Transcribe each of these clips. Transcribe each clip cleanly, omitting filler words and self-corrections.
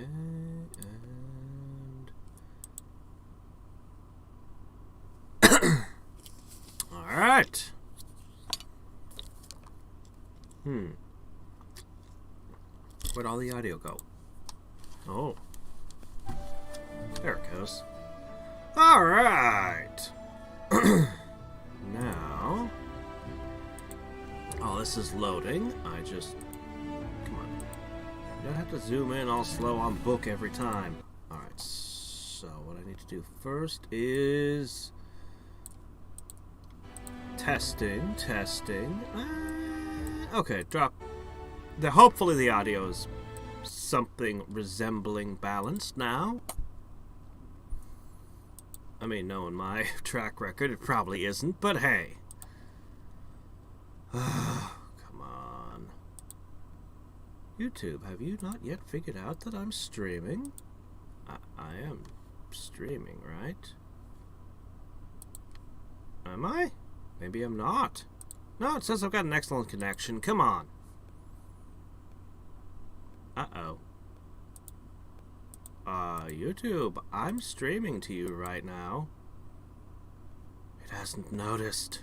and... Alright. Where'd all the audio go? Oh. There it goes. Alright. Now... Oh, this is loading. Come on. You don't have to zoom in all slow on book every time. Alright, so what I need to do first is... Testing. Okay, drop. Hopefully the audio is something resembling balanced now. I mean, knowing my track record, it probably isn't, but hey. Come on. YouTube, have you not yet figured out that I'm streaming? I am streaming, right? Am I? Maybe I'm not. No, it says I've got an excellent connection. Come on. Uh-oh. YouTube, I'm streaming to you right now. It hasn't noticed.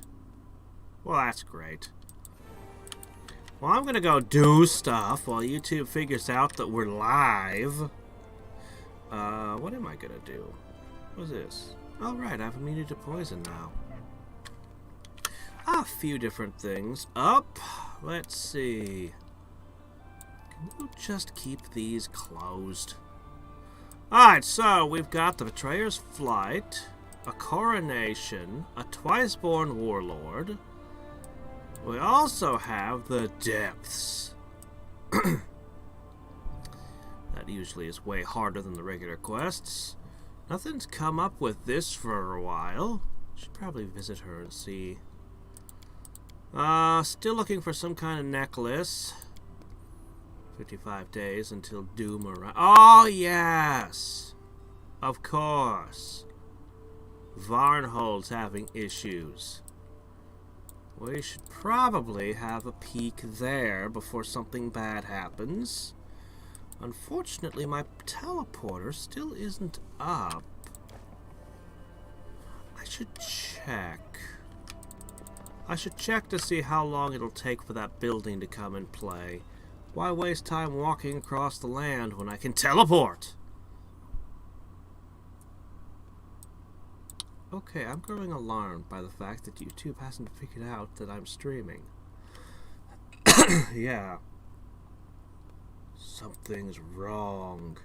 Well, that's great. Well, I'm gonna go do stuff while YouTube figures out that we're live. What am I gonna do? What's this? Oh, right, I have immunity to poison now. A few different things. Up. Let's see. Can you just keep these closed? Alright, so we've got the Betrayer's Flight, a Coronation, a Twice-Born Warlord. We also have the Depths. That usually is way harder than the regular quests. Nothing's come up with this for a while. Should probably visit her and see. Still looking for some kind of necklace. 55 days until Doom arrives. Oh, yes! Of course. Varnhold's having issues. We should probably have a peek there before something bad happens. Unfortunately, my teleporter still isn't up. I should check. I should check to see how long it'll take for that building to come and play. Why waste time walking across the land when I can teleport? Okay, I'm growing alarmed by the fact that YouTube hasn't figured out that I'm streaming. Yeah. Something's wrong.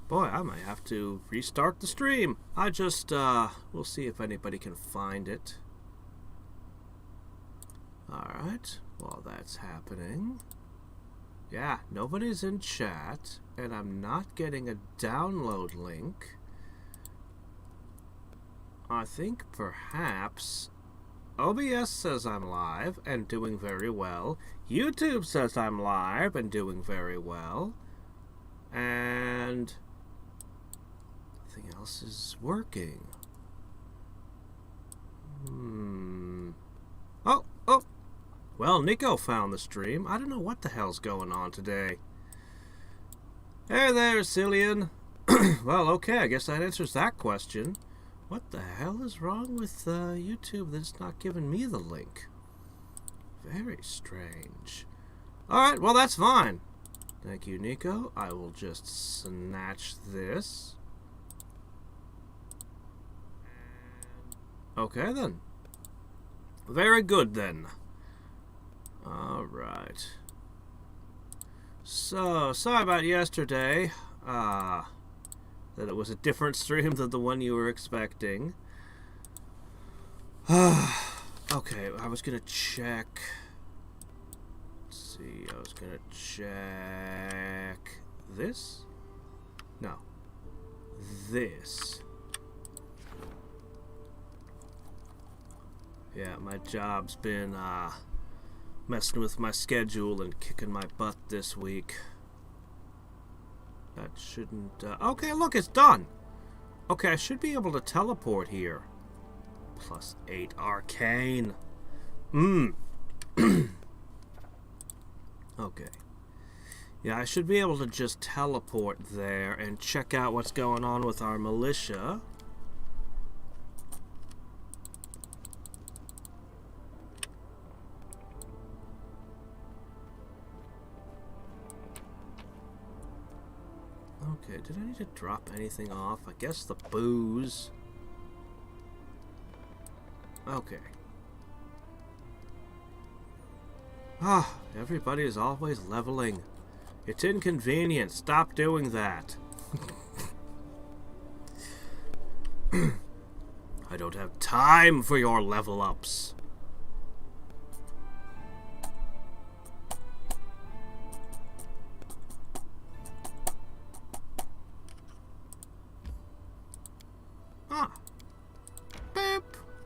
Boy, I might have to restart the stream. We'll see if anybody can find it. Alright, while that's happening. Yeah, nobody's in chat, and I'm not getting a download link. I think perhaps OBS says I'm live and doing very well. YouTube says I'm live and doing very well. And nothing else is working. Oh! Well, Nico found the stream. I don't know what the hell's going on today. Hey there, Cillian. Well, okay, I guess that answers that question. What the hell is wrong with YouTube that's not giving me the link? Very strange. Alright, well, that's fine. Thank you, Nico. I will just snatch this. Okay, then. Very good, then. Alright. So, sorry about yesterday. That it was a different stream than the one you were expecting. Okay, I was gonna check. Let's see, I was gonna check this? No. This. Yeah, my job's been, messing with my schedule and kicking my butt this week. That shouldn't, okay, look, it's done! Okay, I should be able to teleport here. +8 arcane. Okay. Yeah, I should be able to just teleport there and check out what's going on with our militia. Okay, did I need to drop anything off? I guess the booze. Okay. Ah, everybody is always leveling. It's inconvenient. Stop doing that. I don't have time for your level ups.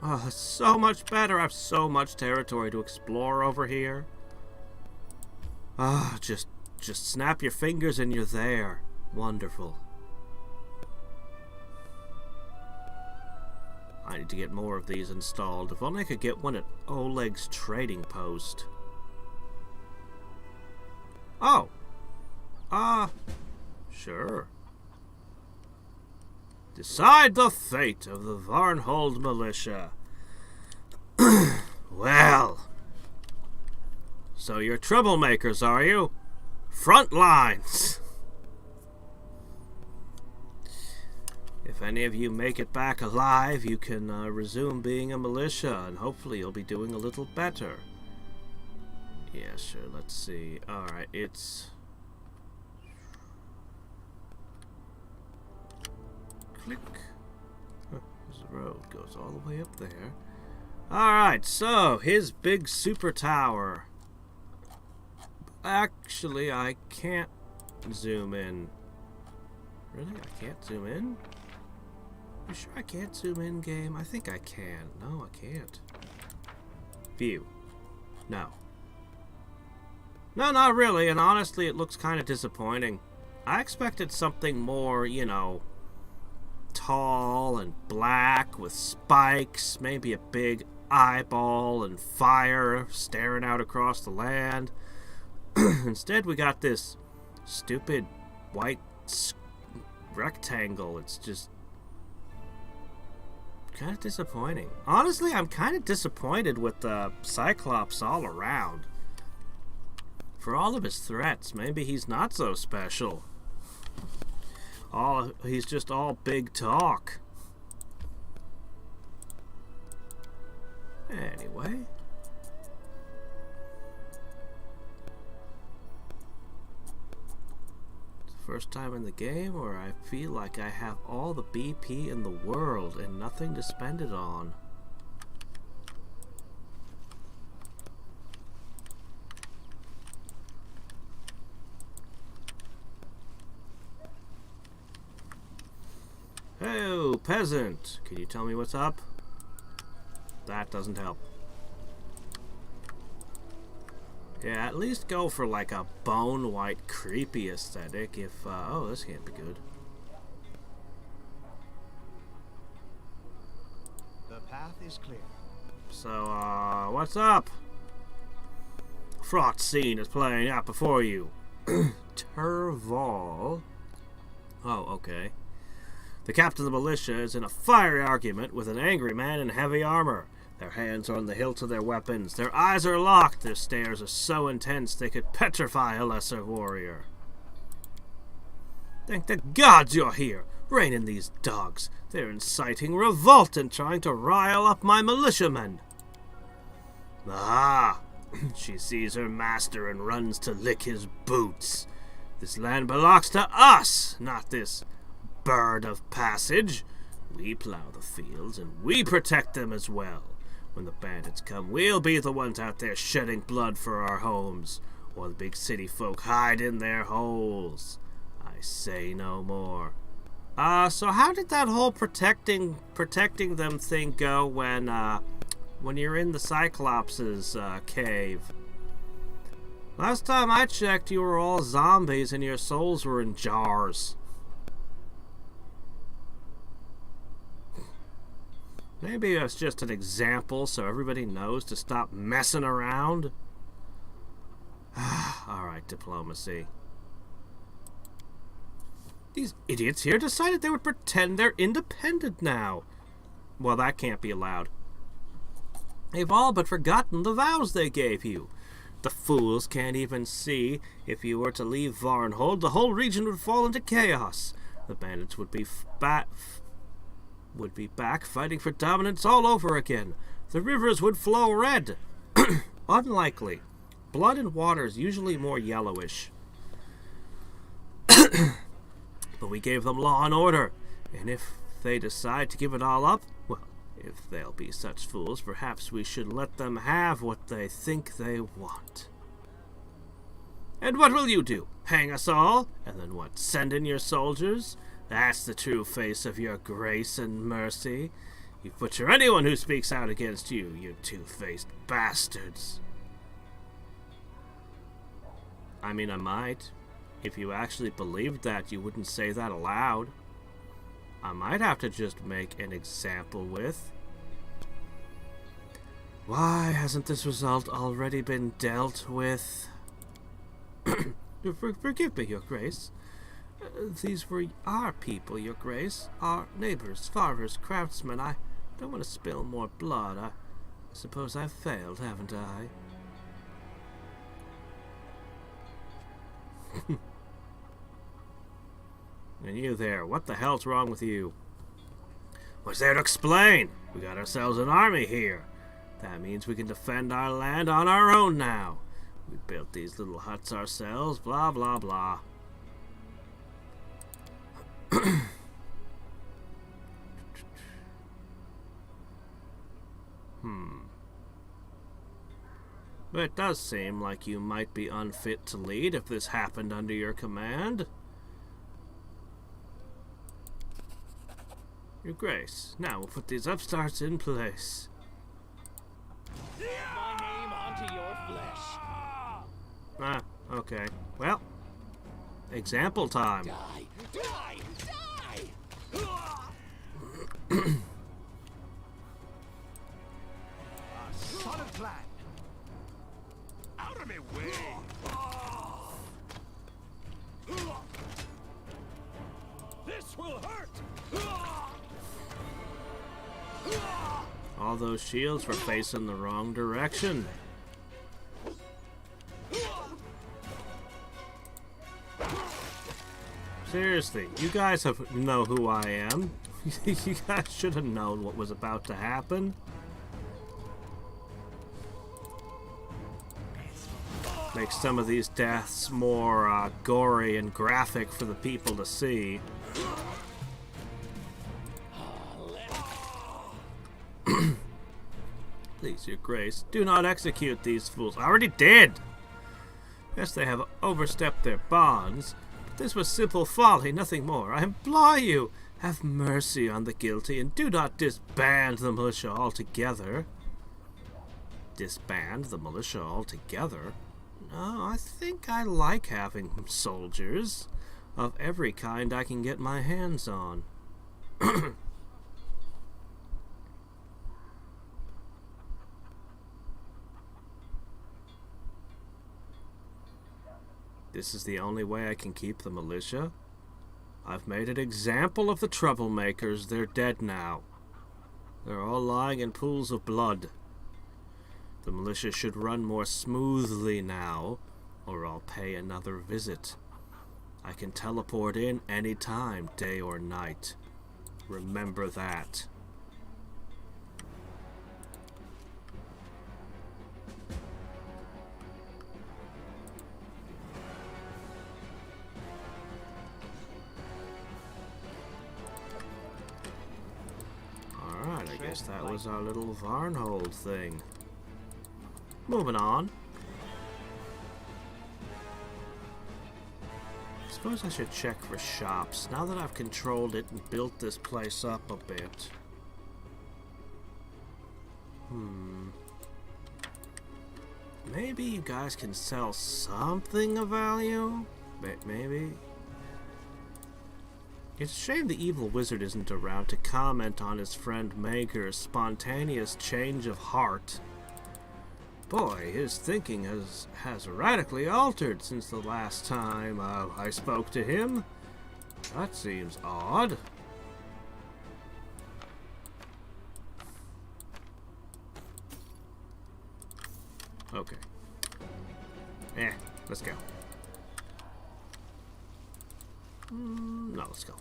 Oh, so much better. I have so much territory to explore over here. Ah, just snap your fingers and you're there. Wonderful. I need to get more of these installed. If only I could get one at Oleg's trading post. Oh. Sure. Decide the fate of the Varnhold militia. Well. So you're troublemakers, are you? Front lines. If any of you make it back alive, you can resume being a militia, and hopefully you'll be doing a little better. Yeah, sure, let's see. Alright, it's... Click. Huh, there's a road. Goes all the way up there. Alright, so, his big super tower. Actually, I can't zoom in. Really? I can't zoom in? You sure I can't zoom in, game? I think I can. No, I can't. View. No. No, not really, and honestly, it looks kind of disappointing. I expected something more, you know, tall and black with spikes, maybe a big eyeball and fire staring out across the land. Instead, we got this stupid white rectangle. It's just kind of disappointing. Honestly, I'm kind of disappointed with the Cyclops all around. For all of his threats, maybe he's not so special. He's just all big talk. Anyway. It's the first time in the game where I feel like I have all the BP in the world and nothing to spend it on. Hey, peasant! Can you tell me what's up? That doesn't help. Yeah, at least go for like a bone white creepy aesthetic if, oh, this can't be good. The path is clear. So, what's up? Fraught scene is playing out before you. Turval. Oh, okay. The captain of the militia is in a fiery argument with an angry man in heavy armor. Their hands are on the hilts of their weapons. Their eyes are locked. Their stares are so intense they could petrify a lesser warrior. Thank the gods you're here. Rein in these dogs. They're inciting revolt and trying to rile up my militiamen. Ah! She sees her master and runs to lick his boots. This land belongs to us, not this bird of passage. We plow the fields and we protect them as well. When the bandits come, we'll be the ones out there shedding blood for our homes, while the big city folk hide in their holes. I say no more. So how did that whole protecting them thing go when when you're in the Cyclops' cave. Last time I checked, you were all zombies and your souls were in jars. Maybe it's just an example so everybody knows to stop messing around. Alright, diplomacy. These idiots here decided they would pretend they're independent now. Well, that can't be allowed. They've all but forgotten the vows they gave you. The fools can't even see if you were to leave Varnhold, the whole region would fall into chaos. The bandits would be back fighting for dominance all over again. The rivers would flow red. Unlikely. Blood and water is usually more yellowish. But we gave them law and order, and if they decide to give it all up, well, if they'll be such fools, perhaps we should let them have what they think they want. And what will you do? Hang us all? And then what, send in your soldiers? That's the true face of your grace and mercy. You butcher anyone who speaks out against you, you two-faced bastards. I mean, I might. If you actually believed that, you wouldn't say that aloud. I might have to just make an example with. Why hasn't this result already been dealt with? Forgive me, Your Grace. These were our people, Your Grace. Our neighbors, farmers, craftsmen. I don't want to spill more blood. I suppose I've failed, haven't I? And you there, what the hell's wrong with you? What's there to explain? We got ourselves an army here. That means we can defend our land on our own now. We built these little huts ourselves, blah blah blah. But it does seem like you might be unfit to lead if this happened under your command. Your Grace, now we'll put these upstarts in place. Get my name onto your flesh. Ah, okay. Well, example time. Die! Die! Die! A solid plan. Out of me way! This will hurt! All those shields were facing the wrong direction. Seriously, you guys know who I am. You guys should have known what was about to happen. Make some of these deaths more gory and graphic for the people to see. Please, Your Grace, do not execute these fools. I already did! Yes, they have overstepped their bonds, but this was simple folly, nothing more. I implore you, have mercy on the guilty, and do not disband the militia altogether. Disband the militia altogether? No, I think I like having soldiers of every kind I can get my hands on. This is the only way I can keep the militia? I've made an example of the troublemakers. They're dead now. They're all lying in pools of blood. The militia should run more smoothly now, or I'll pay another visit. I can teleport in any time, day or night. Remember that. Alright, I guess that was our little Varnhold thing. Moving on. I suppose I should check for shops, now that I've controlled it and built this place up a bit. Maybe you guys can sell something of value? Maybe? It's a shame the evil wizard isn't around to comment on his friend Maker's spontaneous change of heart. Boy, his thinking has radically altered since the last time I spoke to him. That seems odd. Okay. Let's go. No, let's go.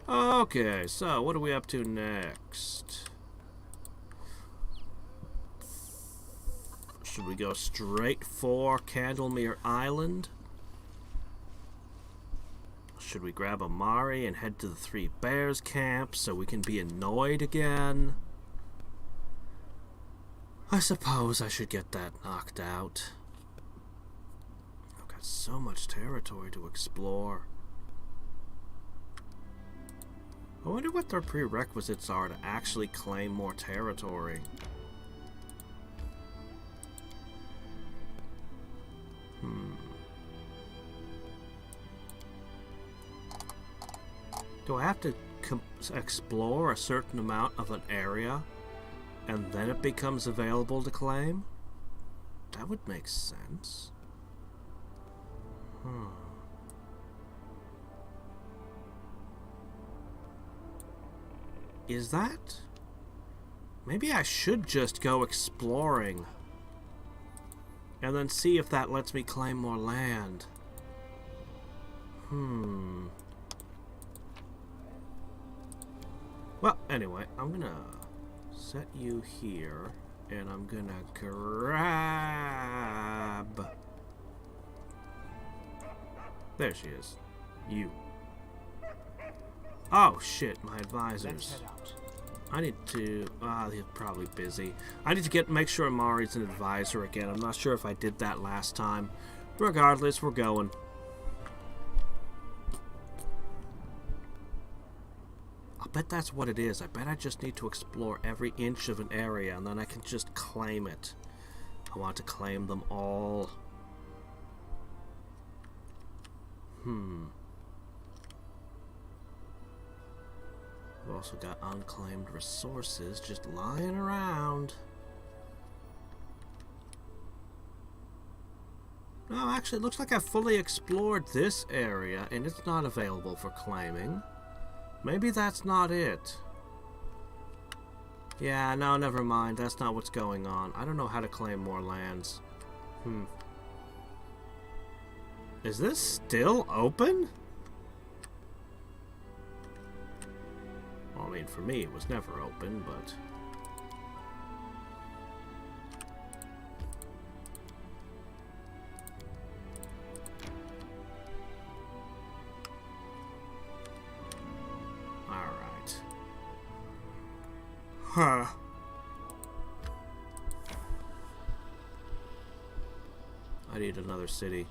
Okay, so what are we up to next? Should we go straight for Candlemere Island? Should we grab a Mari and head to the Three Bears camp so we can be annoyed again? I suppose I should get that knocked out. I've got so much territory to explore. I wonder what their prerequisites are to actually claim more territory. Do I have to explore a certain amount of an area and then it becomes available to claim? That would make sense. Is that? Maybe I should just go exploring and then see if that lets me claim more land. Well, anyway, I'm gonna set you here, and I'm gonna grab... There she is. You. Oh, shit, my advisors. I need to... he's probably busy. I need to make sure Mari's an advisor again. I'm not sure if I did that last time. Regardless, we're going. I bet that's what it is. I bet I just need to explore every inch of an area, and then I can just claim it. I want to claim them all. We've also got unclaimed resources just lying around. No, actually, it looks like I've fully explored this area, and it's not available for claiming. Maybe that's not it. Yeah, no, never mind. That's not what's going on. I don't know how to claim more lands. Is this still open? Well, I mean, for me, it was never open, but... Alright. Huh. I need another city.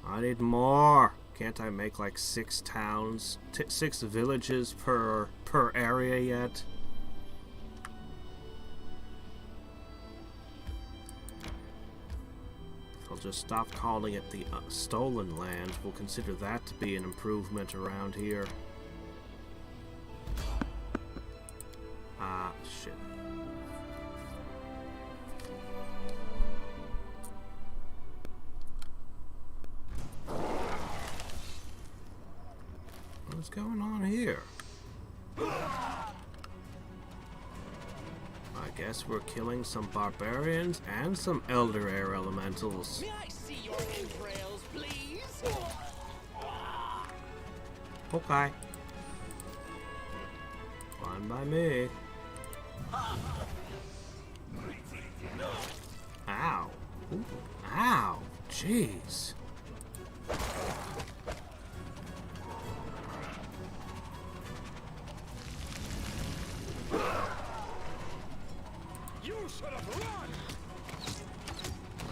I need more. Can't I make like 6 towns, 6 villages per area yet? I'll just stop calling it the stolen land. We'll consider that to be an improvement around here. Ah, shit. What's going on here? I guess we're killing some barbarians and some elder air elementals. May I see your entrails, please? Okay. Fine by me. Ow. Ooh. Ow. Jeez. You should have run.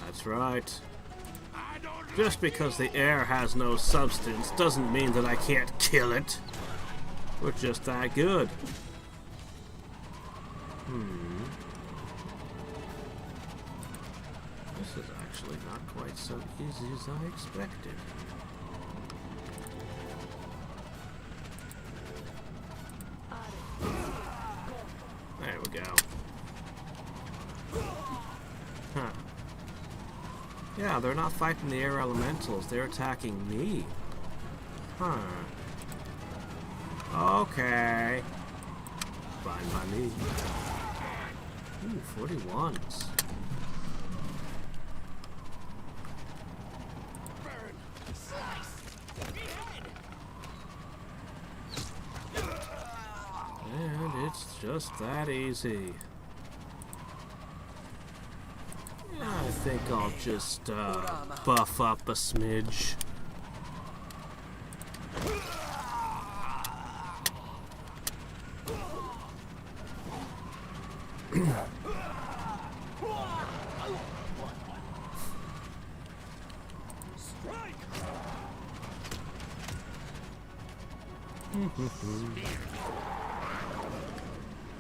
That's right. Just because the air has no substance doesn't mean that I can't kill it. We're just that good. This is actually not quite so easy as I expected. There we go. Huh. Yeah, they're not fighting the air elementals, they're attacking me. Huh. Okay. Fine by me. Ooh, 41s. And it's just that easy. I think I'll just buff up a smidge.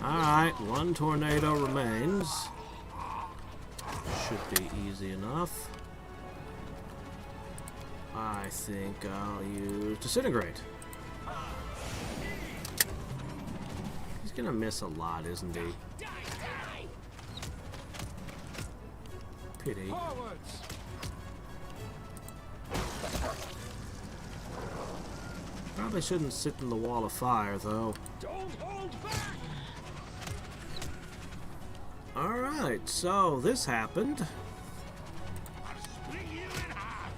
Alright, one tornado remains. Should be easy enough. I think I'll use Disintegrate. He's gonna miss a lot, isn't he? Pity. Probably shouldn't sit in the wall of fire, though. Don't hold back! Alright, so this happened. I'll split you in half.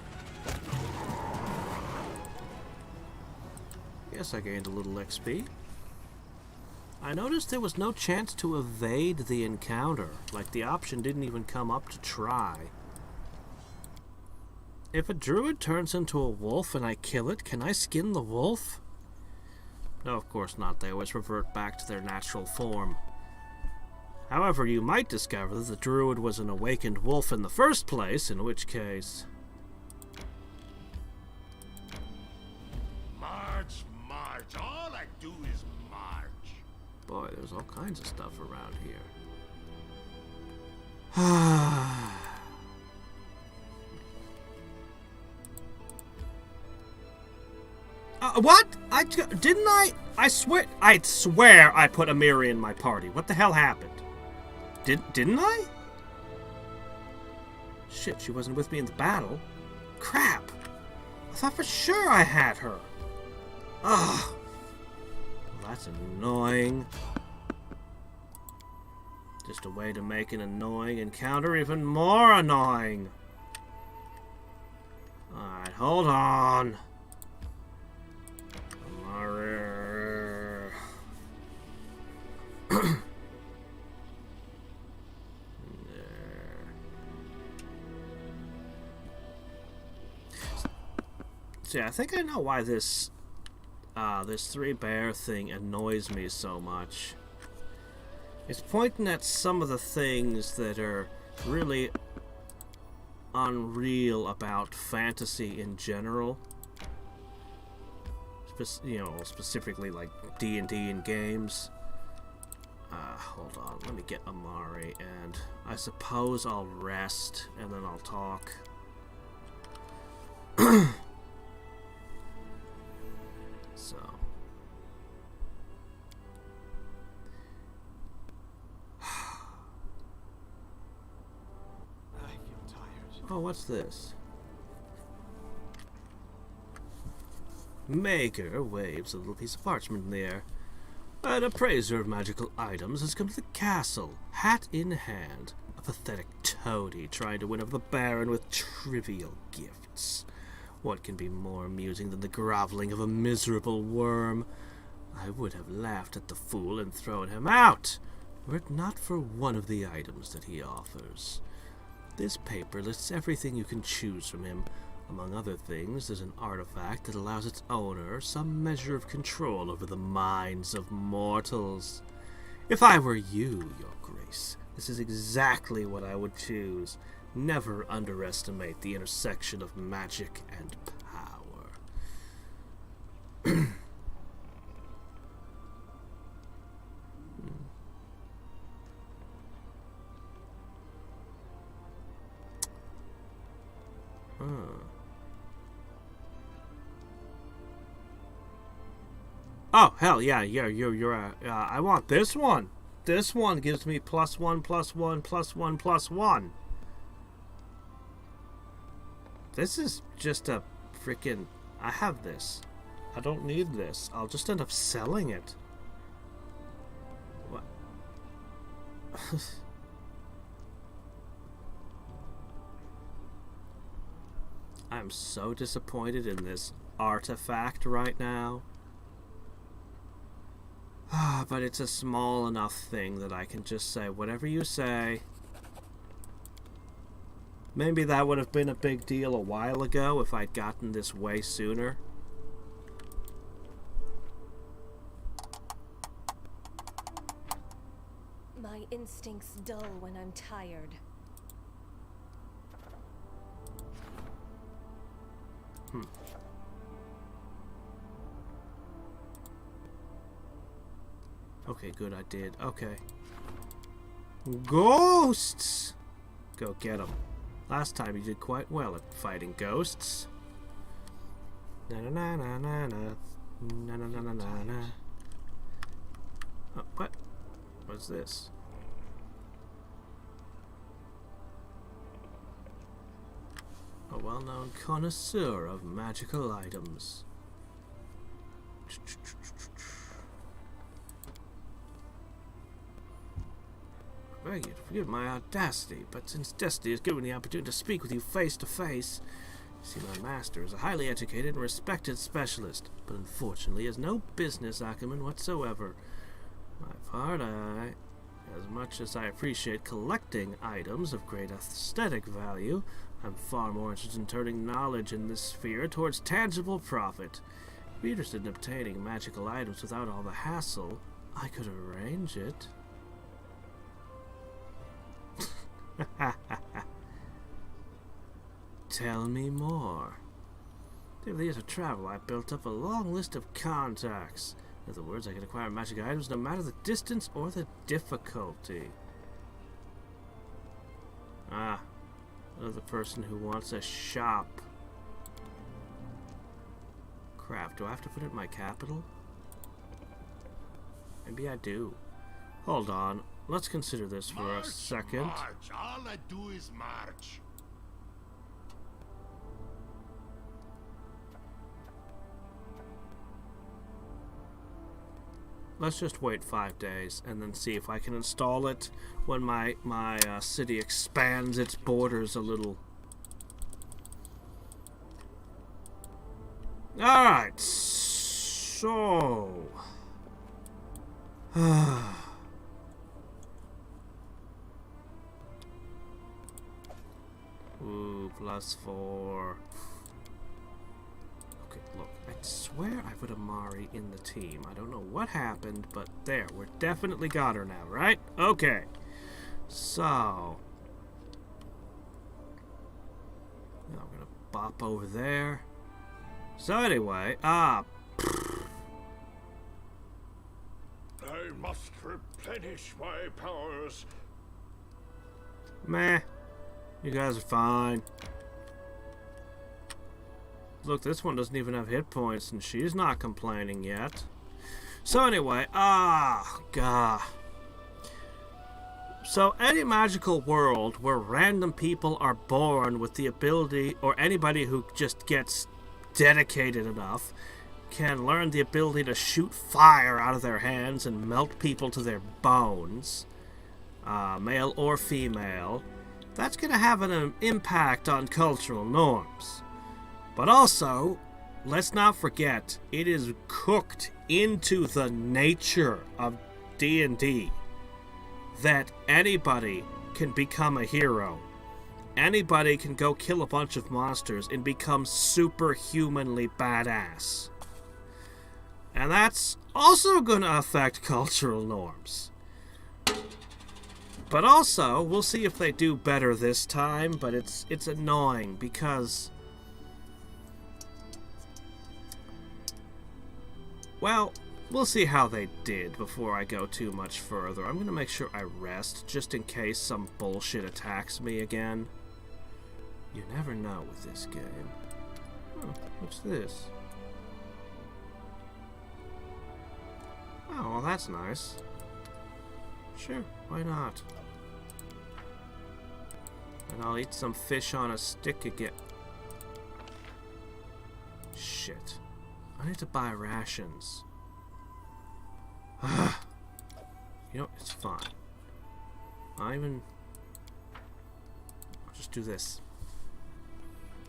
Guess I gained a little XP. I noticed there was no chance to evade the encounter. Like, the option didn't even come up to try. If a druid turns into a wolf and I kill it, can I skin the wolf? No, of course not. They always revert back to their natural form. However, you might discover that the druid was an awakened wolf in the first place, in which case... March, march. All I do is march. Boy, there's all kinds of stuff around here. What? Didn't I? I swear I put Amiri in my party. What the hell happened? Didn't I? Shit, she wasn't with me in the battle. Crap. I thought for sure I had her. Ugh. Well, that's annoying. Just a way to make an annoying encounter even more annoying. Alright, hold on. See, I think I know why this three bear thing annoys me so much. It's pointing at some of the things that are really unreal about fantasy in general. Specifically like D&D and games. Hold on, let me get Amari, and I suppose I'll rest, and then I'll talk. So. I feel tired. Oh, what's this? Maker waves a little piece of parchment in the air. An appraiser of magical items has come to the castle, hat in hand. A pathetic toady trying to win over the Baron with trivial gifts. What can be more amusing than the groveling of a miserable worm? I would have laughed at the fool and thrown him out, were it not for one of the items that he offers. This paper lists everything you can choose from him. Among other things, there's an artifact that allows its owner some measure of control over the minds of mortals. If I were you, Your Grace, this is exactly what I would choose. Never underestimate the intersection of magic and power. Oh, hell yeah, I want this one. This one gives me +1, +1, +1, +1. This is just a freaking... I have this. I don't need this. I'll just end up selling it. What? I'm so disappointed in this artifact right now. But it's a small enough thing that I can just say, whatever you say. Maybe that would have been a big deal a while ago if I'd gotten this way sooner. My instincts dull when I'm tired. Okay, good, I did. Okay. Ghosts! Go get them. Last time you did quite well at fighting ghosts. Na na na na na na. Na na na na na na. Oh, what? What's this? A well-known connoisseur of magical items. I beg you to forgive my audacity, but since Destiny has given me the opportunity to speak with you face to face, you see, my master is a highly educated and respected specialist, but unfortunately has no business acumen whatsoever. My part, as much as I appreciate collecting items of great aesthetic value, I'm far more interested in turning knowledge in this sphere towards tangible profit. If you're interested in obtaining magical items without all the hassle, I could arrange it. Tell me more. Through the years of travel, I built up a long list of contacts. In other words, I can acquire magic items no matter the distance or the difficulty. Ah, another person who wants a shop. Crap, do I have to put it in my capital? Maybe I do. Hold on. Let's consider this for a second. March. All I do is march. Let's just wait 5 days and then see if I can install it when my city expands its borders a little. Alright, so... Ooh, +4. Okay, look, I swear I put Amari in the team. I don't know what happened, but there, we're definitely got her now, right? Okay. So... now I'm gonna bop over there. So anyway, I must replenish my powers. meh. You guys are fine. Look, this one doesn't even have hit points, and she's not complaining yet. So anyway, God. So any magical world where random people are born with the ability, or anybody who just gets dedicated enough, can learn the ability to shoot fire out of their hands and melt people to their bones, male or female, that's going to have an impact on cultural norms. But also, let's not forget, it is cooked into the nature of D&D that anybody can become a hero. Anybody can go kill a bunch of monsters and become superhumanly badass. And that's also going to affect cultural norms. But also, we'll see if they do better this time, but it's annoying because... well, we'll see how they did before I go too much further. I'm going to make sure I rest, just in case some bullshit attacks me again. You never know with this game. Oh, what's this? Well, that's nice. Sure, why not? And I'll eat some fish on a stick again. Shit. I need to buy rations. You know, it's fine. I'll just do this.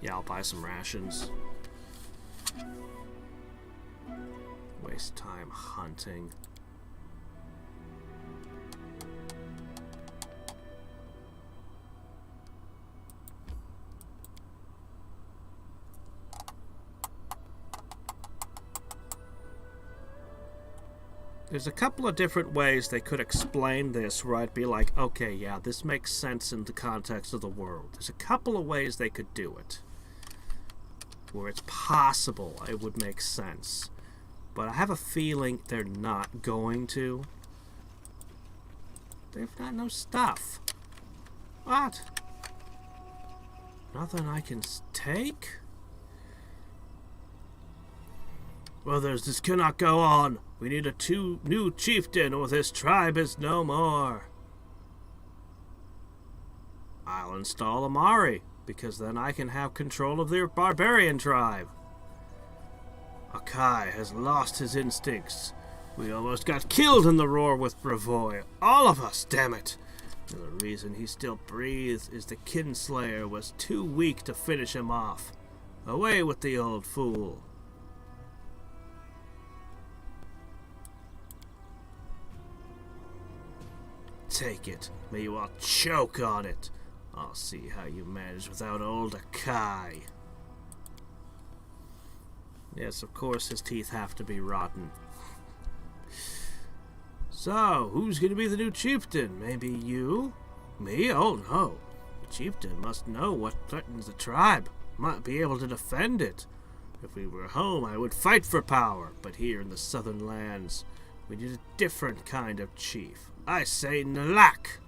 Yeah, I'll buy some rations. Waste time hunting. There's a couple of different ways they could explain this where I'd be like, okay, yeah, this makes sense in the context of the world. There's a couple of ways they could do it. Where it's possible it would make sense. But I have a feeling they're not going to. They've got no stuff. What? Nothing I can take? Brothers, this cannot go on. We need a new chieftain or this tribe is no more. I'll install Amari, because then I can have control of their barbarian tribe. Akai has lost his instincts. We almost got killed in the roar with Bravoy. All of us, damn it. And the reason he still breathes is the Kinslayer was too weak to finish him off. Away with the old fool. Take it. May you all choke on it. I'll see how you manage without old Akai. Yes, of course his teeth have to be rotten. So, who's going to be the new chieftain? Maybe you? Me? Oh no. The chieftain must know what threatens the tribe. Might be able to defend it. If we were home, I would fight for power. But here in the southern lands, we need a different kind of chief. I say Nalak.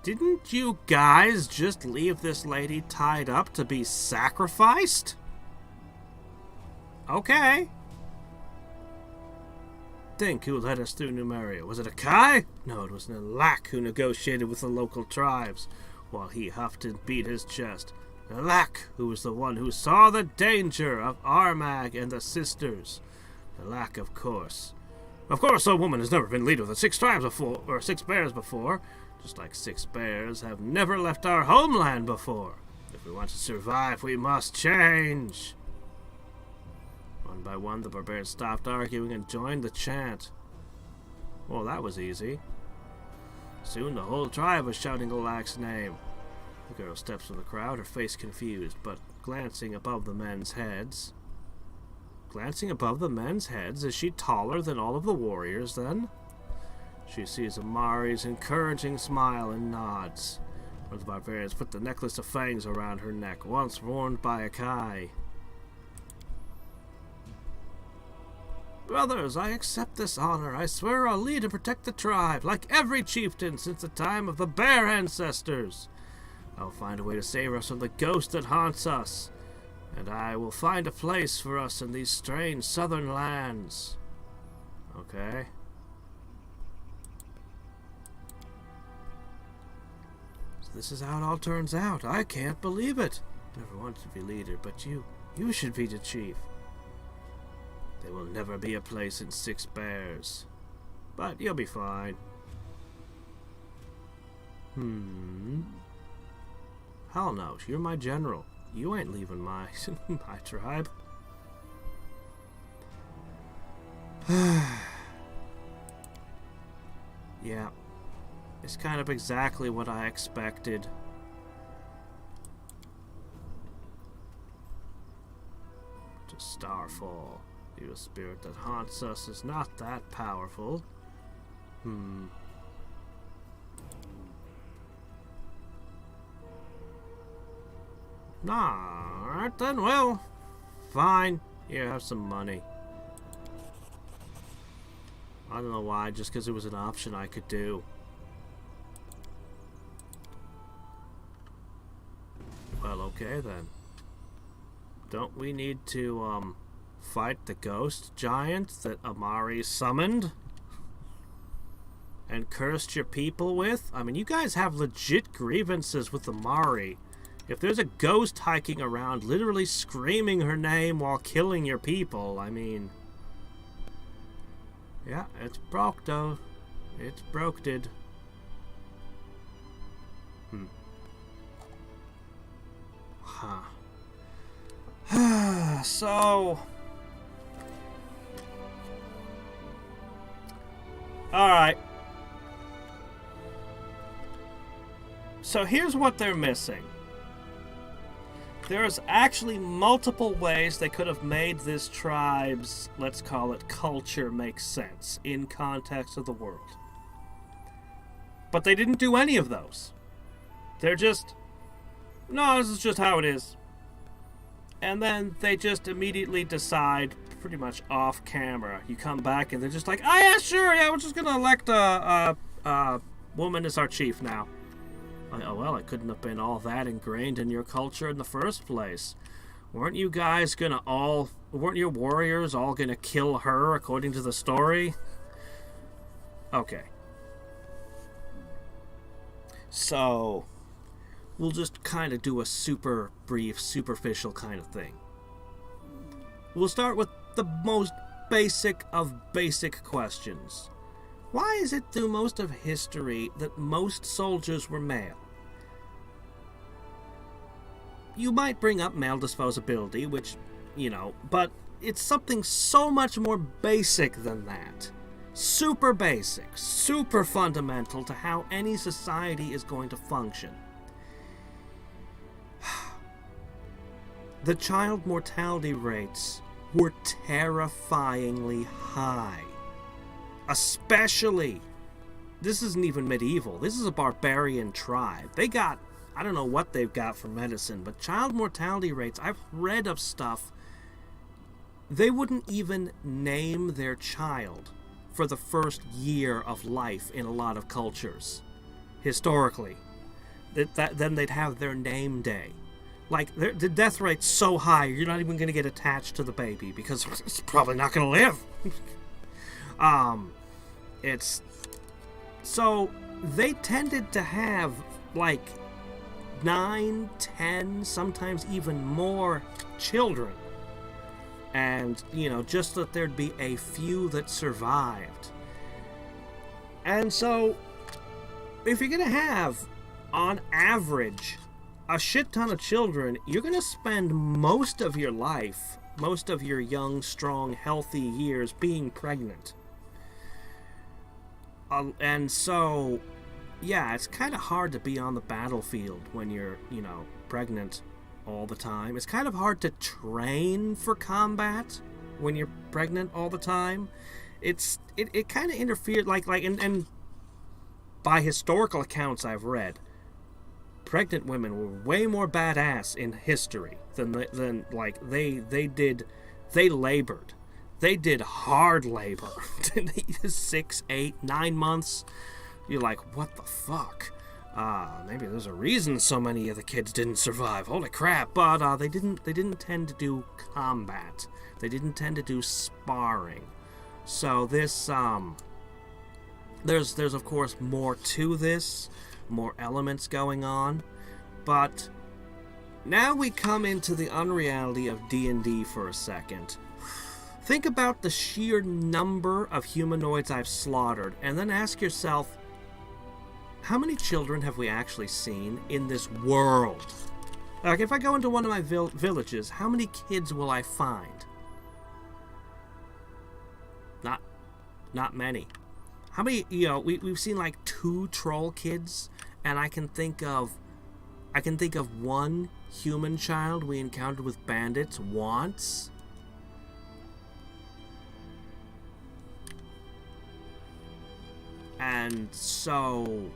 Didn't you guys just leave this lady tied up to be sacrificed? Okay. Think who led us through Numeria. Was it Akai? No, it was Nalak who negotiated with the local tribes, while he huffed and beat his chest. Nalak, who was the one who saw the danger of Armag and the sisters. Nalak, of course. Of course, a woman has never been leader of the 6 tribes before, or 6 bears before. Just like 6 bears have never left our homeland before. If we want to survive, we must change. One by one, the barbarians stopped arguing and joined the chant. Well, that was easy. Soon the whole tribe was shouting Nalak's name. The girl steps from the crowd, her face confused, but glancing above the men's heads. Glancing above the men's heads, is she taller than all of the warriors, then? She sees Amari's encouraging smile and nods. One of the barbarians put the necklace of fangs around her neck, once worn by Akai. Brothers, I accept this honor. I swear I'll lead and protect the tribe, like every chieftain since the time of the bear ancestors. I'll find a way to save us from the ghost that haunts us. And I will find a place for us in these strange southern lands. Okay. So this is how it all turns out. I can't believe it. Never wanted to be leader, but you should be the chief. There will never be a place in 6 bears. But you'll be fine. Hell no, you're my general. You ain't leaving my tribe. Yeah. It's kind of exactly what I expected. To Starfall. The spirit that haunts us is not that powerful. Alright then, well, fine. Here, have some money. I don't know why, just because it was an option I could do. Well, okay then. Don't we need to, fight the ghost giant that Amari summoned and cursed your people with? I mean, you guys have legit grievances with Amari. If there's a ghost hiking around literally screaming her name while killing your people, I mean... Yeah, it's broke, though. It's broke-did. Huh. So... Alright. So here's what they're missing. There's actually multiple ways they could have made this tribe's, let's call it, culture make sense in context of the world. But they didn't do any of those. They're just, no, this is just how it is. And then they just immediately decide, pretty much off camera, you come back and they're just like, oh yeah, sure, yeah, we're just gonna elect a woman as our chief now. Oh, well, it couldn't have been all that ingrained in your culture in the first place. Weren't you guys gonna weren't your warriors all gonna kill her according to the story? Okay. So, we'll just kind of do a super brief, superficial kind of thing. We'll start with the most basic of basic questions. Why is it through most of history that most soldiers were male? You might bring up male disposability, which, you know, but it's something so much more basic than that. Super basic, super fundamental to how any society is going to function. The child mortality rates were terrifyingly high. Especially, this isn't even medieval, this is a barbarian tribe. They got, I don't know what they've got for medicine, but child mortality rates, I've read of stuff, they wouldn't even name their child for the first year of life in a lot of cultures. Historically. Then they'd have their name day. Like, the death rate's so high, you're not even going to get attached to the baby, because it's probably not going to live. It's... So, they tended to have, like, 9, 10, sometimes even more children. And, you know, just that there'd be a few that survived. And so, if you're going to have, on average, a shit ton of children, you're going to spend most of your life, most of your young, strong, healthy years being pregnant. And so, yeah, it's kind of hard to be on the battlefield when you're, you know, pregnant all the time. It's kind of hard to train for combat when you're pregnant all the time. It kind of interfered, and by historical accounts I've read, pregnant women were way more badass in history than they labored. They did hard labor. 6, 8, 9 months. You're like, what the fuck? Maybe there's a reason so many of the kids didn't survive. Holy crap! But they didn't tend to do combat. They didn't tend to do sparring. So this there's of course more to this, more elements going on, but now we come into the unreality of D&D for a second. Think about the sheer number of humanoids I've slaughtered, and then ask yourself, how many children have we actually seen in this world? Like, if I go into one of my villages, how many kids will I find? Not many. How many, you know, we've seen like 2 troll kids, and I can think of one human child we encountered with bandits once. And so,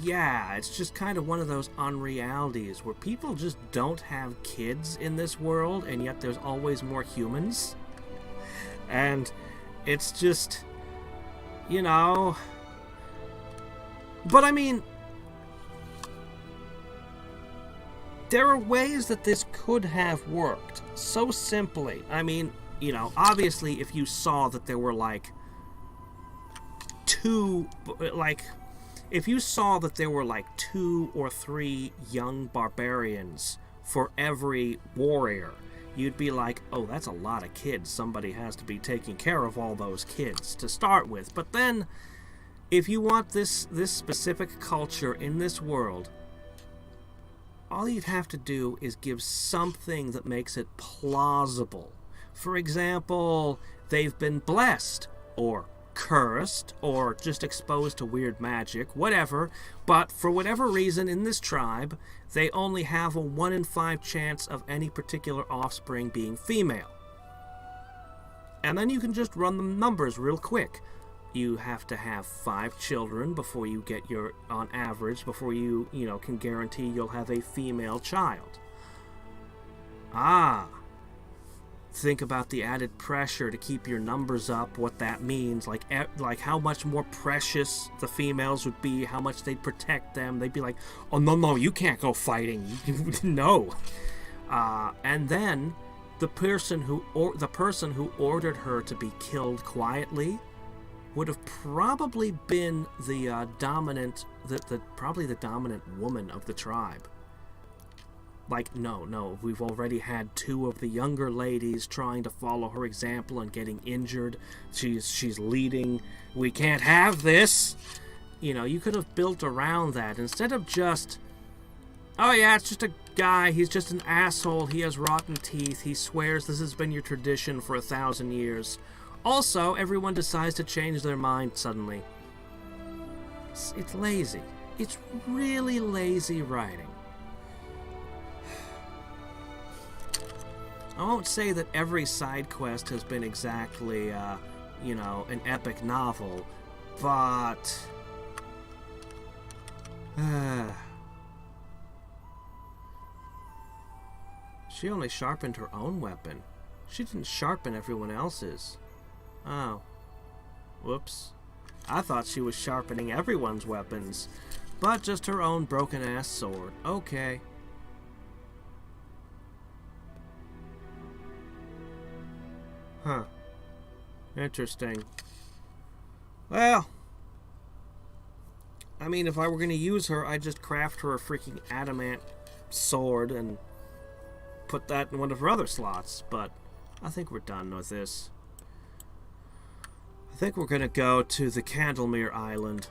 yeah, it's just kind of one of those unrealities where people just don't have kids in this world, and yet there's always more humans. And it's just, you know... But I mean, there are ways that this could have worked so simply. I mean, you know, obviously if you saw that there were like two or three young barbarians for every warrior, you'd be like, oh, that's a lot of kids. Somebody has to be taking care of all those kids to start with. But then, if you want this specific culture in this world, all you'd have to do is give something that makes it plausible. For example, they've been blessed, or cursed, or just exposed to weird magic, whatever, but for whatever reason in this tribe, they only have a 1 in 5 chance of any particular offspring being female. And then you can just run the numbers real quick. You have to have 5 children before you get your, on average, before you can guarantee you'll have a female child. Ah. Think about the added pressure to keep your numbers up, what that means, like how much more precious the females would be, how much they'd protect them. They'd be like, oh, no, you can't go fighting. No. And then the person who ordered her to be killed quietly would have probably been the dominant woman of the tribe. Like, no, we've already had 2 of the younger ladies trying to follow her example and getting injured. She's leading. We can't have this. You could have built around that instead of just, oh yeah, it's just a guy, he's just an asshole, he has rotten teeth, he swears this has been your tradition for 1,000 years. Also, everyone decides to change their mind suddenly. It's lazy. It's really lazy writing. I won't say that every side quest has been exactly, an epic novel, but she only sharpened her own weapon. She didn't sharpen everyone else's. Oh. Whoops. I thought she was sharpening everyone's weapons, but just her own broken-ass sword. Okay. Huh. Interesting. Well, I mean, if I were going to use her, I'd just craft her a freaking adamant sword and put that in one of her other slots, but I think we're done with this. I think we're going to go to the Candlemere Island.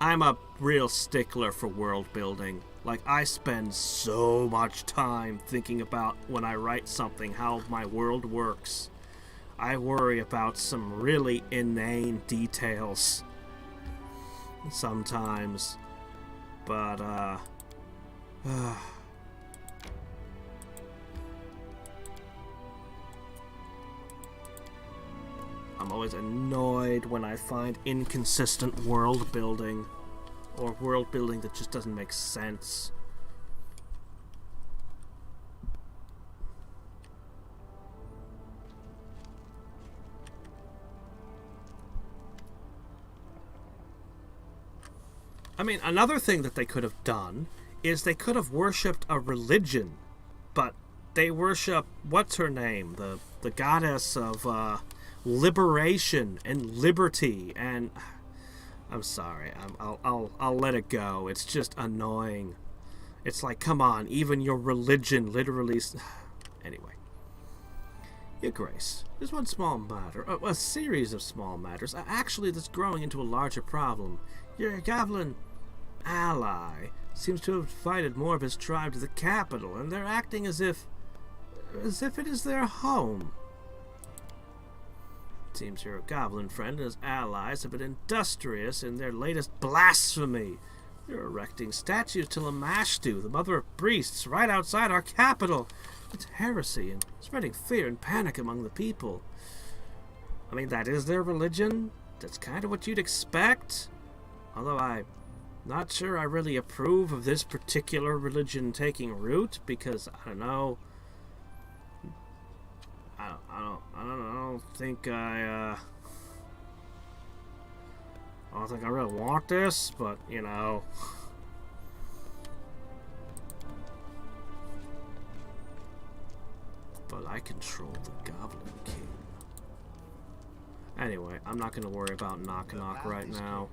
I'm a real stickler for world building. Like, I spend so much time thinking about, when I write something, how my world works. I worry about some really inane details sometimes. But, I'm always annoyed when I find inconsistent world building, or world building that just doesn't make sense. I mean, another thing that they could have done is they could have worshipped a religion, but they worship, what's her name? The goddess of, liberation and liberty, and I'm sorry, I'll let it go. It's just annoying. It's like, come on, even your religion literally. Anyway, Your Grace, there's one small matter, a series of small matters, actually that's growing into a larger problem. Your goblin ally seems to have invited more of his tribe to the capital, and they're acting as if it is their home. It seems your goblin friend and his allies have been industrious in their latest blasphemy. They're erecting statues to Lamashtu, the mother of priests, right outside our capital. It's heresy and spreading fear and panic among the people. I mean, that is their religion. That's kind of what you'd expect. Although I'm not sure I really approve of this particular religion taking root, because I don't know. I don't think I don't think I really want this, but you know, but I control the Goblin King. Anyway, I'm not going to worry about Knock Knock right now.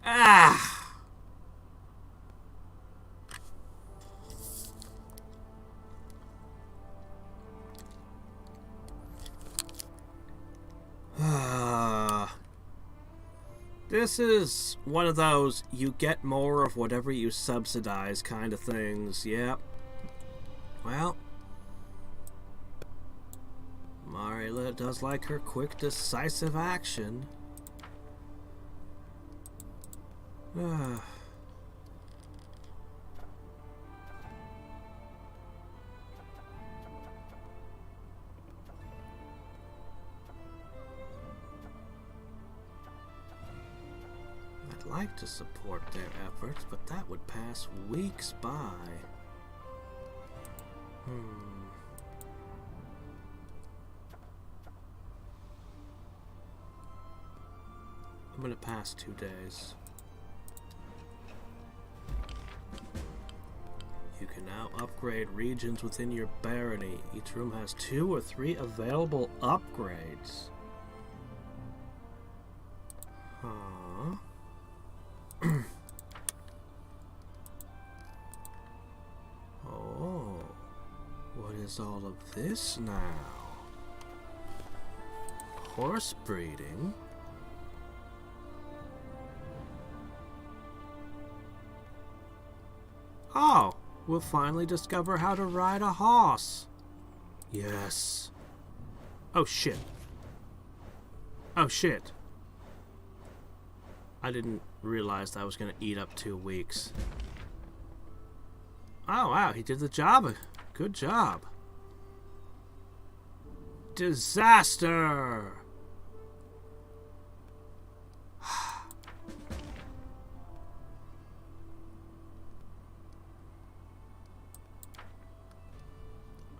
Ah! This is one of those you get more of whatever you subsidize kind of things. Yep. Well, Marila does like her quick, decisive action. I'd like to support their efforts, but that would pass weeks by. I'm gonna pass 2 days. You can now upgrade regions within your barony. Each room has 2 or 3 available upgrades. Huh. Oh. What is all of this now? Horse breeding? Oh, we'll finally discover how to ride a horse. Yes. Oh shit. Oh shit. I didn't realize that was going to eat up 2 weeks. Oh wow, he did the job. Good job. Disaster!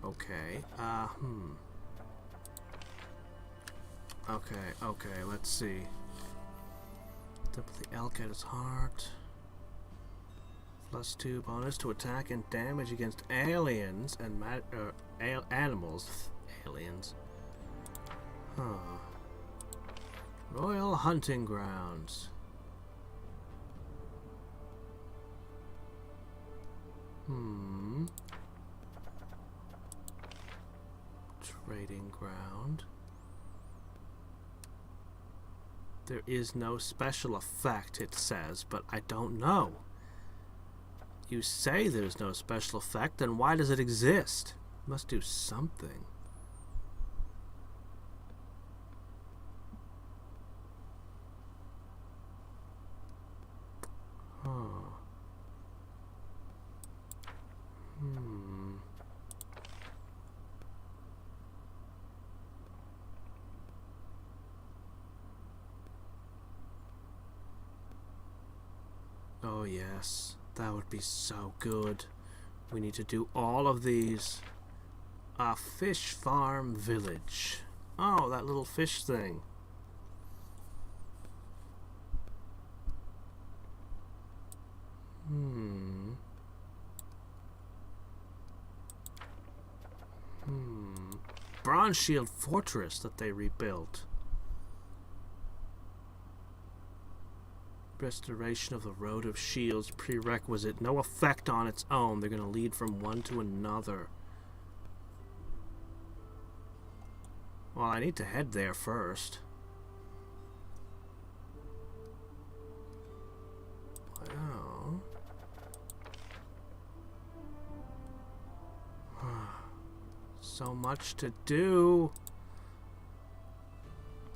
Okay, Okay, let's see. Double the elk at his heart. +2 bonus to attack and damage against aliens and animals. Aliens. Huh. Royal Hunting Grounds. Trading ground. There is no special effect, it says, but I don't know. You say there's no special effect, then why does it exist? It must do something. Huh. Oh yes, that would be so good. We need to do all of these. A fish farm village. Oh, that little fish thing. Bronze Shield Fortress that they rebuilt. Restoration of the Road of Shields prerequisite. No effect on its own. They're going to lead from one to another. Well, I need to head there first. Well. So much to do.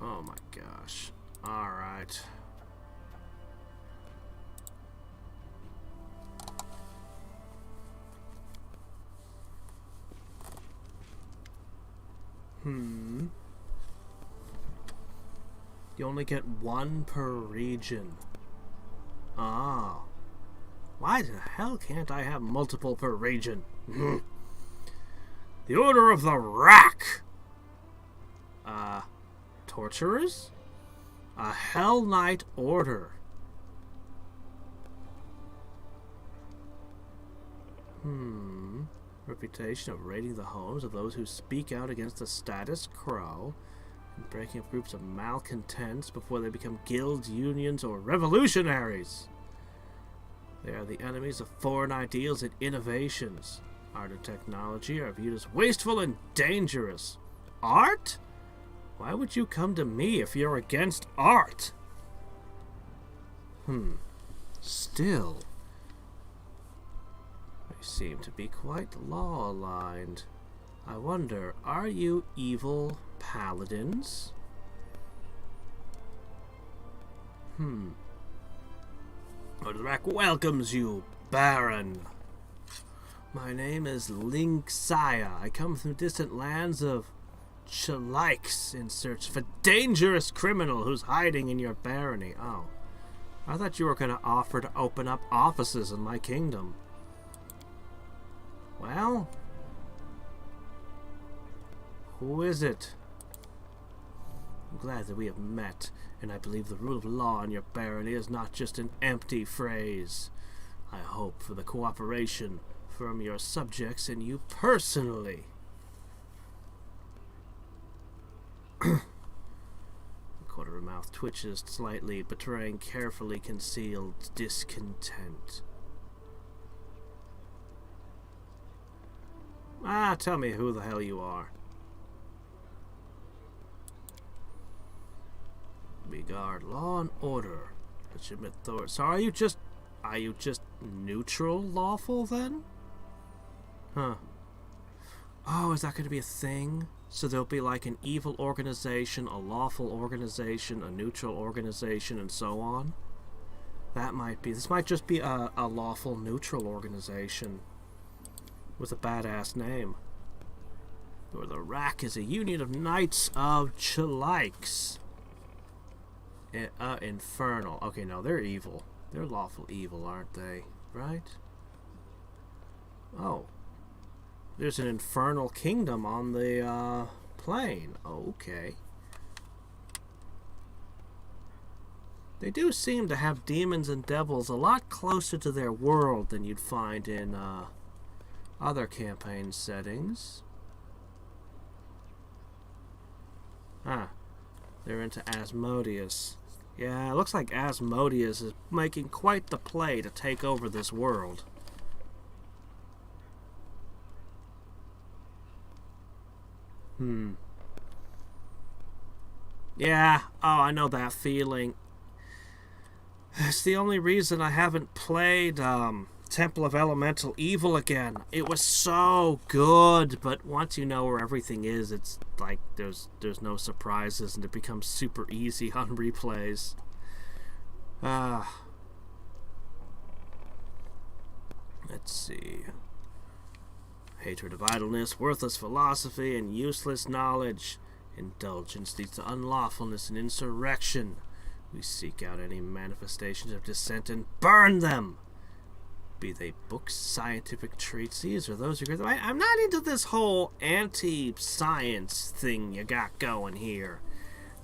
Oh my gosh. Alright. You only get 1 per region. Ah. Why the hell can't I have multiple per region? The Order of the Rack! Torturers? A Hell Knight Order. Reputation of raiding the homes of those who speak out against the status quo and breaking up groups of malcontents before they become guilds, unions, or revolutionaries. They are the enemies of foreign ideals and innovations. Art and technology are viewed as wasteful and dangerous. Art? Why would you come to me if you're against art? Still, they seem to be quite law-aligned. I wonder, are you evil paladins? Hadriex welcomes you, Baron. My name is Linksaya. I come from distant lands of Hadriex in search of a dangerous criminal who's hiding in your barony. Oh, I thought you were going to offer to open up offices in my kingdom. Well, who is it? I'm glad that we have met, and I believe the rule of law in your barony is not just an empty phrase. I hope for the cooperation from your subjects and you personally. The corner of her mouth twitches slightly, betraying carefully concealed discontent. Tell me who the hell you are. We guard law and order. Legitimate authority. So are you just neutral lawful then? Huh. Oh, is that going to be a thing? So there'll be like an evil organization, a lawful organization, a neutral organization, and so on? That might be. This might just be a lawful neutral organization with a badass name. Or the Rack is a union of knights of Hadriex. Infernal. Okay, no, they're evil. They're lawful evil, aren't they? Right? Oh. There's an infernal kingdom on the plane. Oh, okay. They do seem to have demons and devils a lot closer to their world than you'd find in other campaign settings. They're into Asmodeus. Yeah, it looks like Asmodeus is making quite the play to take over this world. Yeah, oh, I know that feeling. It's the only reason I haven't played Temple of Elemental Evil again. It was so good, but once you know where everything is, it's like there's no surprises, and it becomes super easy on replays. Let's see. Hatred of idleness, worthless philosophy, and useless knowledge. Indulgence leads to unlawfulness and insurrection. We seek out any manifestations of dissent and burn them. Be they books, scientific treatises, or those who... I'm not into this whole anti-science thing you got going here.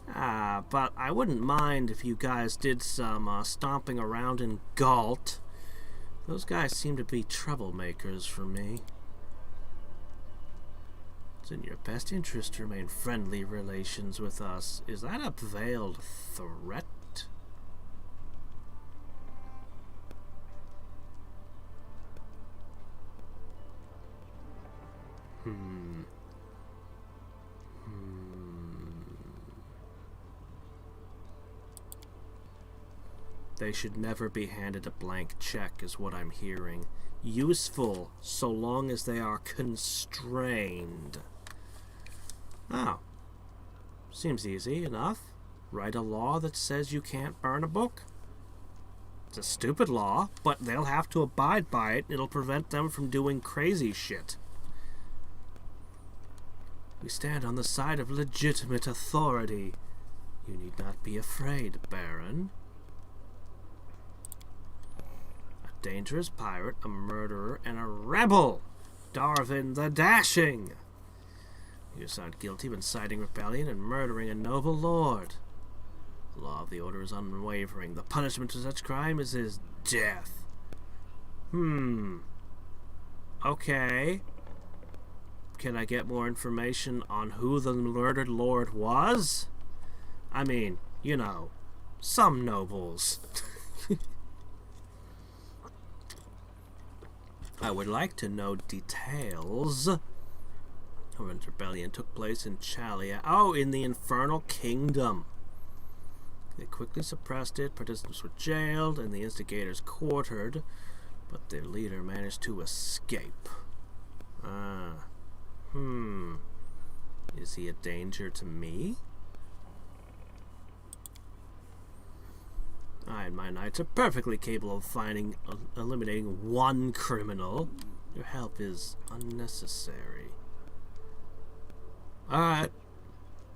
But I wouldn't mind if you guys did some stomping around in Galt. Those guys seem to be troublemakers for me. It's in your best interest to remain friendly relations with us. Is that a veiled threat? They should never be handed a blank check, is what I'm hearing. Useful, so long as they are constrained. Oh. Seems easy enough. Write a law that says you can't burn a book. It's a stupid law, but they'll have to abide by it, and it'll prevent them from doing crazy shit. We stand on the side of legitimate authority. You need not be afraid, Baron. A dangerous pirate, a murderer, and a rebel! Darwin the Dashing! You are found guilty of inciting rebellion and murdering a noble lord. The law of the order is unwavering. The punishment for such crime is his death. Okay. Can I get more information on who the murdered lord was? I mean, you know, some nobles. I would like to know details. Horrendous rebellion took place in Chalia. Oh, in the Infernal Kingdom. They quickly suppressed it, participants were jailed, and the instigators quartered, but their leader managed to escape. Is he a danger to me? I and my knights are perfectly capable of eliminating one criminal. Your help is unnecessary. Alright.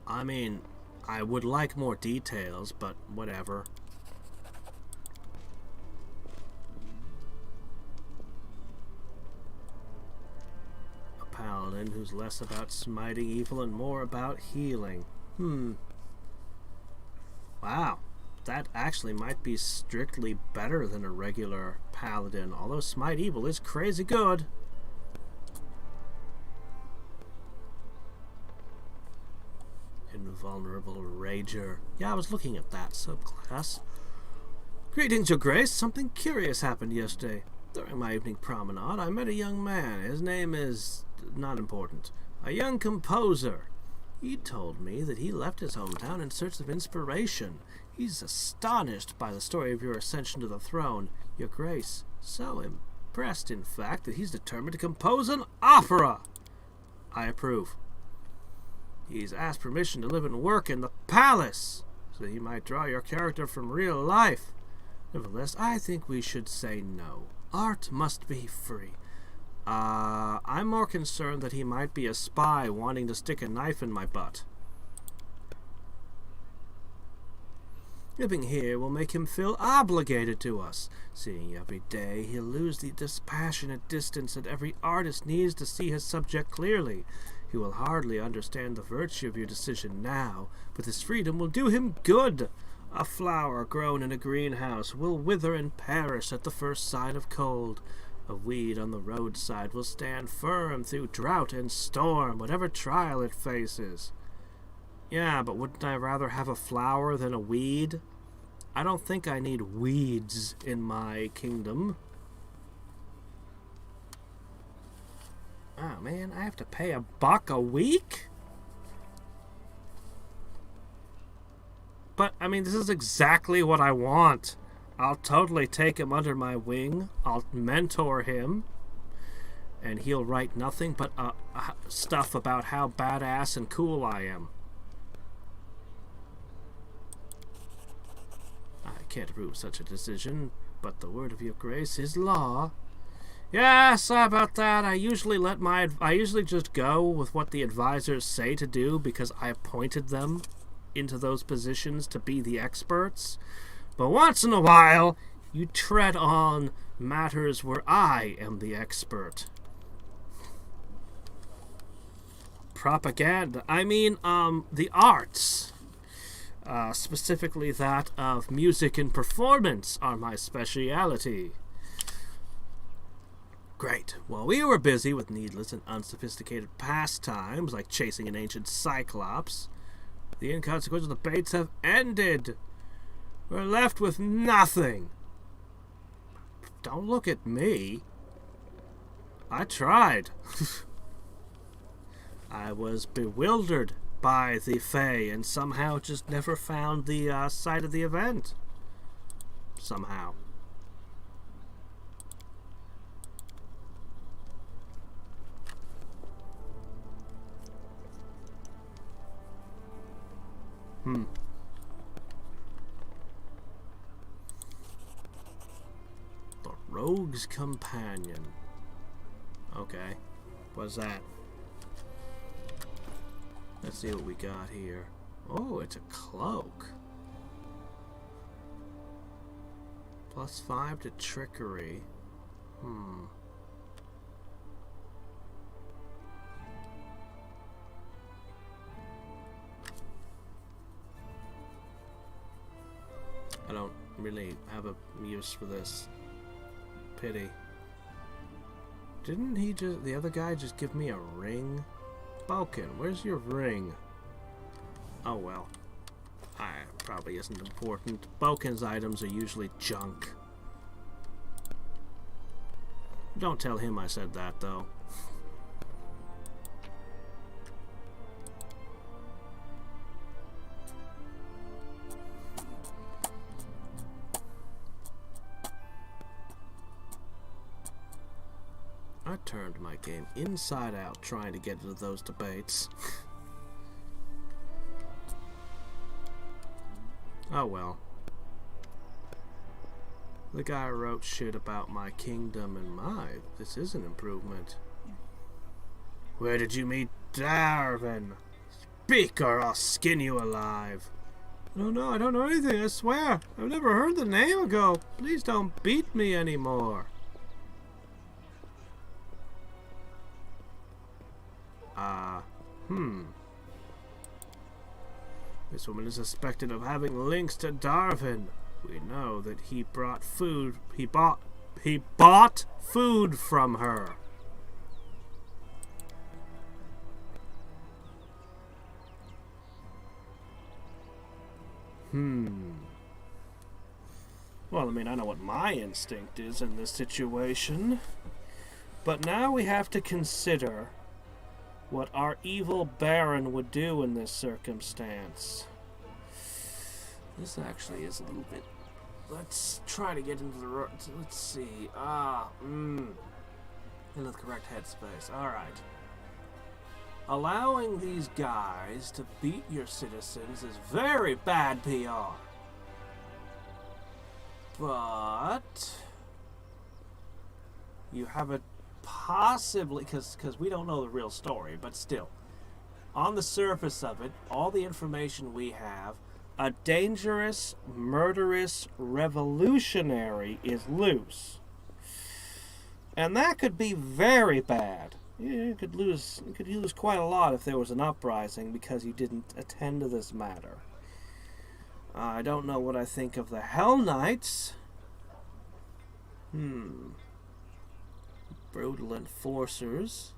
I mean, I would like more details, but whatever. A paladin who's less about smiting evil and more about healing. Wow. That actually might be strictly better than a regular paladin, although smite evil is crazy good. Invulnerable rager. Yeah, I was looking at that subclass. Greetings, Your Grace. Something curious happened yesterday. During my evening promenade, I met a young man. His name is not important. A young composer. He told me that he left his hometown in search of inspiration. He's astonished by the story of your ascension to the throne, Your Grace. So impressed, in fact, that he's determined to compose an opera. I approve. He's asked permission to live and work in the palace, so he might draw your character from real life. Nevertheless, I think we should say no. Art must be free. I'm more concerned that he might be a spy wanting to stick a knife in my butt. Living here will make him feel obligated to us. Seeing you every day, he'll lose the dispassionate distance that every artist needs to see his subject clearly. He will hardly understand the virtue of your decision now, but this freedom will do him good. A flower grown in a greenhouse will wither and perish at the first sign of cold. A weed on the roadside will stand firm through drought and storm, whatever trial it faces. Yeah, but wouldn't I rather have a flower than a weed? I don't think I need weeds in my kingdom. Oh man, I have to pay $1 a week? But, I mean, this is exactly what I want. I'll totally take him under my wing. I'll mentor him. And he'll write nothing but stuff about how badass and cool I am. I can't approve such a decision, but the word of your grace is law. Yeah, sorry about that. I usually just go with what the advisors say to do because I appointed them into those positions to be the experts. But once in a while, you tread on matters where I am the expert. Propaganda. I mean, the arts. Specifically that of music and performance are my speciality. Great. While we were busy with needless and unsophisticated pastimes like chasing an ancient cyclops, the inconsequential debates have ended. We're left with nothing. Don't look at me. I tried. I was bewildered by the Fae and somehow just never found the site of the event. Somehow. The Rogue's Companion. Okay. What's that? Let's see what we got here. Oh, it's a cloak. +5 to trickery. I don't really have a use for this. Pity. Didn't he just... the other guy just give me a ring? Balkan, where's your ring? Oh well. Probably isn't important. Balkan's items are usually junk. Don't tell him I said that, though. I turned my game inside out trying to get into those debates. Oh well. The guy wrote shit about my kingdom and this is an improvement. Where did you meet Darwin? Speak or I'll skin you alive. No, I don't know anything, I swear. I've never heard the name ago. Please don't beat me anymore. This woman is suspected of having links to Darwin. We know that he brought food. He bought food from her. Well, I mean, I know what my instinct is in this situation. But now we have to consider what our evil Baron would do in this circumstance. This actually is a little bit... Let's try to get into the... Let's see. Into the correct headspace. Alright. Allowing these guys to beat your citizens is very bad PR. But... you have a... possibly, because we don't know the real story, but still, on the surface of it, all the information we have, a dangerous, murderous revolutionary is loose. And that could be very bad. You could lose quite a lot if there was an uprising because you didn't attend to this matter. I don't know what I think of the Hell Knights. Brutal enforcers.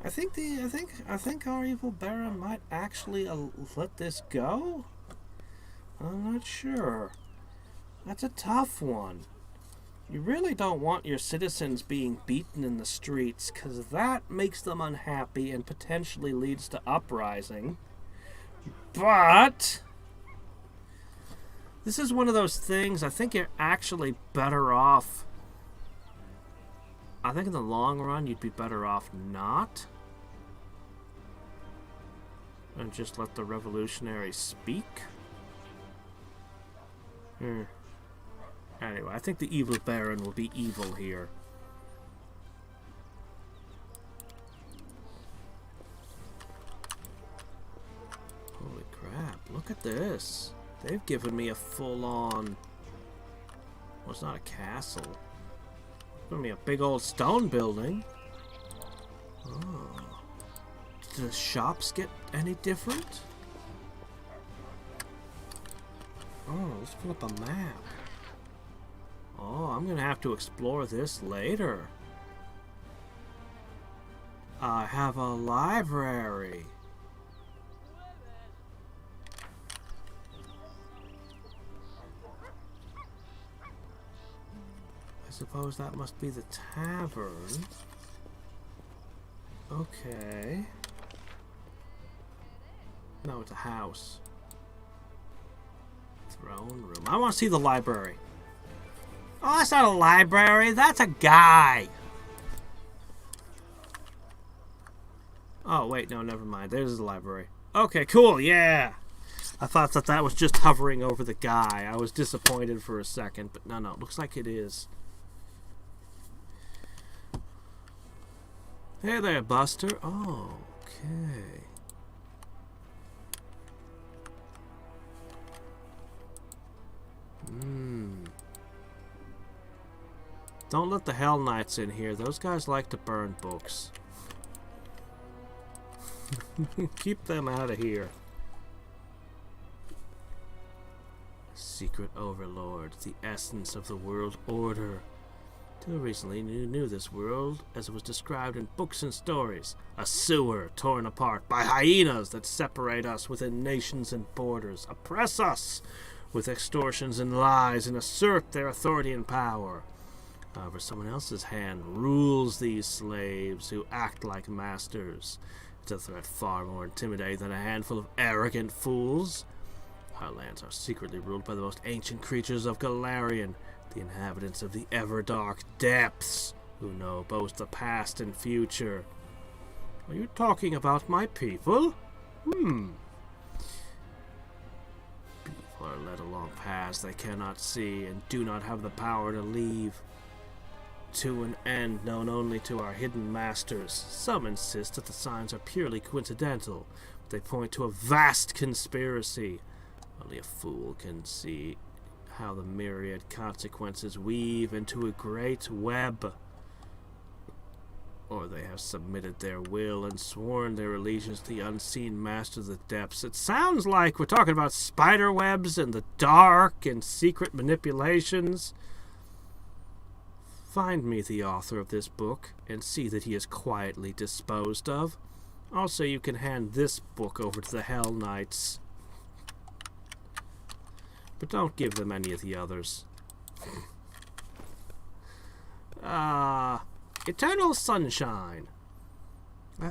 I think our evil Baron might actually let this go. I'm not sure. That's a tough one. You really don't want your citizens being beaten in the streets, because that makes them unhappy and potentially leads to uprising. But this is one of those things, I think you're actually better off. I think in the long run you'd be better off not. And just let the revolutionary speak. Anyway, I think the evil Baron will be evil here. Holy crap, look at this. They've given me a full-on... well, it's not a castle. It's given me a big old stone building. Oh. Do the shops get any different? Oh, let's pull up a map. Oh, I'm gonna have to explore this later. I have a library. I suppose that must be the tavern. Okay. No, it's a house. Throne room. I want to see the library. Oh, that's not a library. That's a guy. Oh, wait. No, never mind. There's the library. Okay, cool. Yeah. I thought that was just hovering over the guy. I was disappointed for a second, but no, it looks like it is. Hey there, Buster. Oh, okay. Don't let the Hell Knights in here. Those guys like to burn books. Keep them out of here. Secret overlord, the essence of the world order. Till recently you knew this world as it was described in books and stories. A sewer torn apart by hyenas that separate us within nations and borders, oppress us with extortions and lies, and assert their authority and power. However, someone else's hand rules these slaves who act like masters. It's a threat far more intimidating than a handful of arrogant fools. Our lands are secretly ruled by the most ancient creatures of Galarian, the inhabitants of the ever-dark depths, who know both the past and future. Are you talking about my people? People are led along paths they cannot see and do not have the power to leave. To an end known only to our hidden masters. Some insist that the signs are purely coincidental, but they point to a vast conspiracy. Only a fool can see how the myriad consequences weave into a great web. Or they have submitted their will and sworn their allegiance to the unseen master of the depths. It sounds like we're talking about spider webs and the dark and secret manipulations. Find me the author of this book and see that he is quietly disposed of. Also, you can hand this book over to the Hell Knights. But don't give them any of the others. Eternal sunshine.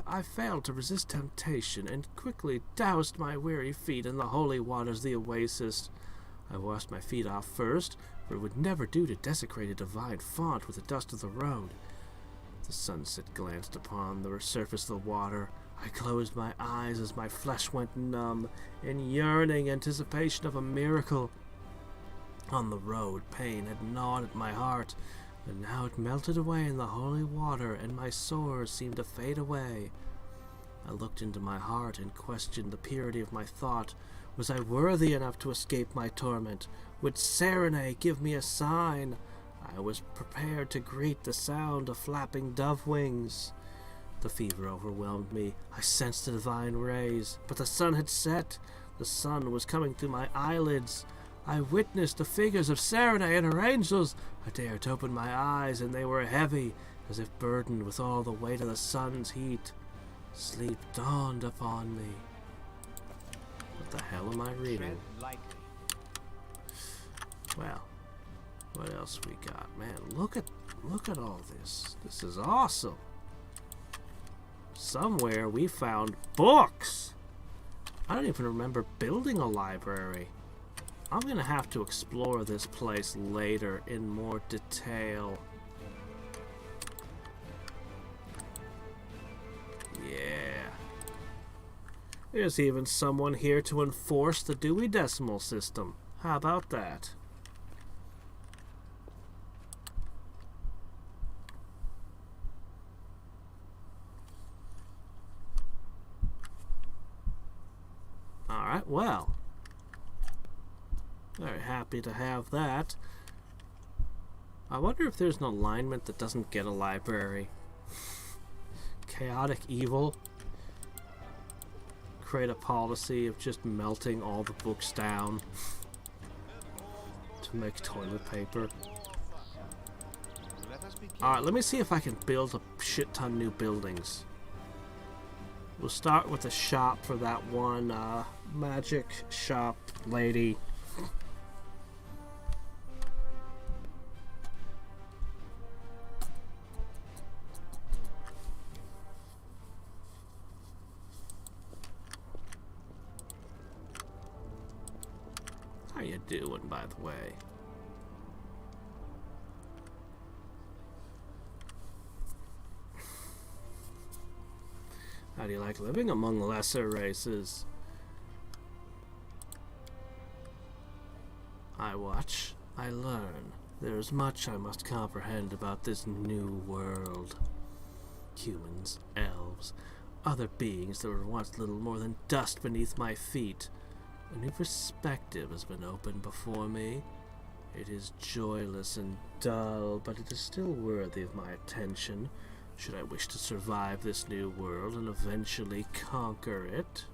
I failed to resist temptation and quickly doused my weary feet in the holy waters of the oasis. I washed my feet off first, for it would never do to desecrate a divine font with the dust of the road. The sunset glanced upon the surface of the water. I closed my eyes as my flesh went numb, in yearning anticipation of a miracle. On the road, pain had gnawed at my heart, but now it melted away in the holy water, and my sores seemed to fade away. I looked into my heart and questioned the purity of my thought. Was I worthy enough to escape my torment? Would Serene give me a sign? I was prepared to greet the sound of flapping dove wings. The fever overwhelmed me. I sensed the divine rays, but the sun had set. The sun was coming through my eyelids. I witnessed the figures of Serene and her angels. I dared to open my eyes, and they were heavy, as if burdened with all the weight of the sun's heat. Sleep dawned upon me. What the hell am I reading? Well, what else we got? Man, look at all this. This is awesome. Somewhere we found books. I don't even remember building a library. I'm gonna have to explore this place later in more detail. Yeah. There's even someone here to enforce the Dewey Decimal System. How about that? Alright, well. Very happy to have that. I wonder if there's an alignment that doesn't get a library. Chaotic evil. Create a policy of just melting all the books down to make toilet paper. Alright, let me see if I can build a shit ton new buildings. We'll start with a shop for that one magic shop lady. How you doing, by the way? How do you like living among lesser races? I watch, I learn. There is much I must comprehend about this new world. Humans, elves, other beings that were once little more than dust beneath my feet. A new perspective has been opened before me. It is joyless and dull, but it is still worthy of my attention, should I wish to survive this new world and eventually conquer it.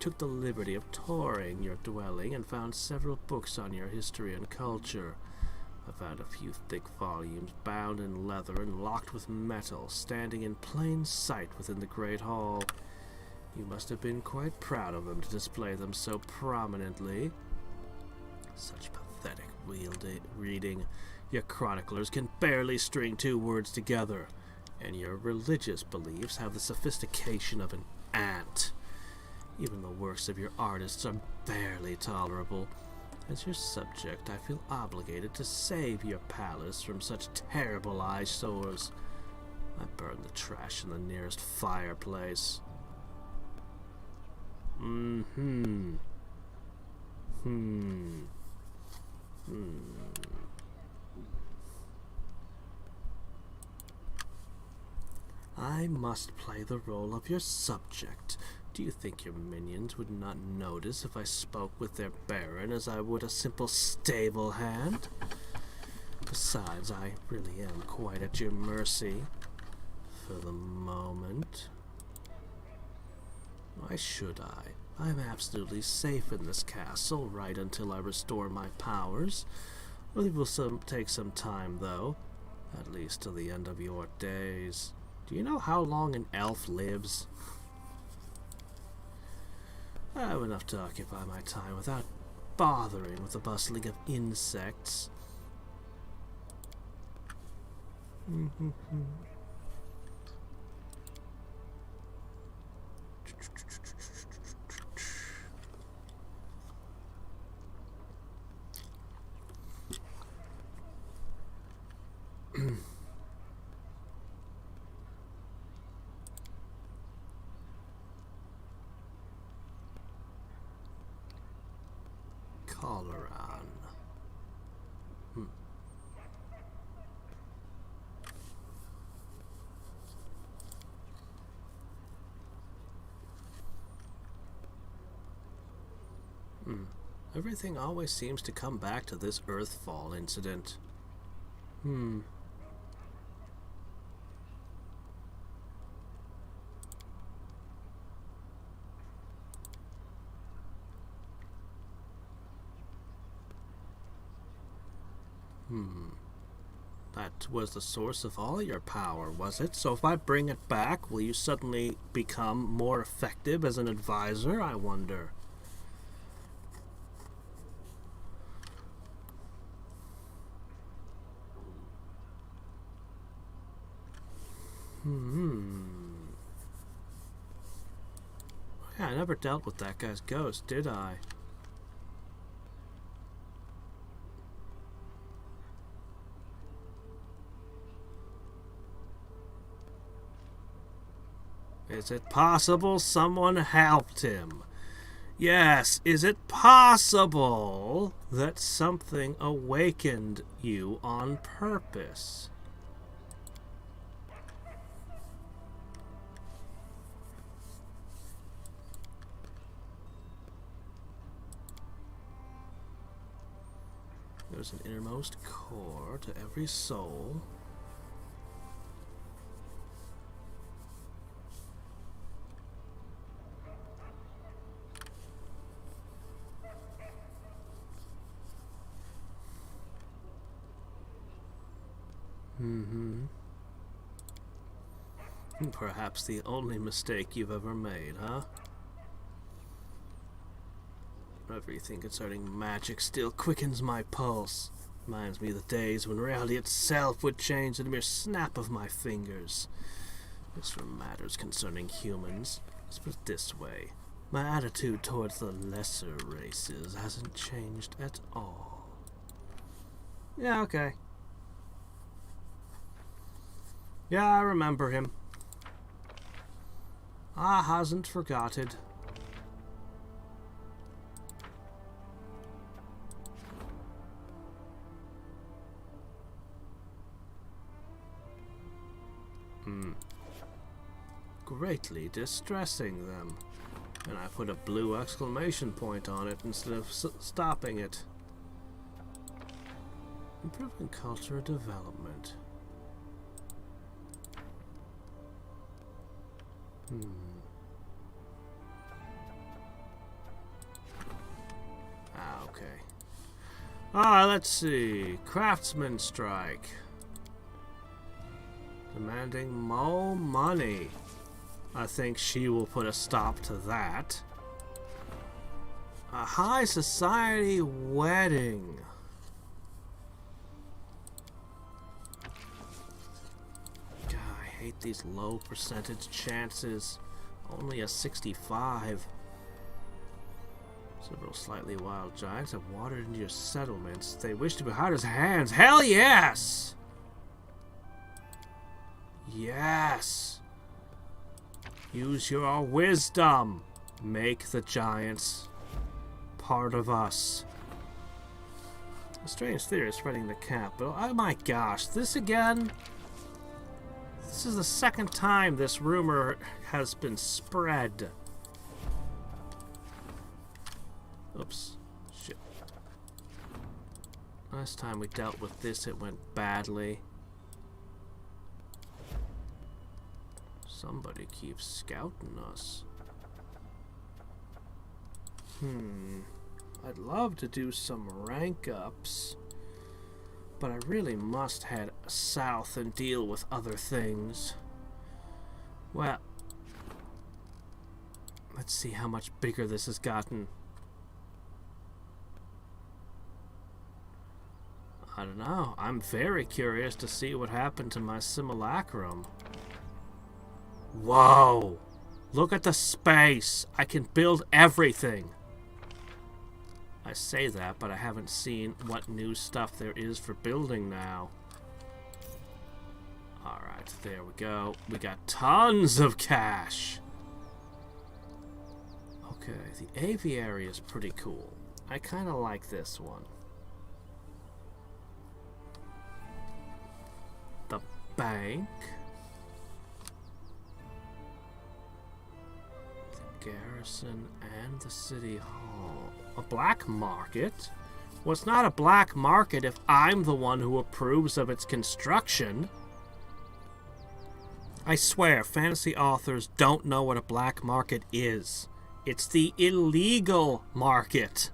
took the liberty of touring your dwelling and found several books on your history and culture. I found a few thick volumes bound in leather and locked with metal, standing in plain sight within the Great Hall. You must have been quite proud of them to display them so prominently. Such pathetic reading. Your chroniclers can barely string two words together, and your religious beliefs have the sophistication of an ant. Even the works of your artists are barely tolerable. As your subject, I feel obligated to save your palace from such terrible eyesores. I burned the trash in the nearest fireplace. I must play the role of your subject. Do you think your minions would not notice if I spoke with their baron as I would a simple stable hand? Besides, I really am quite at your mercy. For the moment. Why should I? I'm absolutely safe in this castle, right until I restore my powers. It will take some time, though. At least till the end of your days. Do you know how long an elf lives? I have enough to occupy my time without bothering with the bustling of insects. Coloran. Everything always seems to come back to this Earthfall incident. That was the source of all your power, was it? So if I bring it back, will you suddenly become more effective as an advisor, I wonder? Yeah, I never dealt with that guy's ghost, did I? Is it possible someone helped him? Yes, is it possible that something awakened you on purpose? There's an innermost core to every soul. Perhaps the only mistake you've ever made, huh? Everything concerning magic still quickens my pulse. Reminds me of the days when reality itself would change at a mere snap of my fingers. As for matters concerning humans, let's put it this way. My attitude towards the lesser races hasn't changed at all. Yeah, okay. Yeah, I remember him. I hasn't forgotten. Greatly distressing them. And I put a blue exclamation point on it instead of stopping it. Improving culture development. Let's see. Craftsman strike. Demanding more money. I think she will put a stop to that. A high society wedding. God, I hate these low percentage chances. Only a 65. Several slightly wild giants have wandered into your settlements. They wish to be hard as hands. Hell yes! Yes! Use your wisdom. Make the giants part of us. A strange theory is spreading the capital. Oh my gosh, this again? This is the second time this rumor has been spread. Oops. Shit. Last time we dealt with this, it went badly. Somebody keeps scouting us. I'd love to do some rank ups, but I really must head south and deal with other things. Well, let's see how much bigger this has gotten. I don't know. I'm very curious to see what happened to my simulacrum. Whoa! Look at the space! I can build everything! I say that, but I haven't seen what new stuff there is for building now. Alright, there we go. We got tons of cash! Okay, the aviary is pretty cool. I kind of like this one. The bank. The garrison and the city hall. A black market? Well, it's not a black market if I'm the one who approves of its construction. I swear, fantasy authors don't know what a black market is. It's the illegal market.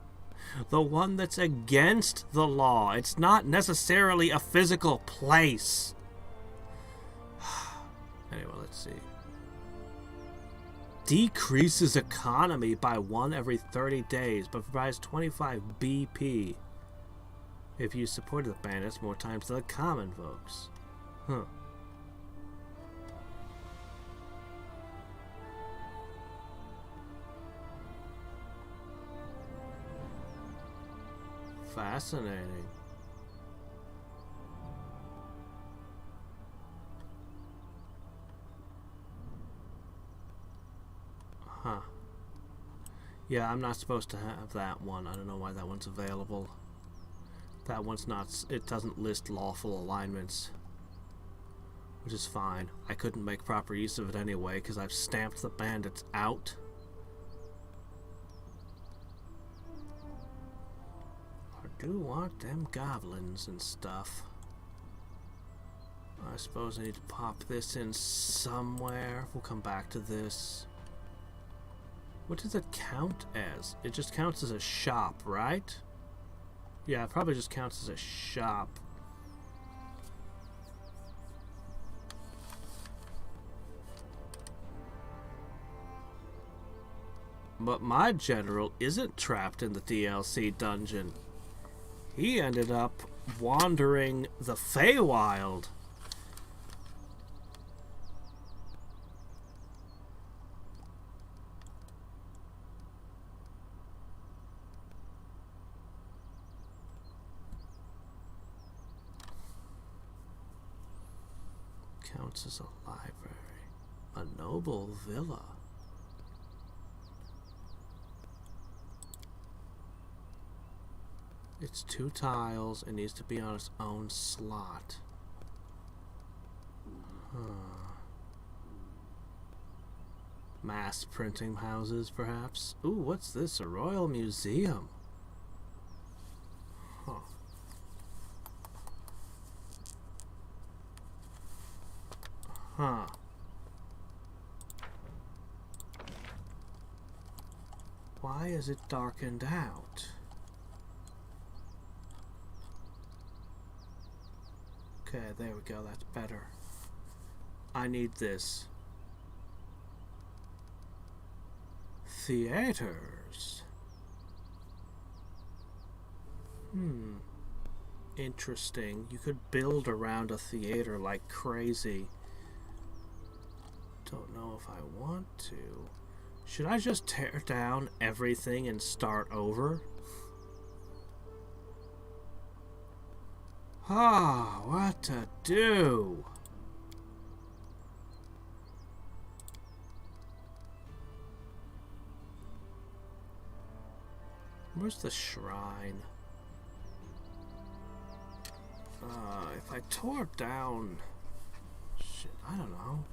The one that's against the law. It's not necessarily a physical place. Anyway, let's see. Decreases economy by 1 every 30 days, but provides 25 BP. If you support the bandits more times than the common folks. Huh. Fascinating. Huh. Yeah, I'm not supposed to have that one. I don't know why that one's available. That one's not... It doesn't list lawful alignments. Which is fine. I couldn't make proper use of it anyway, because I've stamped the bandits out. I do want them goblins and stuff. I suppose I need to pop this in somewhere. We'll come back to this. What does it count as? It just counts as a shop, right? Yeah, it probably just counts as a shop. But my general isn't trapped in the DLC dungeon. He ended up wandering the Feywild. Counts as a library. A noble villa. It's 2 tiles. It needs to be on its own slot. Mass printing houses, perhaps? Ooh, what's this? A royal museum. Huh. Huh. Why is it darkened out? Okay, there we go. That's better. I need this. Theaters. Interesting. You could build around a theater like crazy. Don't know if I want to. Should I just tear down everything and start over? Ah, what to do? Where's the shrine? If I tore down... Shit, I don't know.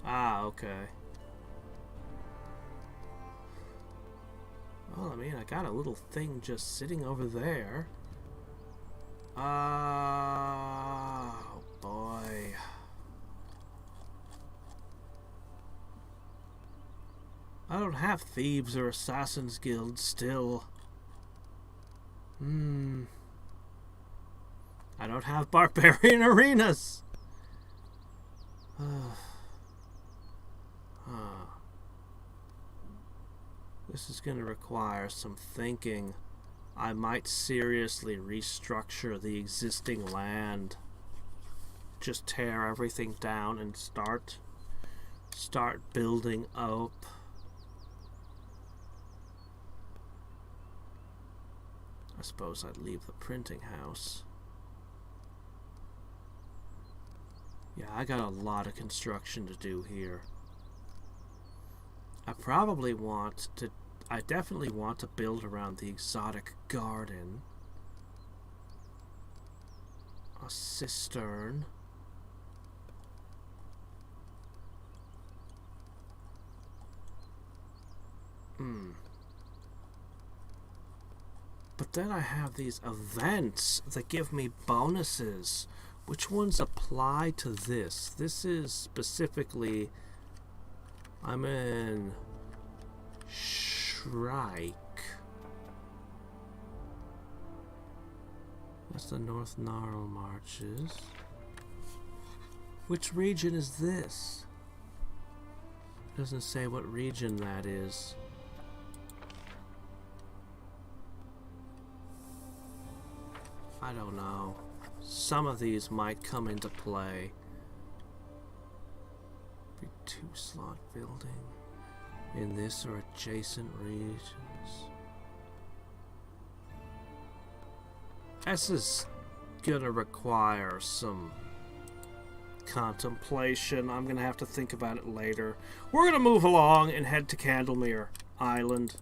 Ah, okay. Well, I mean, I got a little thing just sitting over there. Oh, boy. I don't have thieves or assassins guilds still. I don't have barbarian arenas. This is going to require some thinking. I might seriously restructure the existing land. Just tear everything down and start building up. I suppose I'd leave the printing house. Yeah, I got a lot of construction to do here. I definitely want to build around the exotic garden. A cistern. But then I have these events that give me bonuses. Which ones apply to this? This is specifically... I'm in... Shrike. That's the North Gnarl Marches. Which region is this? Doesn't say what region that is. I don't know. Some of these might come into play. 2-slot building in this or adjacent regions. This is gonna require some contemplation. I'm gonna have to think about it later. We're gonna move along and head to Candlemere Island.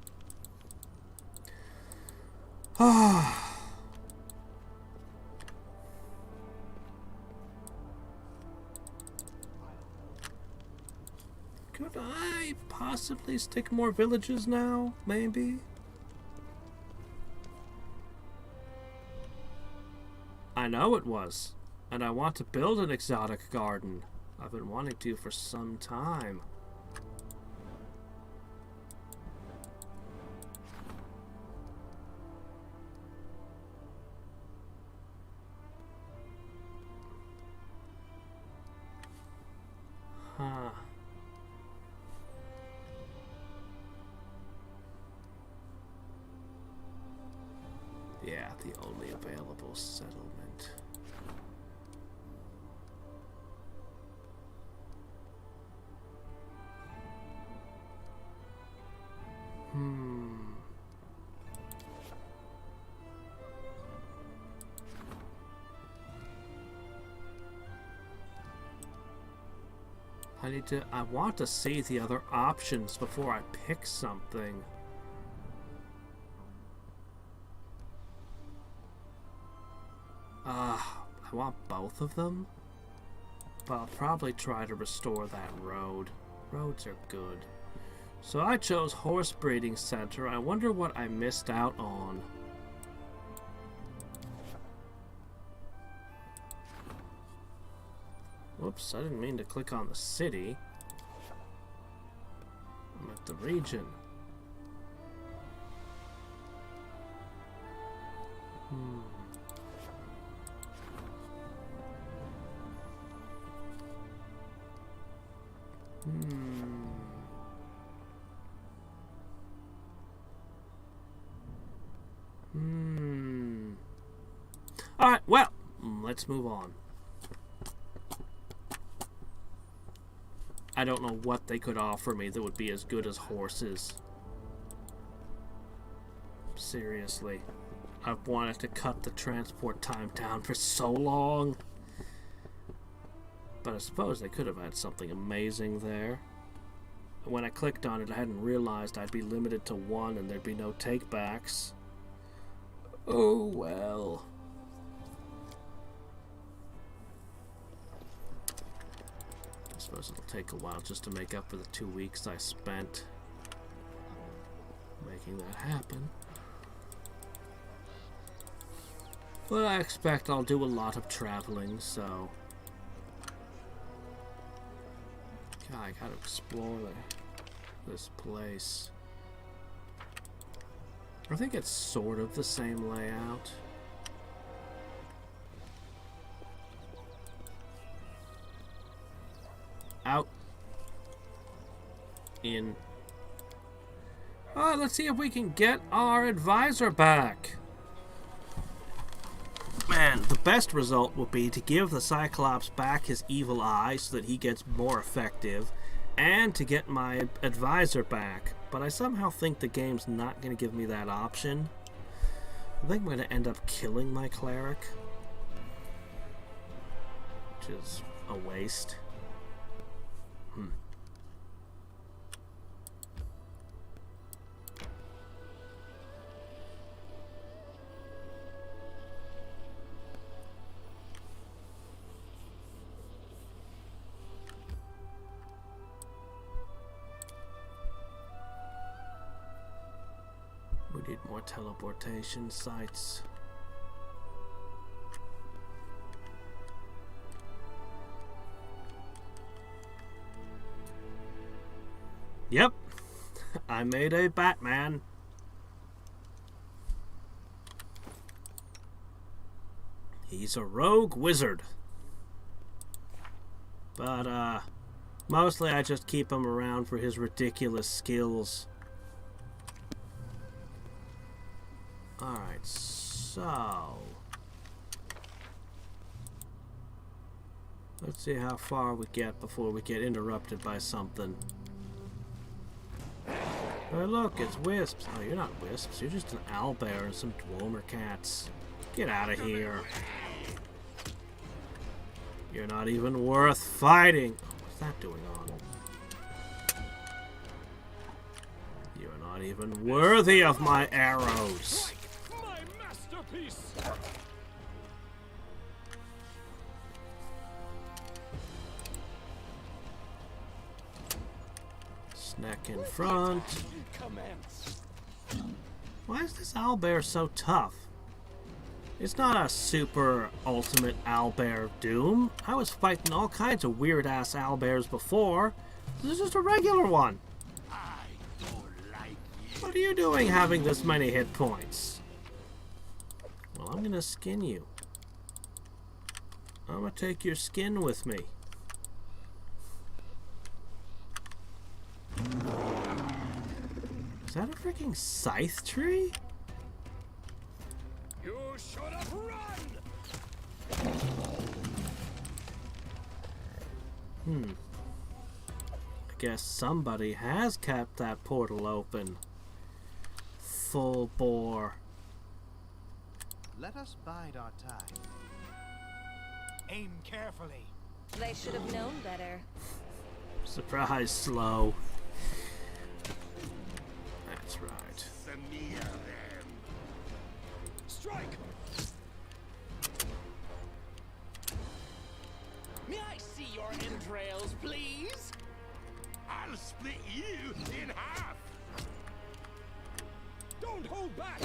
Could I possibly stick more villages now? Maybe? I know it was. And I want to build an exotic garden. I've been wanting to for some time. Huh. Yeah, the only available settlement. I want to see the other options before I pick something. I want both of them, but I'll probably try to restore that road. Roads are good. So I chose Horse Breeding Center. I wonder what I missed out on. Whoops, I didn't mean to click on the city. I'm at the region. Alright, well, let's move on. I don't know what they could offer me that would be as good as horses. Seriously. I've wanted to cut the transport time down for so long. But I suppose they could have had something amazing there. When I clicked on it, I hadn't realized I'd be limited to one and there'd be no takebacks. Oh well. I suppose it'll take a while just to make up for the 2 weeks I spent making that happen. Well, I expect I'll do a lot of traveling, so... God, I gotta explore this place. I think it's sort of the same layout. Out. In. Alright, let's see if we can get our advisor back. Man, the best result would be to give the Cyclops back his evil eye so that he gets more effective, and to get my advisor back. But I somehow think the game's not going to give me that option. I think I'm going to end up killing my cleric, which is a waste. We need more teleportation sites. Yep, I made a Batman. He's a rogue wizard. But, mostly I just keep him around for his ridiculous skills. Alright, so... let's see how far we get before we get interrupted by something. Oh look, it's wisps. Oh, you're not wisps. You're just an owlbear and some dweomer cats. Get out of here. You're not even worth fighting. Oh, what's that doing on? You're not even worthy of my arrows. My masterpiece. Snack in front. Commence. Why is this owlbear so tough? It's not a super ultimate owlbear Doom. I was fighting all kinds of weird ass owlbears before. This is just a regular one. I don't like you. What are you doing having this many hit points? Well, I'm gonna skin you. I'm gonna take your skin with me. Is that a freaking scythe tree? You should have run. I guess somebody has kept that portal open. Full bore. Let us bide our time. Aim carefully. They should have known better. Surprise slow. That's right. Smear them. Strike. May I see your entrails, please? I'll split you in half. Don't hold back.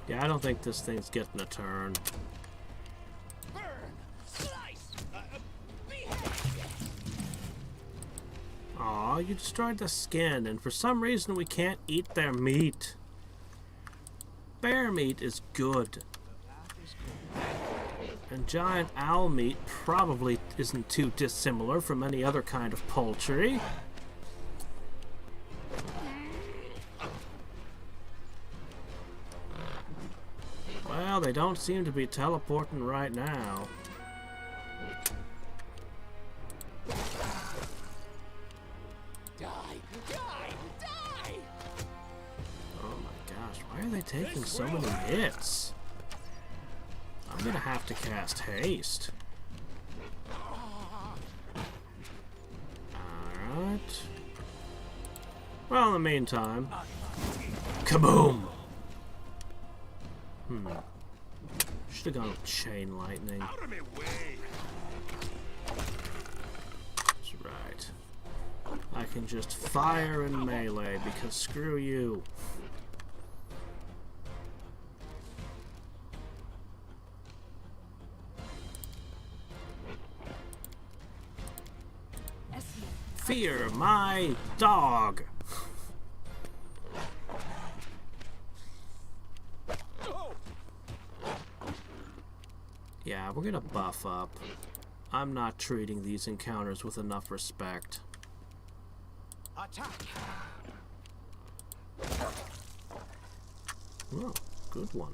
Yeah, I don't think this thing's getting a turn. Burn. Slice. Behead. Aw, Oh, you destroyed the skin, and for some reason we can't eat their meat. Bear meat is good. And giant owl meat probably isn't too dissimilar from any other kind of poultry. Well, they don't seem to be teleporting right now. Oh my gosh, why are they taking so many hits? I'm gonna have to cast haste. Alright. Well, in the meantime... Kaboom! Should have gone with chain lightning. Out of my way. That's right. I can just fire in melee because screw you. Fear my dog. Yeah, we're gonna buff up. I'm not treating these encounters with enough respect. Attack! Oh, good one.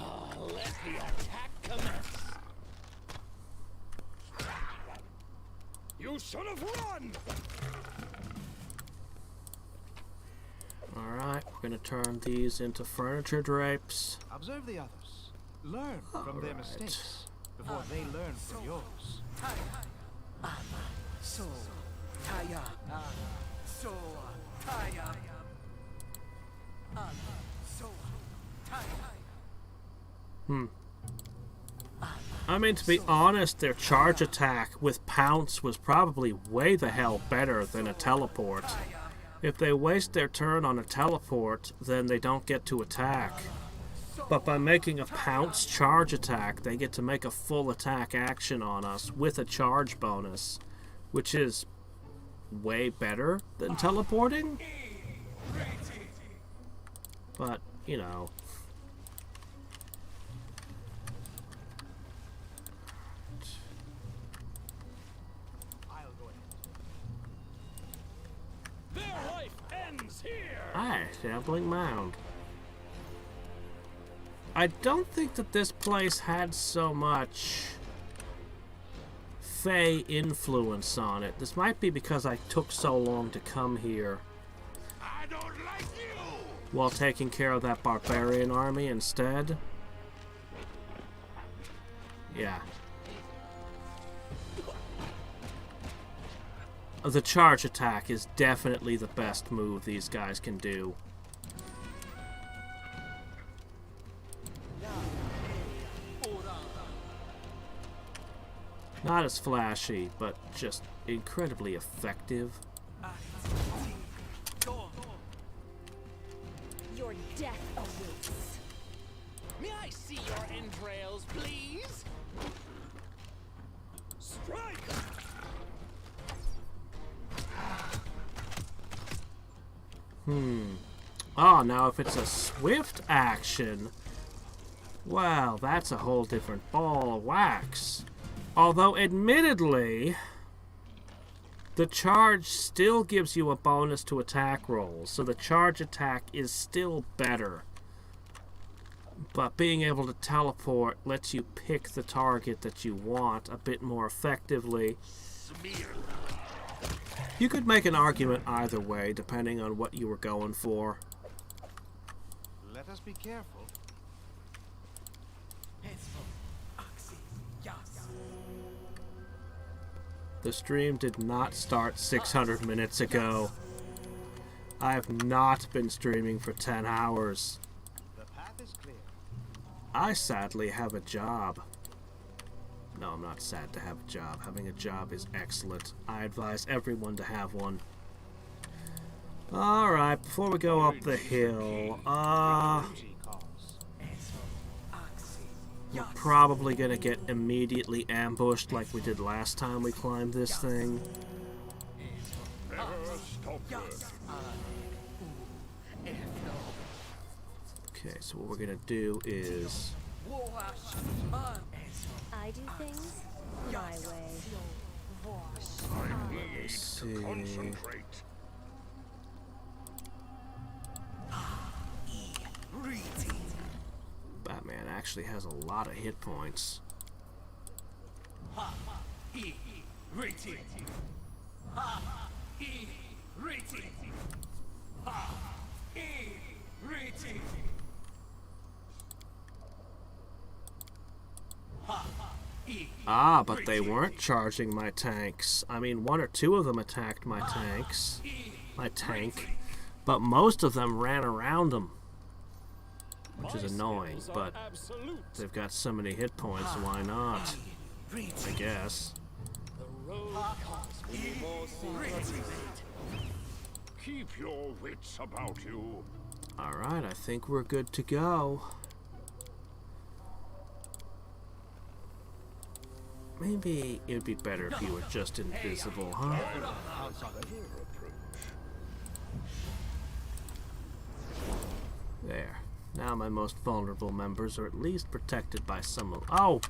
Let the attack commence. You should have run! Alright, we're gonna turn these into furniture drapes. Observe the others. Learn from their mistakes before they learn from yours. So, Taya. So, Taya. So, Taya. I mean, to be honest, their charge attack with Pounce was probably way the hell better than a teleport. If they waste their turn on a teleport, then they don't get to attack. But by making a Pounce charge attack, they get to make a full attack action on us with a charge bonus, which is way better than teleporting. But, you know. Their life ends here! Aye, Shambling Mound. I don't think that this place had so much Fey influence on it. This might be because I took so long to come here I don't like you. while taking care of that barbarian army instead. Yeah. The charge attack is definitely the best move these guys can do. Not as flashy, but just incredibly effective. Your death awaits. May I see your entrails, please? Strike! Oh, now if it's a swift action, well, that's a whole different ball of wax. Although, admittedly, the charge still gives you a bonus to attack rolls, so the charge attack is still better. But being able to teleport lets you pick the target that you want a bit more effectively. You could make an argument either way, depending on what you were going for. Let us be careful. The stream did not start 600 minutes ago. I have not been streaming for 10 hours. The path is clear. I sadly have a job. No, I'm not sad to have a job. Having a job is excellent. I advise everyone to have one. Alright, before we go up the hill, Duty calls. We're probably gonna get immediately ambushed like we did last time we climbed this thing. Never stop learning. Okay, so what we're gonna do is... I do things my way. I need Let's to see. concentrate. Batman actually has a lot of hit points. Ah, but they weren't charging my tanks. I mean, one or two of them attacked my tank, but most of them ran around them, which is annoying, but they've got so many hit points, why not? I guess. Keep your wits about you. Alright, I think we're good to go. Maybe it would be better if you were just invisible, huh? There. Now my most vulnerable members are at least protected by some of... Oh!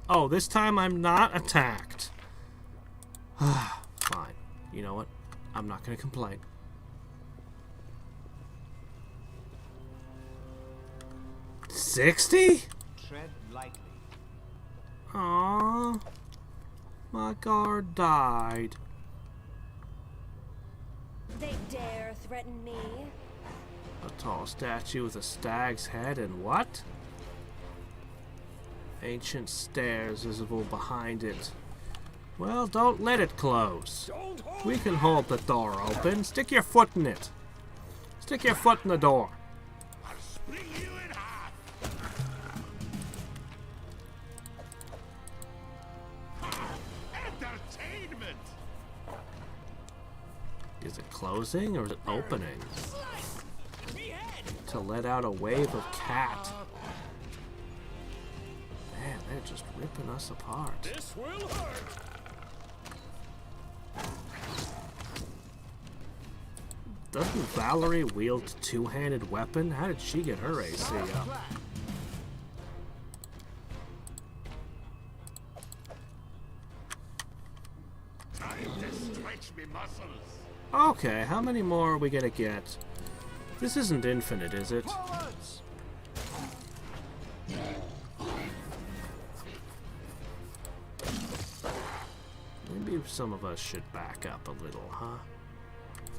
Oh, this time I'm not attacked! Fine. You know what? I'm not gonna complain. $60? Tread lightly. Aww. My guard died. They dare threaten me. A tall statue with a stag's head and what? Ancient stairs visible behind it. Well, don't let it close. We can hold the door open. Stick your foot in it. Stick your foot in the door. I'll split you in half. Entertainment. Is it closing or is it opening? To let out a wave of cat. Man, they're just ripping us apart. This will hurt. Doesn't Valerie wield a two-handed weapon? How did she get her AC up? Time to stretch me muscles. Okay, how many more are we gonna get? This isn't infinite, is it? Maybe some of us should back up a little, huh?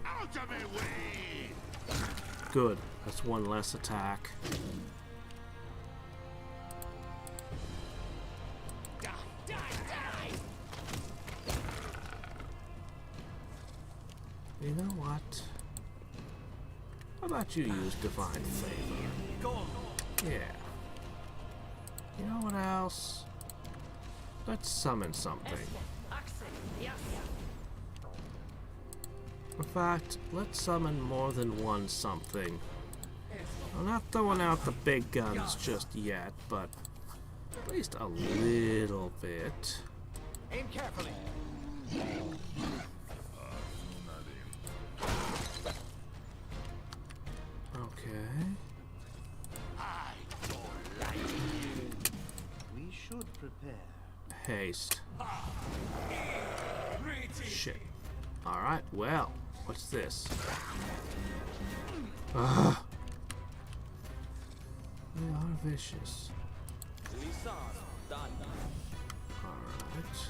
Out of my way. Good. That's one less attack. Die, die, die. You know what? How about you use Divine Favor? Yeah. You know what else? Let's summon something. In fact, let's summon more than one something. I'm not throwing out the big guns just yet, but at least a little bit. Aim carefully. Okay. We should prepare. Haste. Shit. Alright, well, what's this? Ugh. They are vicious. Alright.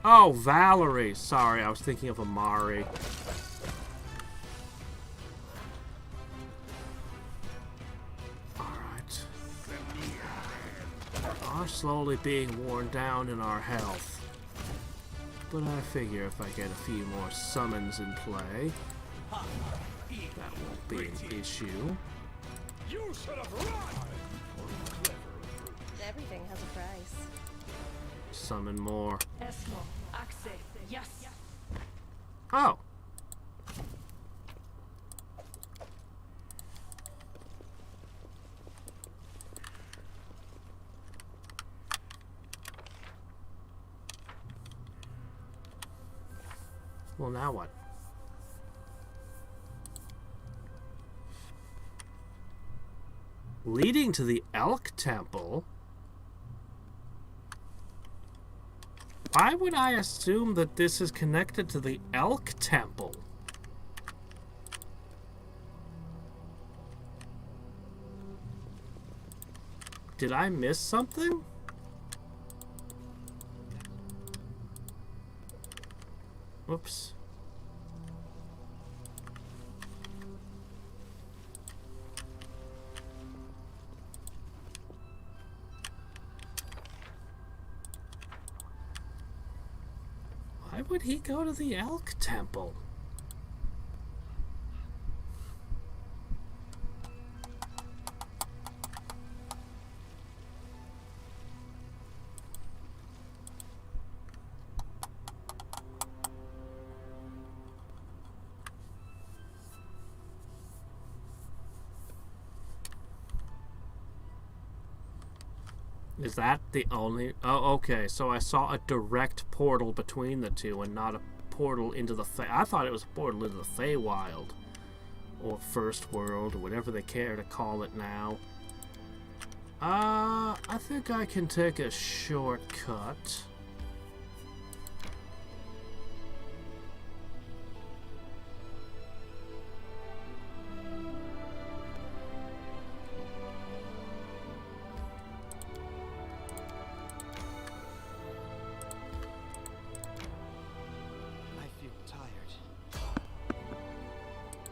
Oh, Valerie! Sorry, I was thinking of Amari. Alright. We are slowly being worn down in our health. But I figure if I get a few more summons in play, that won't be an issue. You should have run. Everything has a price. Summon more. Yes. Oh! Well, now what? Leading to the Elk Temple? Why would I assume that this is connected to the Elk Temple? Did I miss something? Whoops. Why would he go to the Elk Temple? Is that the only... Oh, okay. So I saw a direct portal between the two and not a portal into the... I thought it was a portal into the Feywild. Or First World, or whatever they care to call it now. I think I can take a shortcut.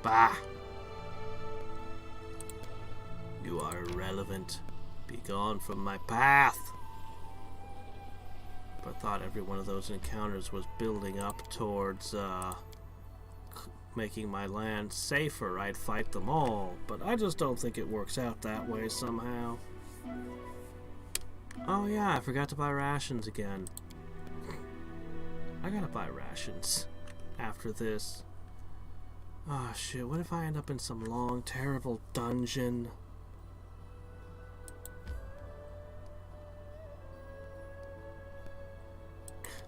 Bah! You are irrelevant. Be gone from my path! But I thought every one of those encounters was building up towards, making my land safer. I'd fight them all, but I just don't think it works out that way somehow. Oh yeah, I forgot to buy rations again. I gotta buy rations after this. Oh shit, what if I end up in some long, terrible dungeon?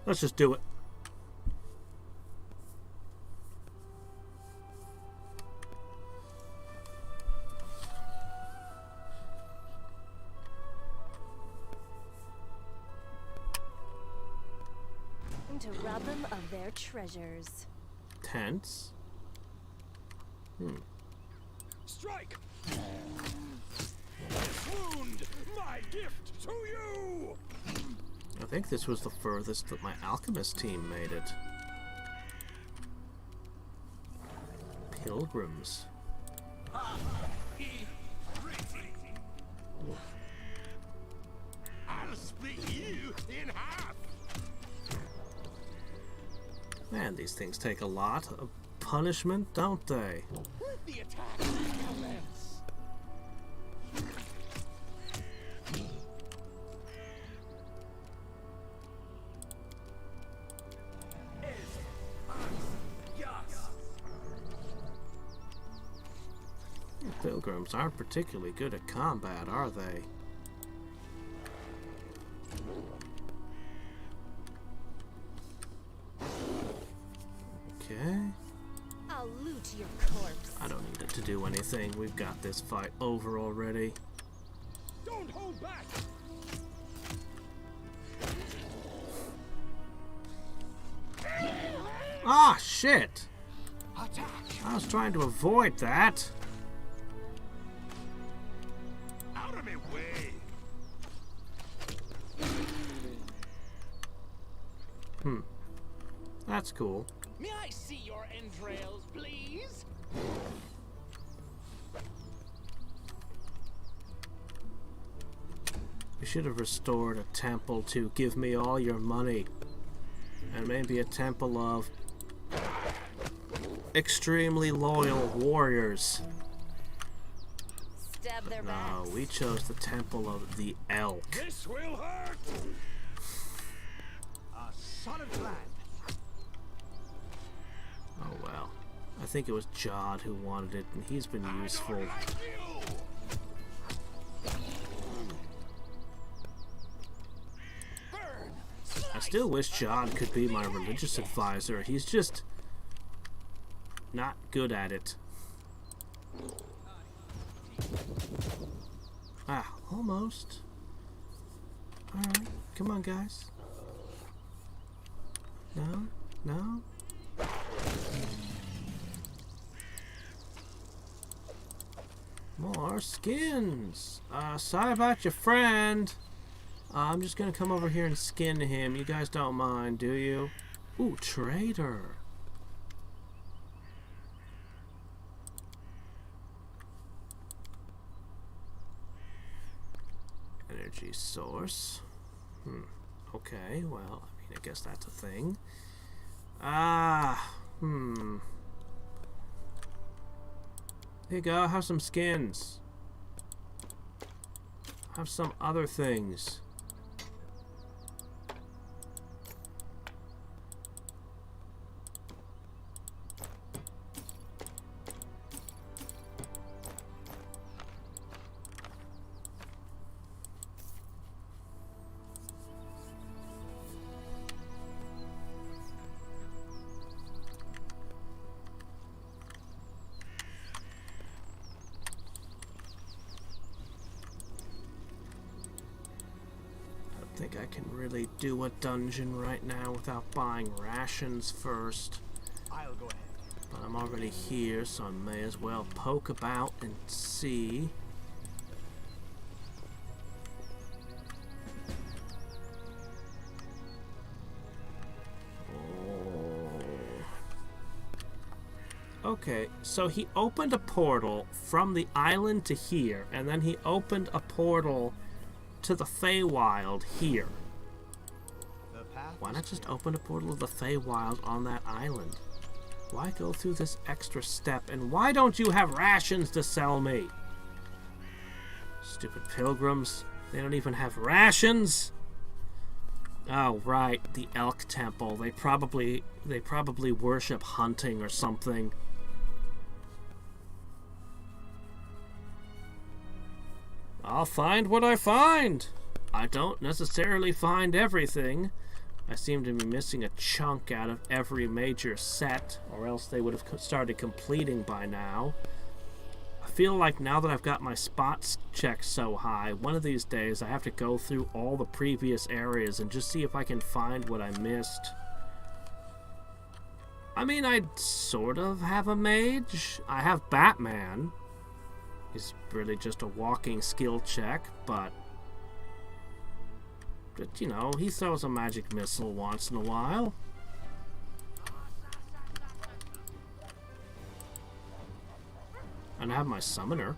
Let's just do it. To rob them of their treasures. Tense. Strike! Wound! My gift to you! I think this was the furthest that my alchemist team made it. Pilgrims. I'll split you in half. Man, these things take a lot of punishment, don't they? The attack commence! Pilgrims aren't particularly good at combat, are they? Okay. I'll loot your corpse. I don't need it to do anything. We've got this fight over already. Don't hold back! Ah, shit! Attack! I was trying to avoid that. Out of my way. That's cool. May I see your entrails, please? We should have restored a temple to give me all your money. And maybe a temple of extremely loyal warriors. Stab their No, backs. we chose the temple of the elk. This will hurt! A solid land. Oh well. I think it was Jod who wanted it, and he's been useful. Like you. Burn! I still wish Jod could be my religious advisor. He's just not good at it. Ah, almost. Alright, come on, guys. No? No? More skins! Sorry about your friend. I'm just gonna come over here and skin him. You guys don't mind, do you? Ooh, traitor. Energy source. Okay, well, I mean, I guess that's a thing. Here you go, have some skins. Have some other things. I think I can really do a dungeon right now without buying rations first. I'll go ahead. But I'm already here, so I may as well poke about and see. Okay, so he opened a portal from the island to here, and then he opened a portal to the Feywild here. Why not just open a portal to the Feywild on that island? Why go through this extra step, and why don't you have rations to sell me? Stupid pilgrims. They don't even have rations? Oh, right, the Elk Temple. They probably worship hunting or something. I'll find what I find. I don't necessarily find everything. I seem to be missing a chunk out of every major set, or else they would have started completing by now. I feel like now that I've got my spots checked so high, one of these days I have to go through all the previous areas and just see if I can find what I missed. I mean, I sort of have a mage. I have Batman. He's really just a walking skill check, but you know, he throws a magic missile once in a while. And I have my summoner.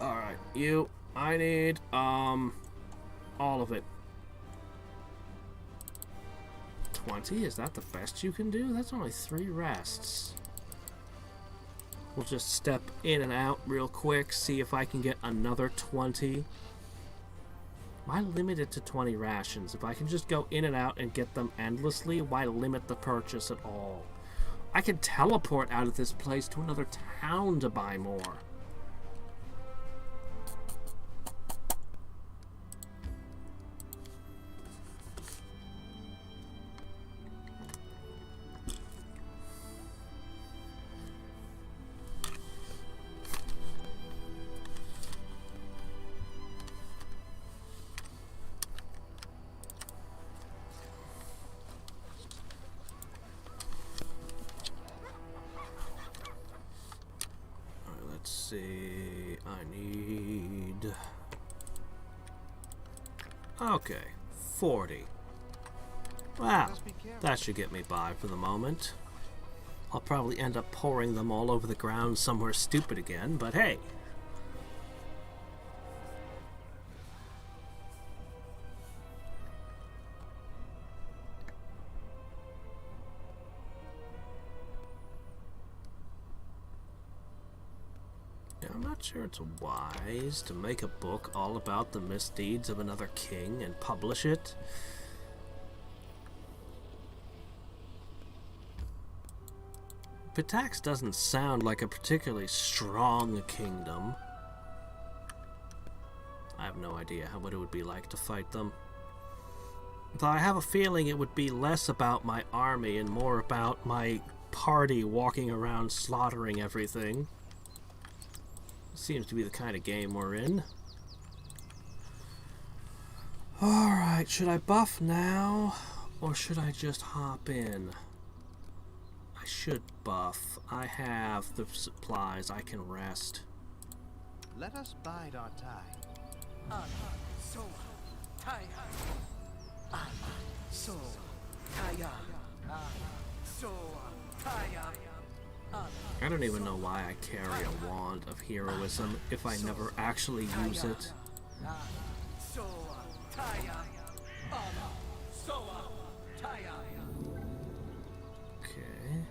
Alright, you. I need, all of it. 20? Is that the best you can do? That's only 3 rests. We'll just step in and out real quick, see if I can get another 20. Why limit it to 20 rations? If I can just go in and out and get them endlessly, why limit the purchase at all? I can teleport out of this place to another town to buy more. See, I need... Okay, 40. Wow, that should get me by for the moment. I'll probably end up pouring them all over the ground somewhere stupid again, but hey. I'm not sure it's wise to make a book all about the misdeeds of another king and publish it. Hadriex doesn't sound like a particularly strong kingdom. I have no idea what it would be like to fight them. Though I have a feeling it would be less about my army and more about my party walking around slaughtering everything. Seems to be the kind of game we're in. Alright, should I buff now? Or should I just hop in? I should buff. I have the supplies. I can rest. Let us bide our time. So Taya. So Taya. So Taya. I don't even know why I carry a wand of heroism if I never actually use it. So Taya. So Taya. Okay.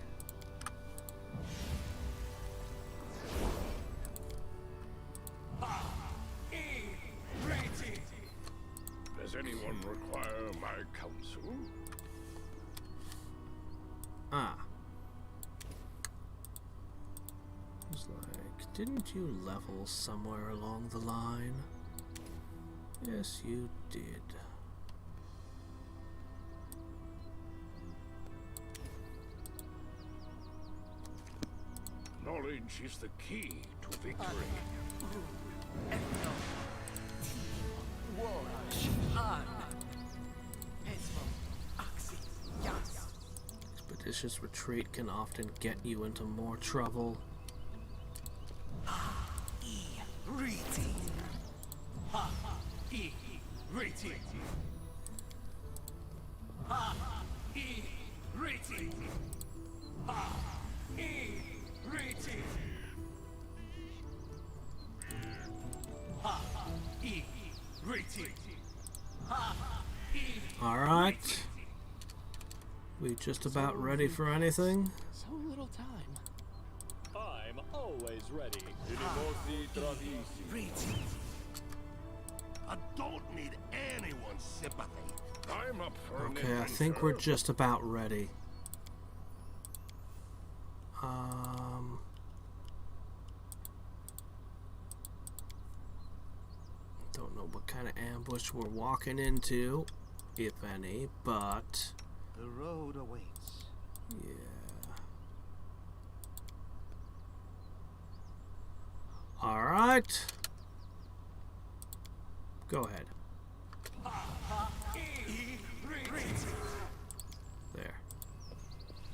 Does anyone require my counsel? Ah. It's like, didn't you level somewhere along the line? Yes, you did. Knowledge is the key to victory. Expeditious retreat can often get you into more trouble. Alright. We just about ready for anything? So little time. I'm always ready. I don't need anyone's sympathy. I'm up for an Okay, I think we're adventure. just about ready. Don't know what kind of ambush we're walking into, if any, but The road awaits. yeah. Alright. Go ahead. There.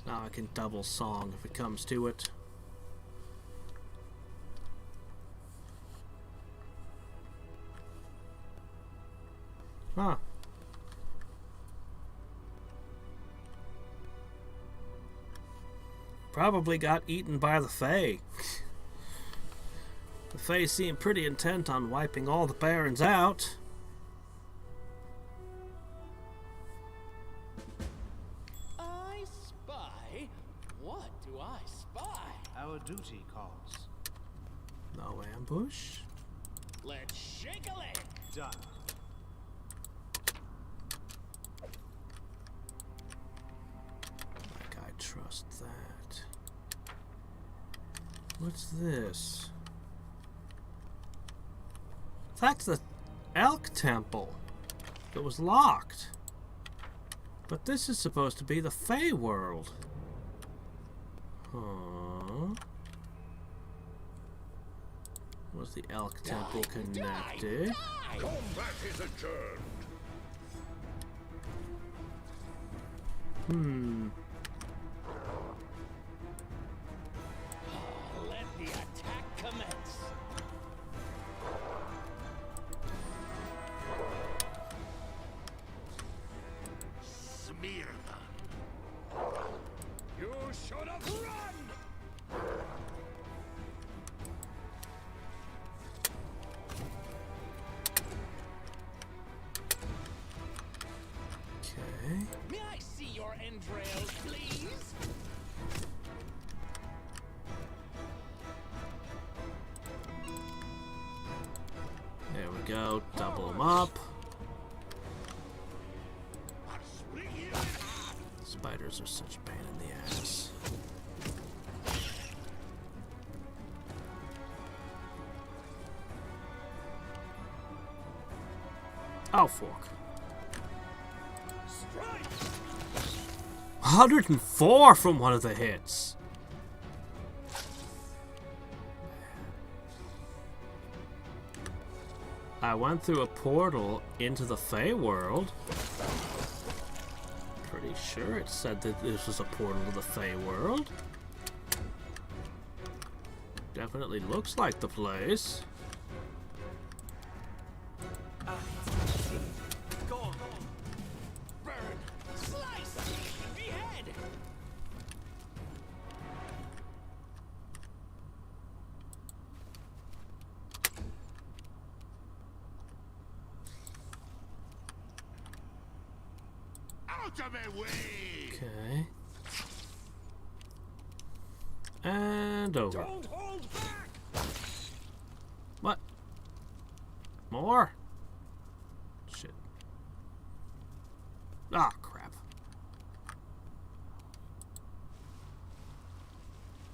Now I can double song if it comes to it. Huh. Probably got eaten by the Fae. The Fae seem pretty intent on wiping all the barons out. I spy? What do I spy? Our duty calls. No ambush. Let's shake a leg. Done. Like I trust that. What's this? That's the Elk Temple. It was locked. But this is supposed to be the Fey world. Huh. Was the Elk Temple connected? Combat is adjourned. Let the attack commence. Smear them. You should have run! Okay. May I see your entrails, please? There we go. Double them up. I'll split you in half. Spiders are such a pain in the ass. Oh, fork. 104 from one of the hits. I went through a portal into the Fey world. Pretty sure it said that this was a portal to the Fey world. Definitely looks like the place. Go on. Burn! Slice! Behead! Out of my way! Okay. And over. Don't hold back! What? More? Shit. Ah, crap.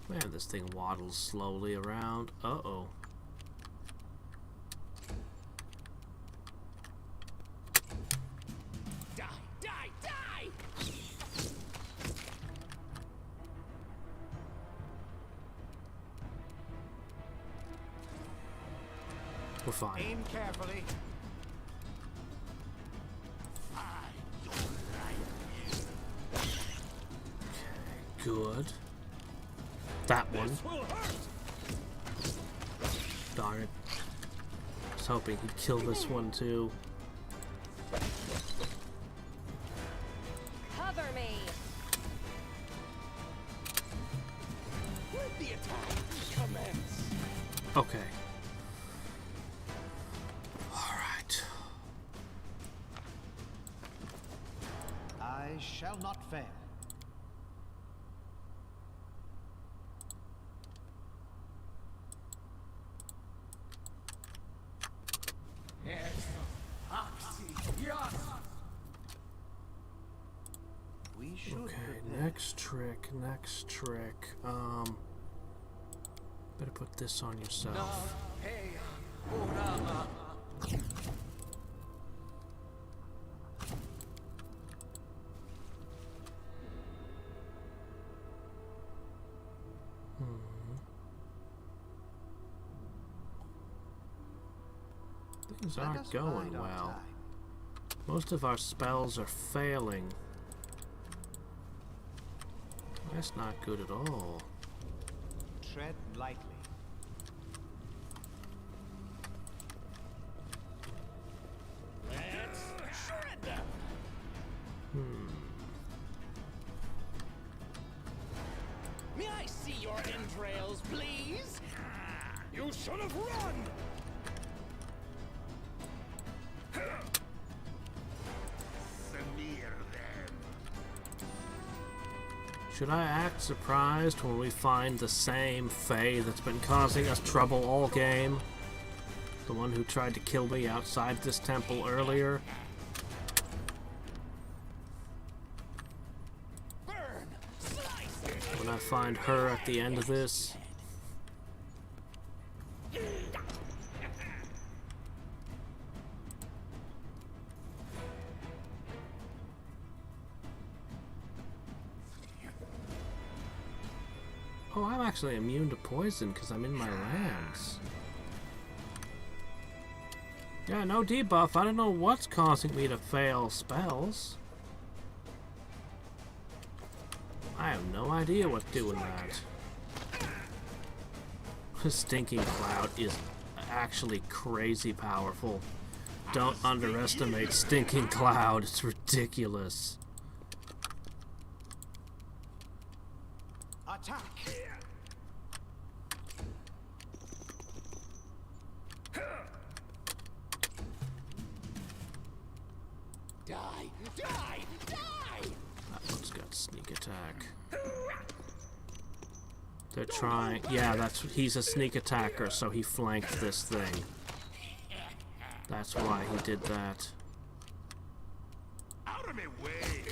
Man, this thing waddles slowly around. Uh-oh. Die! Die! Die! We're fine. Aim carefully. Good. That one. This will hurt! Darn it. I was hoping he'd kill this one too. Cover me. Let the attack commence! Okay. Alright. I shall not fail. We should Okay, prepare. next trick, next trick. Better put this on yourself. Hey, Urama. Things Let aren't us going bide our well. time. Most of our spells are failing. That's not good at all. Tread lightly. Let's shred them! May I see your entrails, please? You should have run! Smear them. Should I act surprised when we find the same Fae that's been causing us trouble all game? The one who tried to kill me outside this temple earlier? Burn! Slice! When I find her at the end of this? Oh, I'm actually immune to poison because I'm in my lands. Yeah, no debuff. I don't know what's causing me to fail spells. I have no idea what's doing that. Stinking Cloud is actually crazy powerful. Don't underestimate Stinking Cloud. It's ridiculous. Attack! Die! Die! Die! That one's got sneak attack. They're trying. Yeah, he's a sneak attacker, so he flanked this thing. That's why he did that. Out of my way!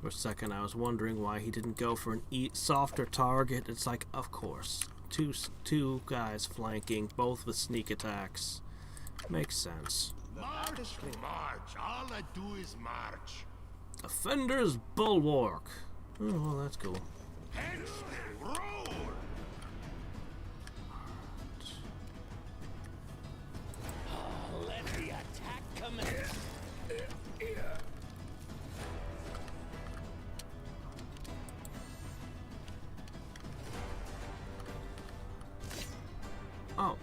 For a second, I was wondering why he didn't go for an softer target. It's like, of course, two guys flanking, both with sneak attacks. Makes sense. March, march. All I do is march. Defender's Bulwark. Oh, well, that's cool. Hence, roll. Let the attack commence. Oh.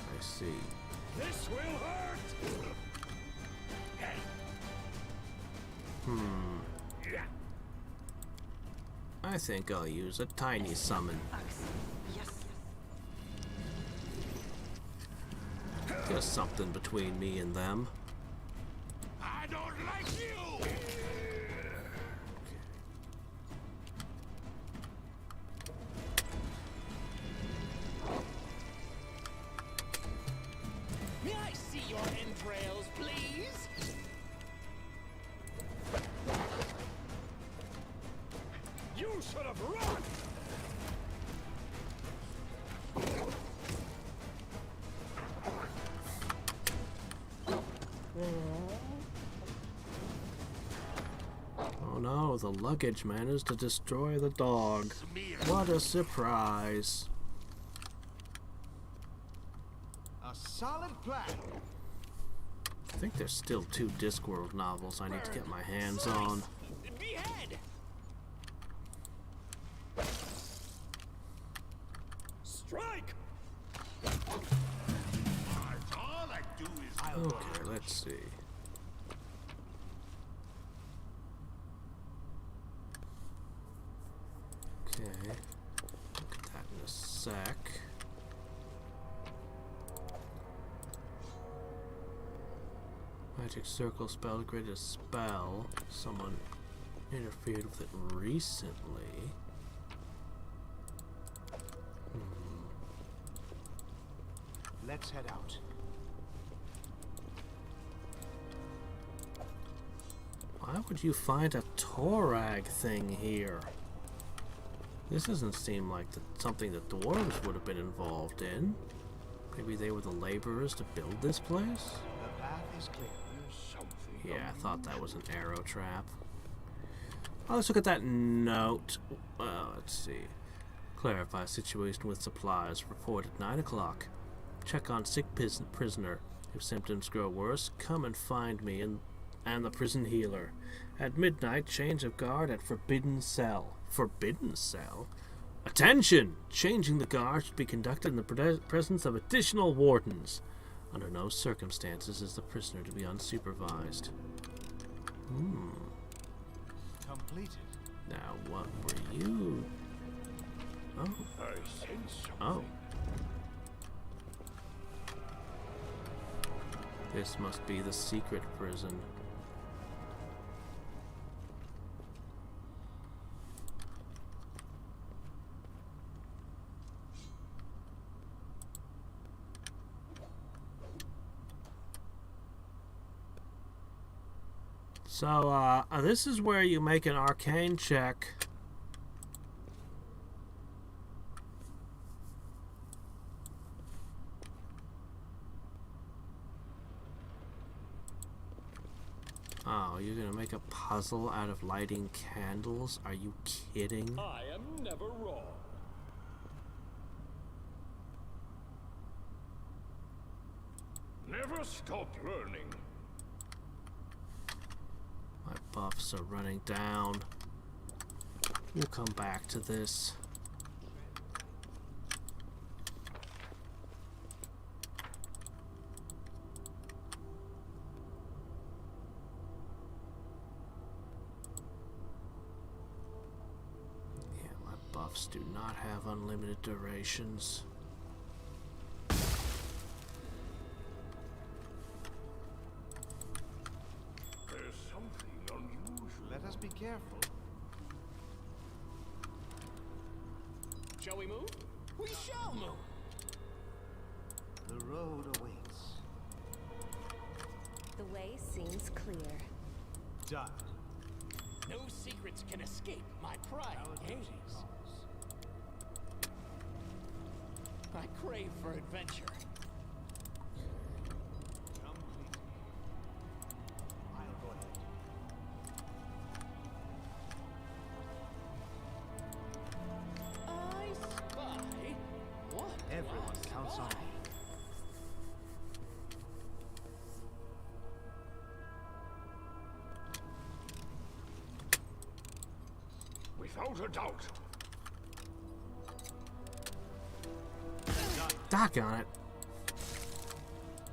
I see. This will hurt. I think I'll use a tiny summon. Just something between me and them. I don't like you. May I see your entrails, please? You should have run! Oh no, the luggage managed to destroy the dog. What a surprise. A solid plan. I think there's still 2 Discworld novels I need to get my hands on. Behead! Strike! March. All I do is Okay, let's see. Okay, look at that in a sec. Magic circle spell created a spell. Someone interfered with it recently. Let's head out. Why would you find a Torag thing here? This doesn't seem like something that dwarves would have been involved in. Maybe they were the laborers to build this place? The path is clear. Yeah, I thought that was an arrow trap. Oh, let's look at that note. Let's see. Clarify situation with supplies. Report at 9 o'clock. Check on sick prisoner. If symptoms grow worse, come and find me and the prison healer. At midnight, change of guard at Forbidden Cell. Forbidden Cell? Attention! Changing the guard should be conducted in the presence of additional wardens. Under no circumstances is the prisoner to be unsupervised. Completed. Now, what were you? Oh. I sense something. Oh. This must be the secret prison. So, this is where you make an arcane check. Oh, you're gonna make a puzzle out of lighting candles? Are you kidding? I am never wrong. Never stop learning. My buffs are running down. We'll come back to this. Yeah, my buffs do not have unlimited durations. There's something unusual. Let us be careful. Shall we move? We shall move. The road awaits. The way seems clear. Done. No secrets can escape my prying gaze. I crave for adventure. Complete. I'll go ahead. I spy. What? Everyone counts on me. Without a doubt. Dock on it.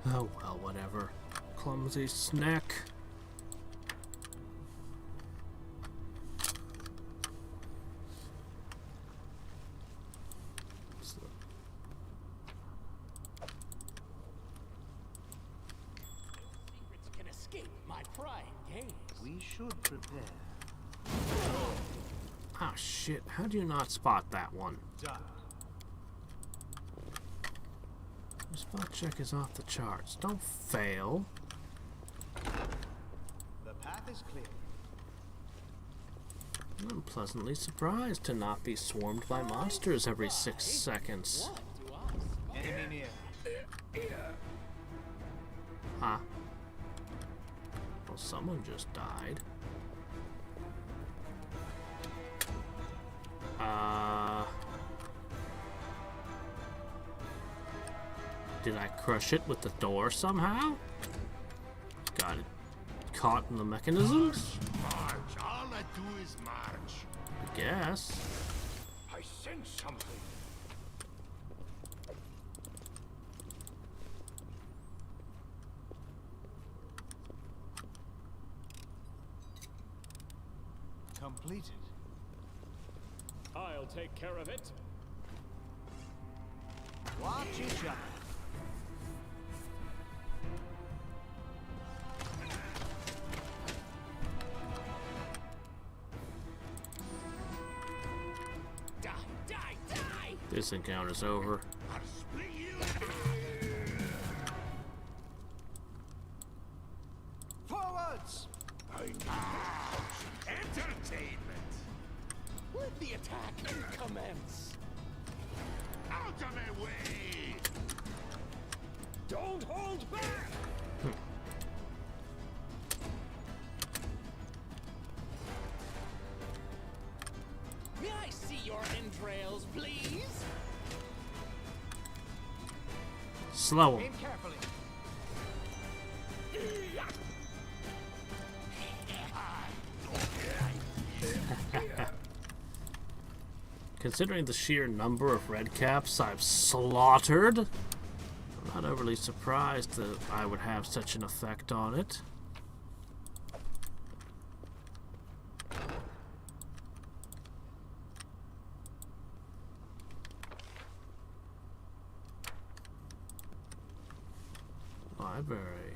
Oh well, whatever. Clumsy snack. Secrets can escape my prying gaze. We should prepare. Oh shit, how do you not spot that one? Done. The spot check is off the charts. Don't fail. The path is clear. I'm pleasantly surprised to not be swarmed by monsters every 6 seconds. What do I spy? Enemy near. Huh? Well, someone just died. Did I crush it with the door somehow? Got it caught in the mechanisms? March. All I do is march. I guess. I sense something. Completed. I'll take care of it. Watch each other. Die, die, die! This encounter's over. I'll split you. Forwards! Entertainment. Let the attack commence. Out of my way. Don't hold back! May I see your entrails, please? Slow 'em. Aim carefully. Considering the sheer number of red caps I've slaughtered, I'm not overly surprised that I would have such an effect on it. Library.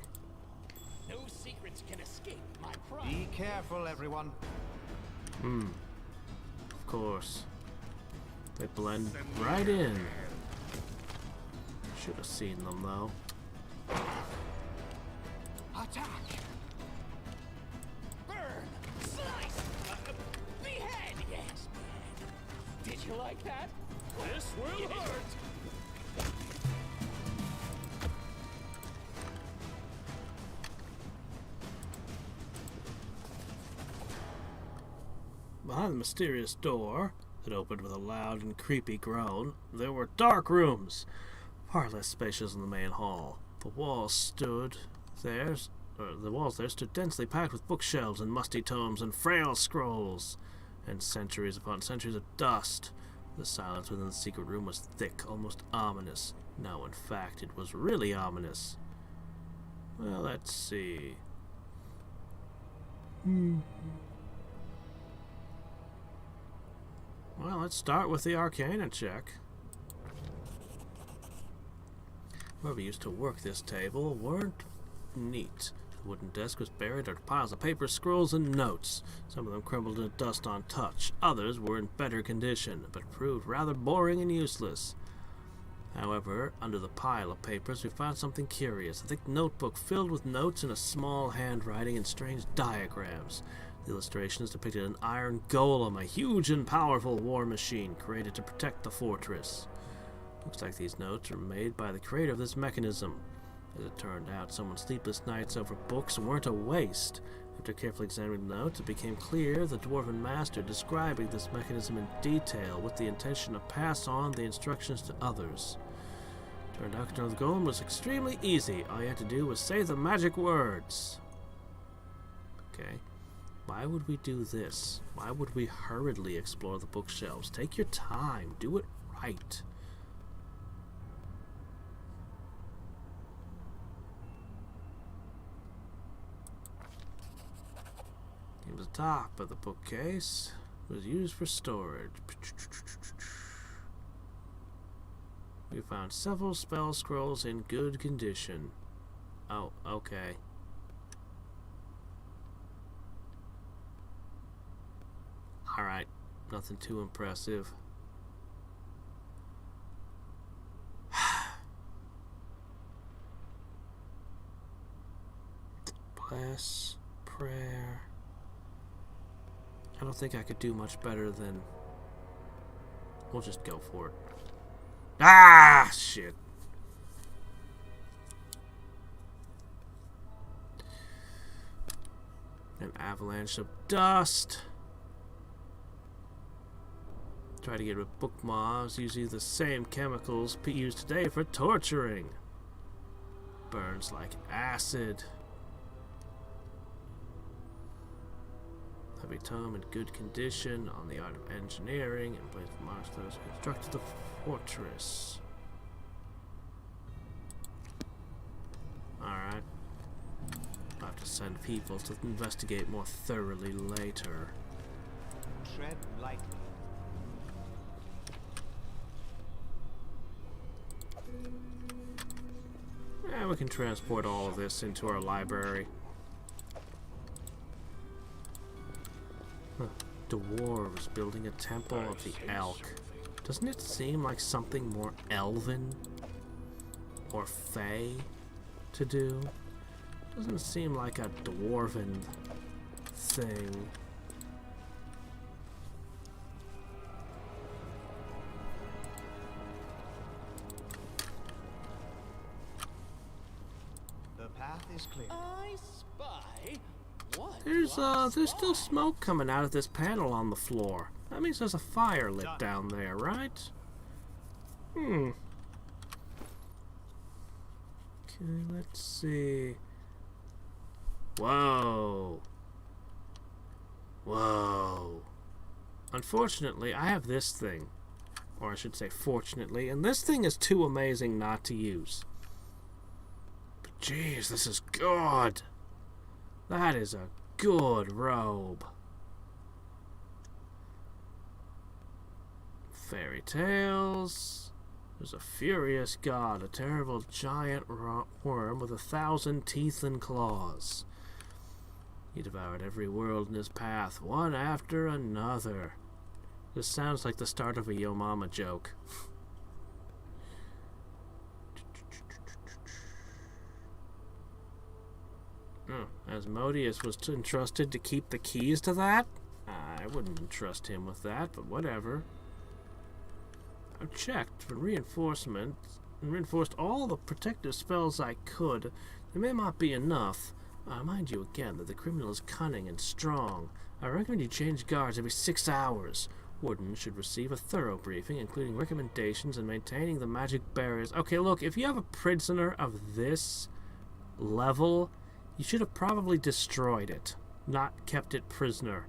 No secrets can escape my pride. Be careful, everyone. Of course. They blend right in. Should have seen them though. Attack! Burn! Slice! Behead! Yes, behead. Did you like that? This will hurt. Behind the mysterious door, that opened with a loud and creepy groan, there were dark rooms, far less spacious than the main hall. The walls there stood densely packed with bookshelves and musty tomes and frail scrolls, and centuries upon centuries of dust. The silence within the secret room was thick, almost ominous. No, in fact, it was really ominous. Well, let's see. Well, let's start with the Arcana check. Whoever used to work this table weren't neat. The wooden desk was buried under piles of paper, scrolls, and notes. Some of them crumbled into dust on touch. Others were in better condition, but proved rather boring and useless. However, under the pile of papers, we found something curious. A thick notebook filled with notes in a small handwriting and strange diagrams. The illustrations depicted an iron golem, a huge and powerful war machine created to protect the fortress. Looks like these notes were made by the creator of this mechanism. As it turned out, someone's sleepless nights over books weren't a waste. After carefully examining the notes, it became clear the Dwarven Master describing this mechanism in detail with the intention to pass on the instructions to others. Turned out control of the golem was extremely easy. All you had to do was say the magic words. Okay. Why would we do this? Why would we hurriedly explore the bookshelves? Take your time. Do it right. Came to the top of the bookcase. It was used for storage. We found several spell scrolls in good condition. Oh, okay. Alright, nothing too impressive. Bless, prayer. I don't think I could do much better than... We'll just go for it. Ah, shit. An avalanche of dust. Try to get rid of book moths using the same chemicals used today for torturing. Burns like acid. Heavy tome in good condition on the art of engineering and place marshmallows constructed the fortress. Alright. I'll have to send people to investigate more thoroughly later. Tread lightly. And we can transport all of this into our library. Dwarves building a temple of the elk. Doesn't it seem like something more elven or fey to do? Doesn't seem like a dwarven thing. The path is clear. I spy. What? There's still smoke coming out of this panel on the floor. That means there's a fire lit down there, right? Okay, let's see. Whoa. Whoa. Unfortunately, I have this thing. Or I should say fortunately, and this thing is too amazing not to use. But jeez, this is good. That is a good robe. Fairy tales. There's a furious god, a terrible giant worm with 1,000 teeth and claws. He devoured every world in his path, one after another. This sounds like the start of a Yo Mama joke. Asmodeus was entrusted to keep the keys to that? I wouldn't entrust him with that, but whatever. I've checked for reinforcement and reinforced all the protective spells I could. There may not be enough. I remind you again that the criminal is cunning and strong. I recommend you change guards every 6 hours. Wardens should receive a thorough briefing, including recommendations and maintaining the magic barriers. Okay, look, if you have a prisoner of this level, you should have probably destroyed it, not kept it prisoner.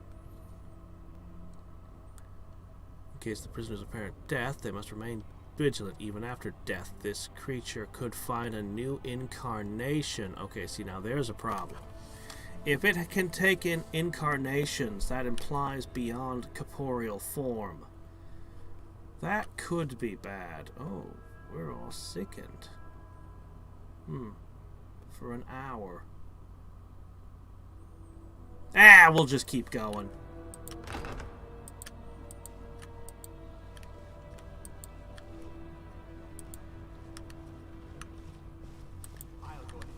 In case the prisoner's apparent death, they must remain vigilant even after death. This creature could find a new incarnation. Okay, see, now there's a problem. If it can take in incarnations, that implies beyond corporeal form. That could be bad. Oh, we're all sickened. For an hour. We'll just keep going. I'll go ahead.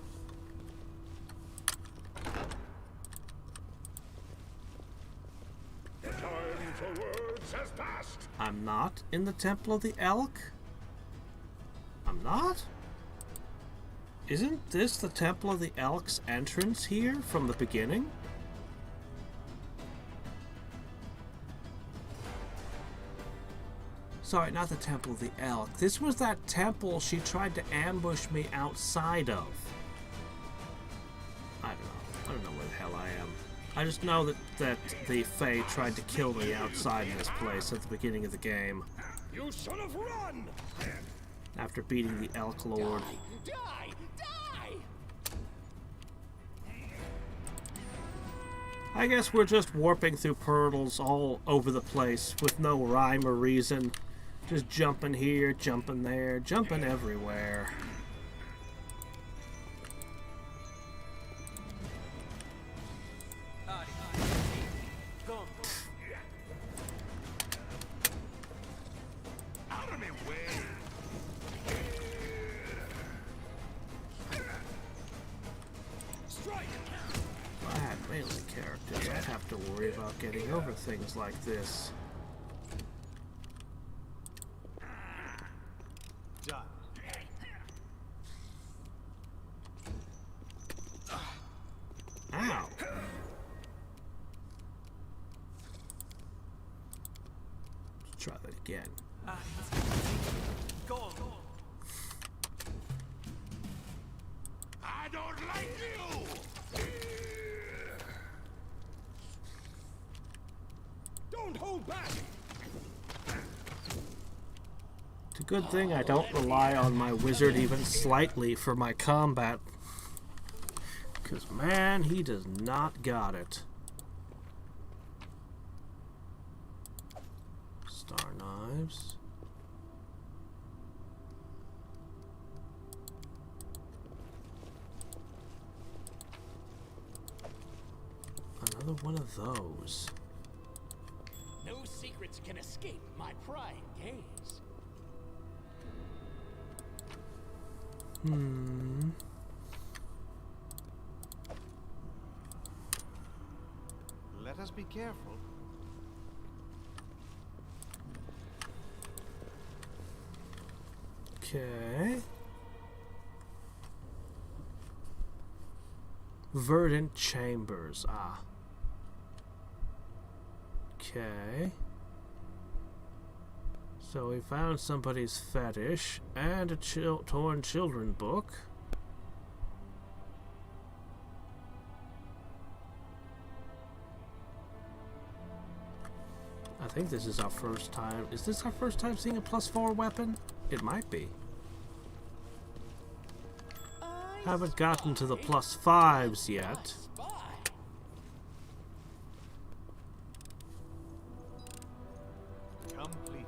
The time for words has passed. I'm not in the Temple of the Elk? not? Isn't this the Temple of the Elk's entrance here from the beginning? Sorry, not the Temple of the Elk. This was that temple she tried to ambush me outside of. I don't know where the hell I am. I just know that the Fae tried to kill me outside of this place at the beginning of the game. You should have run! After beating the Elk Lord. Die! Die! I guess we're just warping through portals all over the place with no rhyme or reason. Just jumping here, jumping there, jumping everywhere. Out of my way! Strike! If I had melee characters, I'd have to worry about getting over things like this. Done. Ow! Let's try that again. Go on. I don't like you! Don't hold back! It's a good thing I don't rely on my wizard even slightly for my combat. Because, man, he does not got it. Star knives. Another one of those. No secrets can escape my prying gaze. Let us be careful. Okay. Verdant chambers. Ah. Okay. So we found somebody's fetish and a torn children book. I think this is our first time. Is this our first time seeing a +4 weapon? It might be. Haven't gotten to the +5s yet. Complete.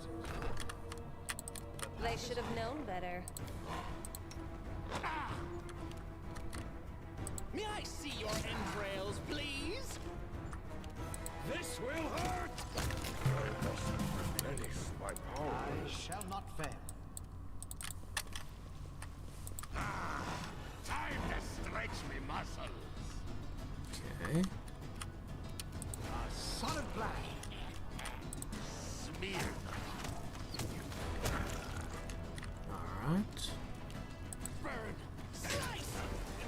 They should have known better. May I see your entrails, please? This will hurt! I must replenish my power. I shall not fail. Time to stretch my muscles. Okay. A solid plan. Smear. Alright. Burn! Slice!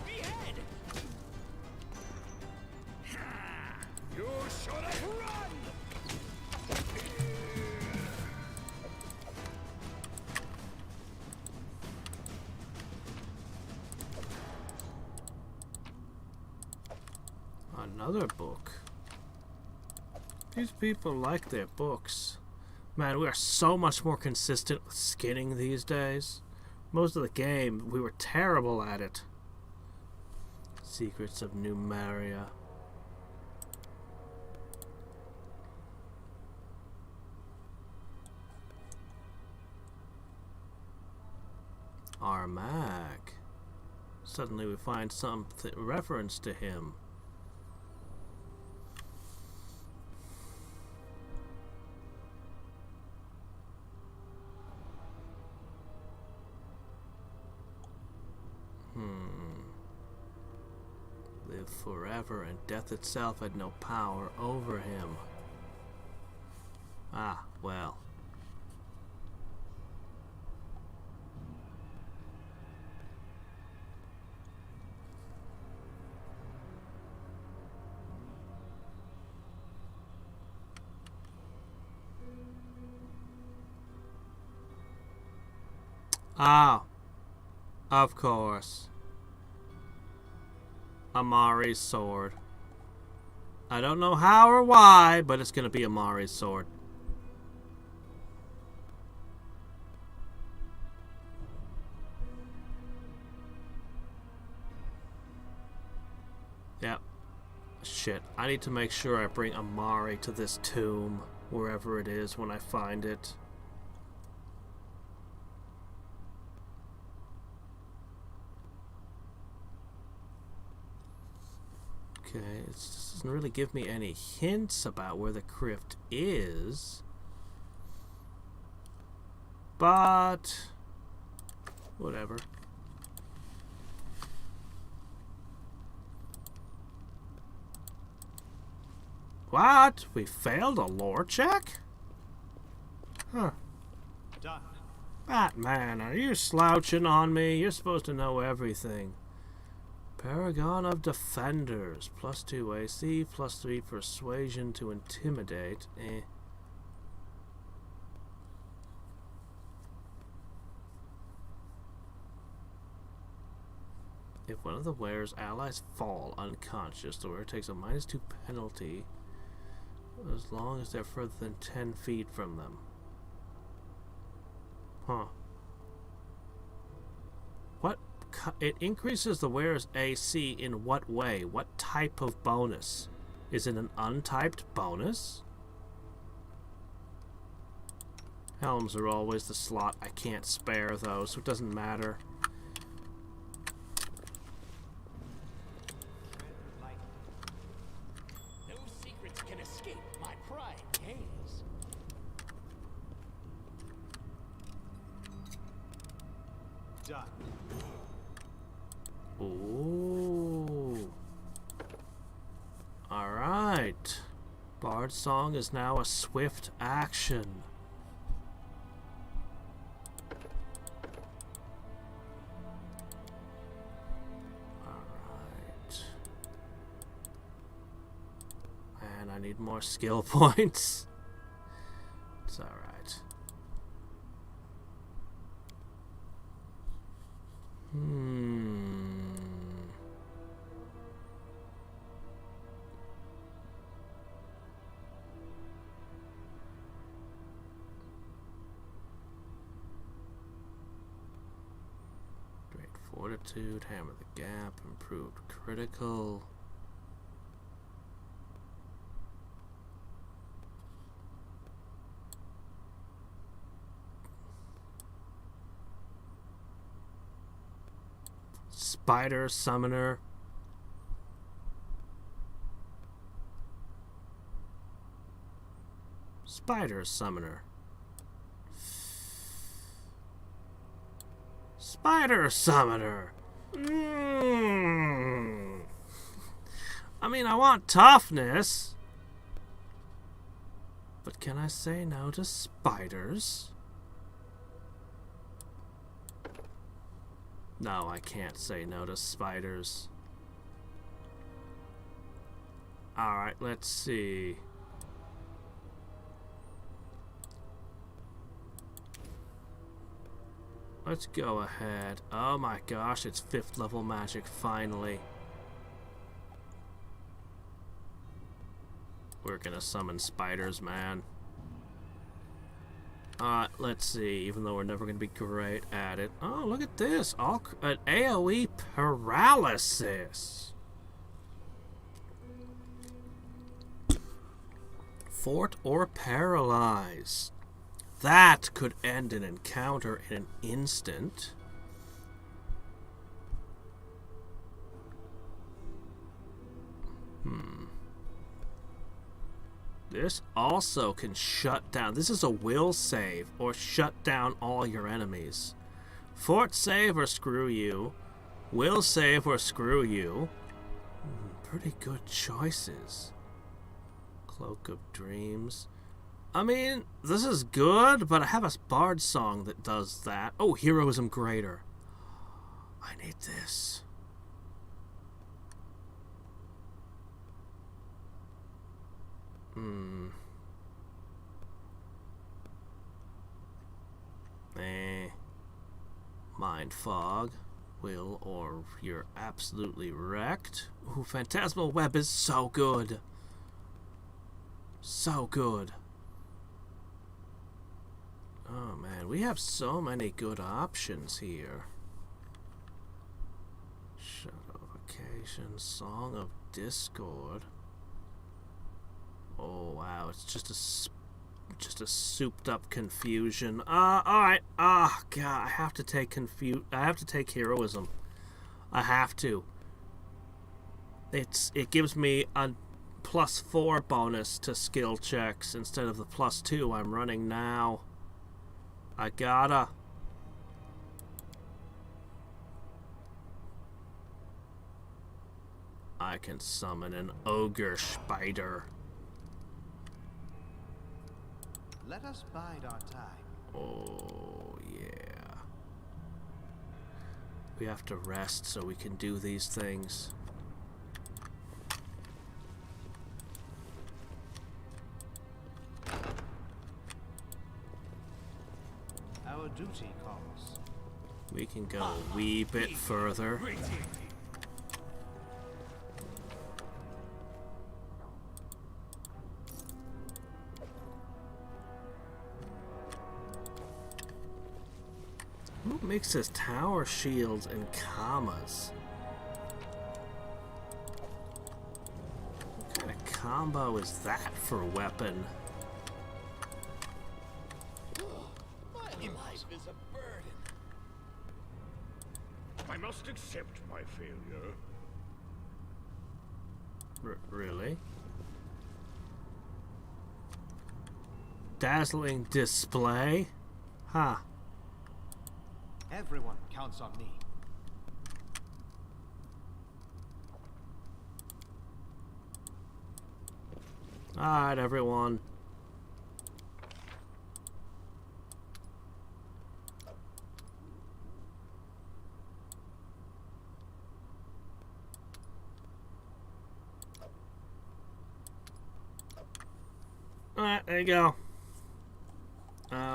Behead! You should have run! Another book. These people like their books. Man, we are so much more consistent with skinning these days. Most of the game, we were terrible at it. Secrets of Numeria. Armag. Suddenly we find some reference to him. Live forever, and death itself had no power over him. Ah, well. Ah, of course. Amari's sword. I don't know how or why, but it's gonna be Amari's sword. Yep. Shit. I need to make sure I bring Amari to this tomb, wherever it is, when I find it. Okay, it doesn't really give me any hints about where the crypt is. But whatever. What? We failed a lore check? Huh. Done. Batman, are you slouching on me? You're supposed to know everything. Paragon of Defenders. +2 AC, +3 Persuasion to Intimidate. Eh. If one of the wearer's allies fall unconscious, the wearer takes a -2 penalty as long as they're further than 10 feet from them. Huh. What? It increases the wearer's AC in what way? What type of bonus? Is it an untyped bonus? Helms are always the slot I can't spare, though, so it doesn't matter. No secrets can escape my prying gaze. Done. Ooh. Alright. Bard Song is now a swift action. Alright. Man, I need more skill points. It's alright. Great Fortitude, Hammer the Gap, improved critical. Spider Summoner. Spider Summoner. Spider Summoner. I mean, I want toughness. But can I say no to spiders? No, I can't say no to spiders. Alright, let's see. Let's go ahead. Oh my gosh, it's 5th level magic, finally. We're gonna summon spiders, man. Let's see, even though we're never gonna be great at it. Oh, look at this! An AoE paralysis! Fort or paralyze. That could end an encounter in an instant. This also can shut down. This is a will save or shut down all your enemies. Fort save or screw you. Will save or screw you. Pretty good choices. Cloak of Dreams. I mean, this is good, but I have a Bard Song that does that. Oh, Heroism Greater. I need this. mind fog. Will, or you're absolutely wrecked. Ooh, Phantasmal Web is so good. So good. Oh man, we have so many good options here. Shadowvacation, Song of Discord. Oh wow, it's just a souped up confusion. Alright. God, I have to take heroism. I have to. It gives me a +4 bonus to skill checks instead of the +2 I'm running now. I gotta. I can summon an ogre spider. Let us bide our time. Oh, yeah. We have to rest so we can do these things. Our duty calls. We can go a wee bit further. Who makes this tower shields and commas? What kind of combo is that for a weapon? My life is a burden. I must accept my failure. Really? Dazzling display? Huh. Everyone counts on me. Alright, everyone. Alright, there you go.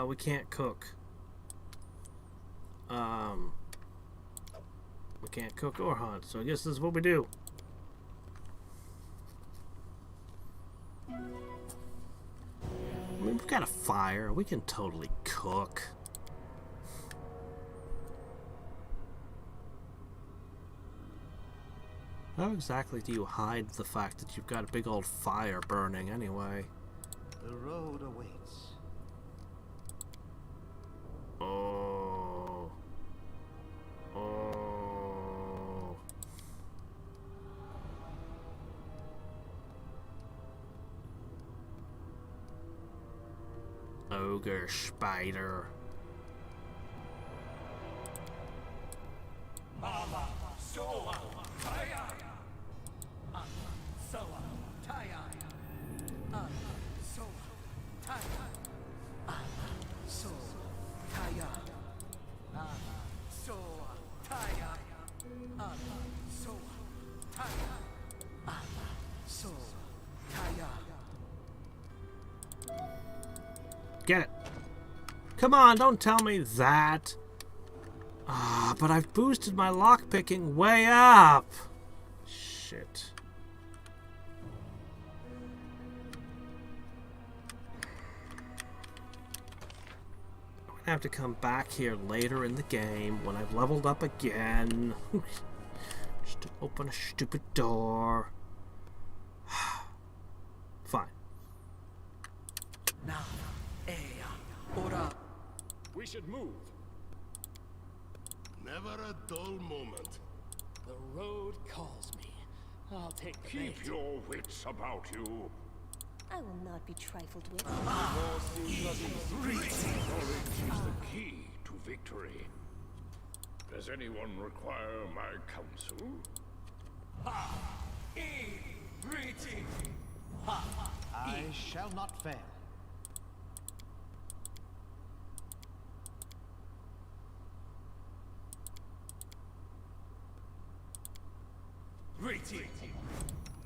We can't cook. We can't cook or hunt, so I guess this is what we do. I mean, we've got a fire. We can totally cook. How exactly do you hide the fact that you've got a big old fire burning anyway? The road awaits. Oh. Oh. Ogre spider. Get it. Come on, don't tell me that. Ah, but I've boosted my lockpicking way up. Shit. I'm gonna have to come back here later in the game when I've leveled up again. Just to open a stupid door. Fine. We should move. Never a dull moment. The road calls me. I'll take the Keep bait. your wits about you. I will not be trifled with. Knowledge is the key to victory. Does anyone require my counsel? I shall not fail.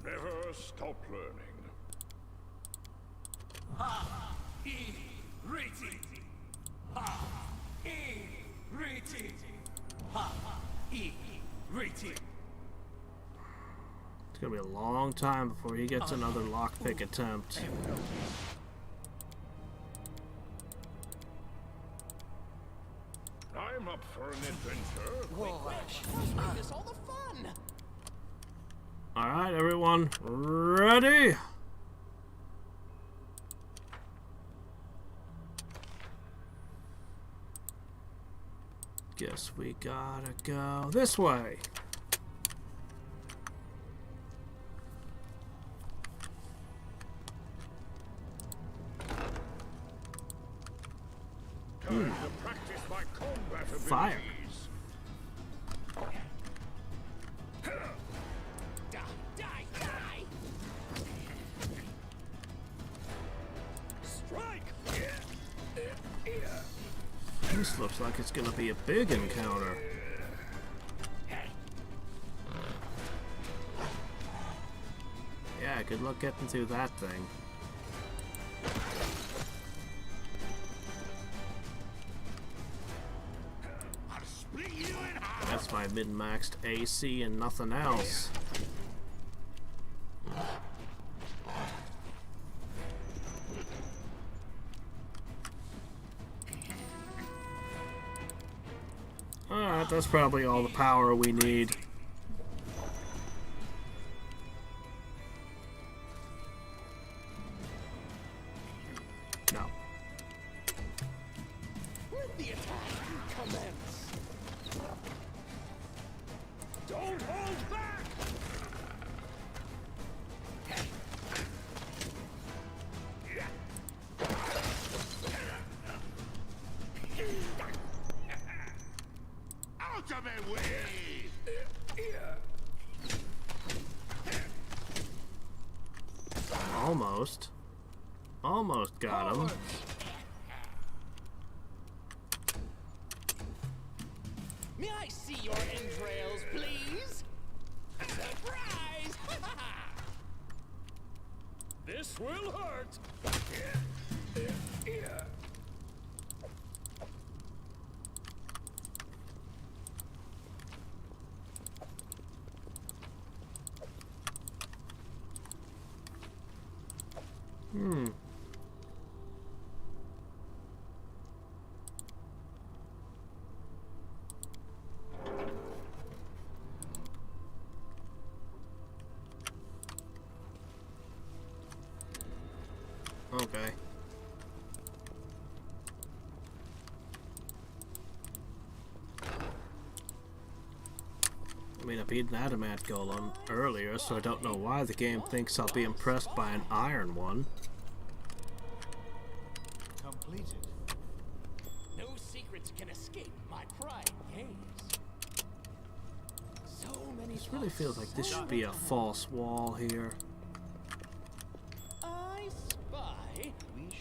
Never stop learning. It's gonna be a long time before he gets another lockpick attempt. I'm up for an adventure. Let's make this all the fun. Alright, everyone, ready? Guess we gotta go this way. Time to practice my combat abilities. Fire. Die, die, die. Strike. This looks like it's gonna be a big encounter. Yeah, good luck getting through that thing. I'll split you in half. That's my min-maxed AC and nothing else. Alright, that's probably all the power we need. No. Let the attack commence. Don't hold back. Out of my way. Almost. Almost got him. May I see your entrails, please? Surprise! This will hurt. Okay. I mean, I beat an adamant golem earlier, so I don't know why the game thinks I'll be impressed by an iron one. Completed. No secrets can escape my prying gaze. So many. This really feels like this should be a false wall here. I spy.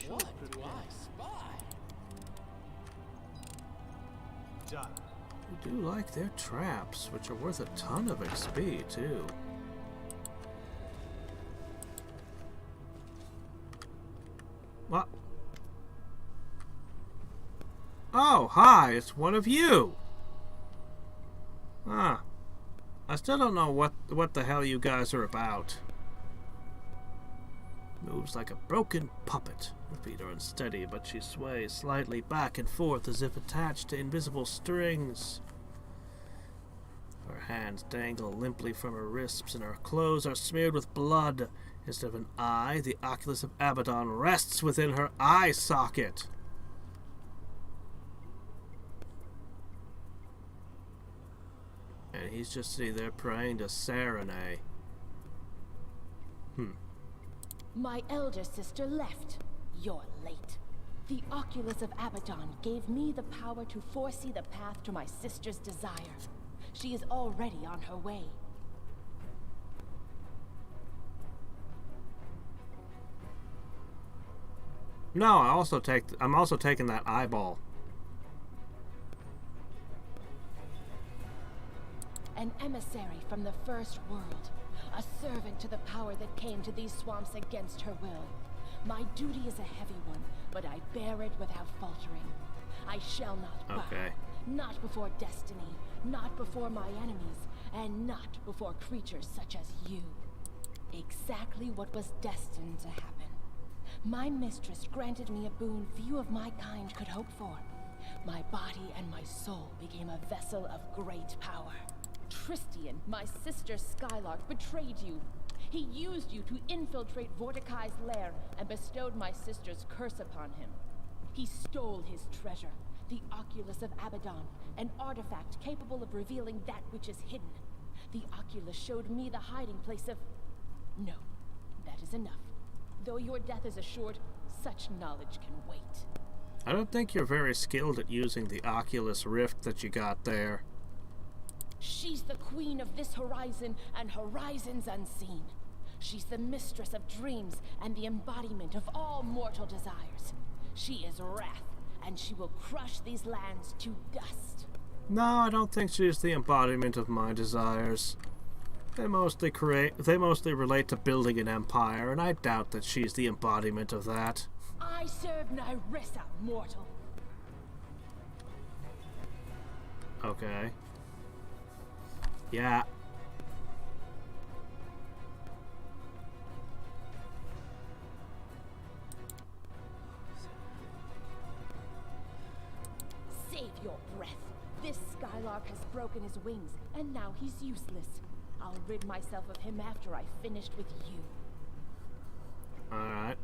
What do I spy? Done. I do like their traps, which are worth a ton of XP, too. What? Oh, hi, it's one of you! Ah. I still don't know what the hell you guys are about. Moves like a broken puppet. Her feet are unsteady, but she sways slightly back and forth as if attached to invisible strings. Her hands dangle limply from her wrists, and her clothes are smeared with blood. Instead of an eye, the oculus of Abaddon rests within her eye socket. And he's just sitting there praying to Sarene. My elder sister left. You're late. The Oculus of Abaddon gave me the power to foresee the path to my sister's desire. She is already on her way. No, I'm also taking that eyeball. An emissary from the first world. A servant to the power that came to these swamps against her will. My duty is a heavy one, but I bear it without faltering. I shall not bow. Okay. Not before destiny, not before my enemies, and not before creatures such as you. Exactly what was destined to happen. My mistress granted me a boon few of my kind could hope for. My body and my soul became a vessel of great power. Chieftain, my sister Skylark, betrayed you. He used you to infiltrate Vorticai's lair and bestowed my sister's curse upon him. He stole his treasure, the Oculus of Abaddon, an artifact capable of revealing that which is hidden. The Oculus showed me the hiding place of... No, that is enough. Though your death is assured, such knowledge can wait. I don't think you're very skilled at using the Oculus Rift that you got there. She's the queen of this horizon and horizons unseen. She's the mistress of dreams and the embodiment of all mortal desires. She is wrath, and she will crush these lands to dust. No, I don't think she's the embodiment of my desires. They mostly relate to building an empire, and I doubt that she's the embodiment of that. I serve Nyrissa, mortal. Okay. Yeah. Save your breath. This Skylark has broken his wings, and now he's useless. I'll rid myself of him after I've finished with you. Alright.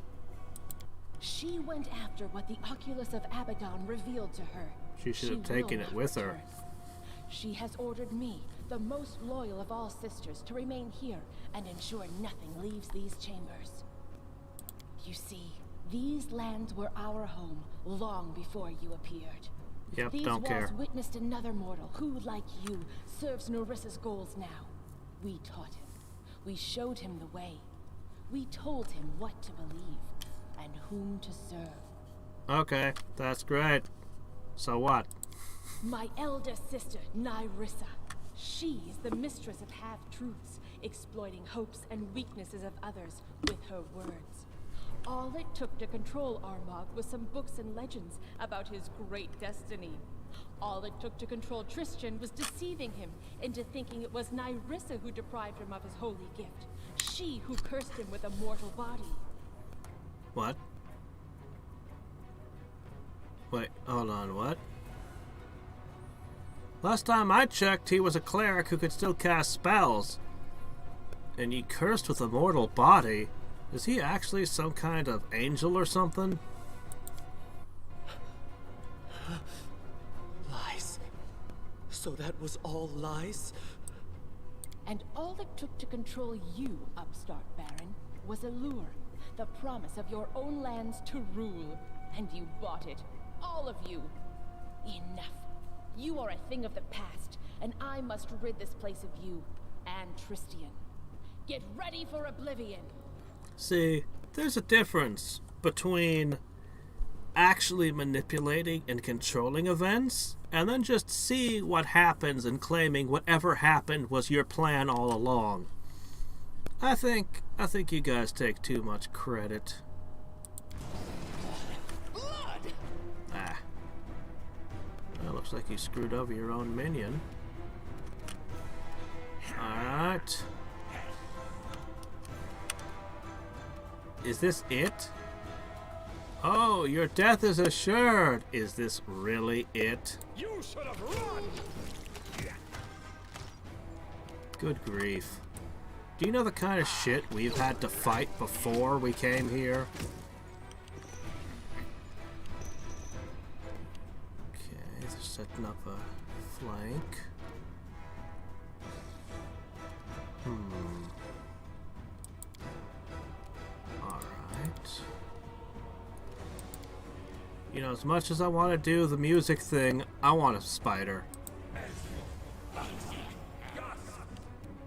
She went after what the Oculus of Abaddon revealed to her. She should have taken it with her. She has ordered me, the most loyal of all sisters, to remain here and ensure nothing leaves these chambers. You see, these lands were our home long before you appeared. Yep, These don't care. walls witnessed another mortal who, like you, serves Narissa's goals now. We taught him. We showed him the way. We told him what to believe and whom to serve. Okay, that's great. So what? My elder sister, Nyrissa. She is the mistress of half-truths, exploiting hopes and weaknesses of others with her words. All it took to control Armagh was some books and legends about his great destiny. All it took to control Chieftain was deceiving him into thinking it was Nyrissa who deprived him of his holy gift. She who cursed him with a mortal body. What? Wait, hold on, what? Last time I checked, he was a cleric who could still cast spells. And he cursed with a mortal body. Is he actually some kind of angel or something? Lies. So that was all lies? And all it took to control you, upstart Baron, was a lure. The promise of your own lands to rule. And you bought it. All of you. Enough. You are a thing of the past, and I must rid this place of you and Chieftain. Get ready for oblivion. See, there's a difference between actually manipulating and controlling events, and then just see what happens and claiming whatever happened was your plan all along. I think you guys take too much credit. Blood! Ah. Well, looks like you screwed over your own minion. Alright. Is this it? Oh, your death is assured. Is this really it? You should have run! Good grief. Do you know the kind of shit we've had to fight before we came here? Okay, they're setting up a flank. Alright. You know, as much as I want to do the music thing, I want a spider.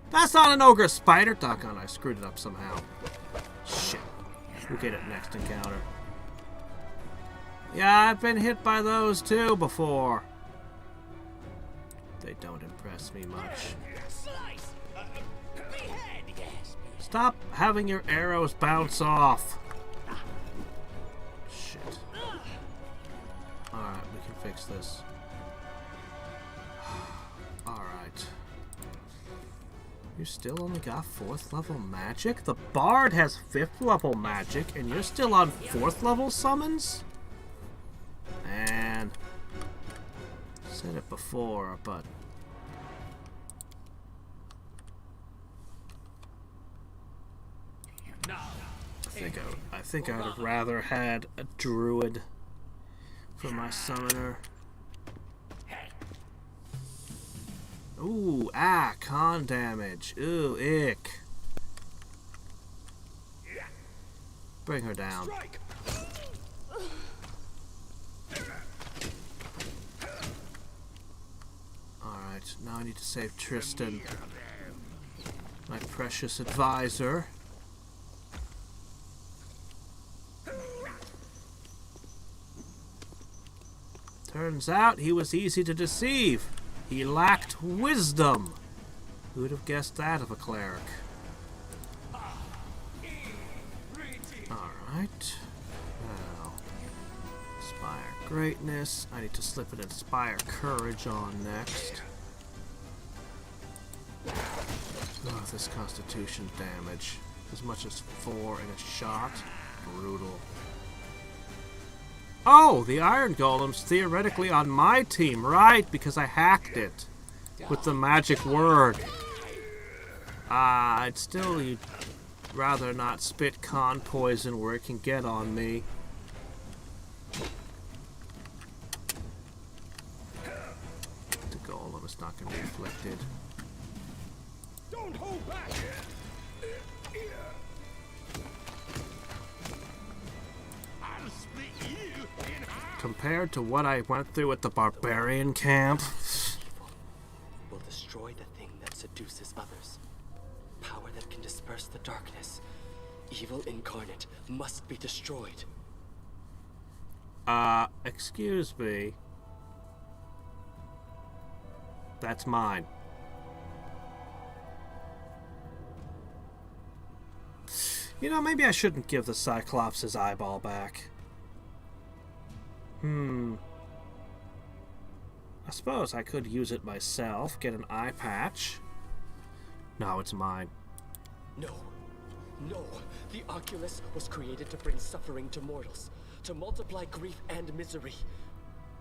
That's not an ogre spider! Doggone, I screwed it up somehow. Shit. We'll get it next encounter. Yeah, I've been hit by those too before. They don't impress me much. Slice! Behead, yes. Stop having your arrows bounce off. Shit. Alright, we can fix this. You still only got 4th level magic? The Bard has 5th level magic, and you're still on 4th level summons? Man. Said it before, but... I think I would have rather had a druid for my summoner. Ooh, con damage. Ooh, ick. Bring her down. Alright, now I need to save Tristan, my precious advisor. Turns out he was easy to deceive. He lacked wisdom. Who would have guessed that of a cleric? Alright. Now, Inspire Greatness. I need to slip an Inspire Courage on next. Oh, this Constitution damage. As much as 4 in a shot. Brutal. Oh, the Iron Golem's theoretically on my team, right? Because I hacked it with the magic word. I'd still rather not spit con poison where it can get on me. The Golem is not going to be afflicted. Don't hold back! Compared to what I went through at the barbarian camp. Will destroy the thing that seduces others. Power that can disperse the darkness. Evil incarnate must be destroyed. Excuse me. That's mine. You know, maybe I shouldn't give the Cyclops his eyeball back. I suppose I could use it myself, get an eye patch. No, it's mine. No. No. The Oculus was created to bring suffering to mortals, to multiply grief and misery.